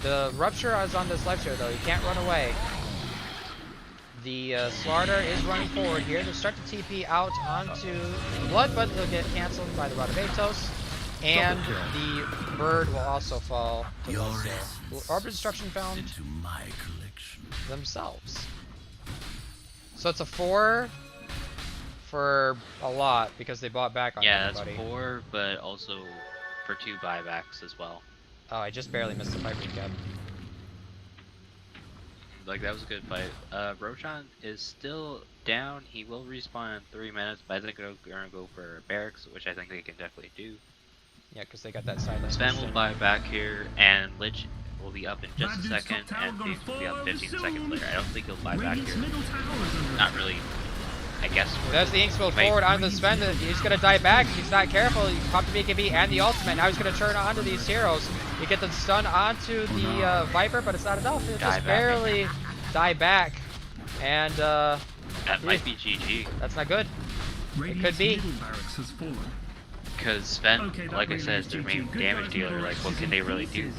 Speaker 1: The Rupture is on this left here though. He can't run away. The Slardar is running forward here. They'll start to TP out onto Blood, but they'll get cancelled by the Rod of Vetos. And the Bird will also fall to the Orb of Destruction found themselves. So it's a 4 for a lot because they bought back on everybody.
Speaker 2: Yeah, that's 4, but also for 2 buybacks as well.
Speaker 1: Oh, I just barely missed the Viper cap.
Speaker 2: Like, that was a good fight. Roshan is still down. He will respawn in 3 minutes, but I think they're gonna go for Barracks, which I think they can definitely do.
Speaker 1: Yeah, because they got that silence.
Speaker 2: Sven will buy back here, and Lich will be up in just a second, and Thieves will be up 15 seconds later. I don't think he'll buy back here. Not really, I guess.
Speaker 1: There's the ink spill forward onto the Sven. He's gonna die back. He's not careful. He popped the BKB and the ultimate. Now he's gonna turn onto these heroes. You get the stun onto the Viper, but it's not enough. It just barely die back. And
Speaker 2: that might be GG.
Speaker 1: That's not good. It could be.
Speaker 2: Because Sven, like I said, is their main damage dealer. Like, what can they really do?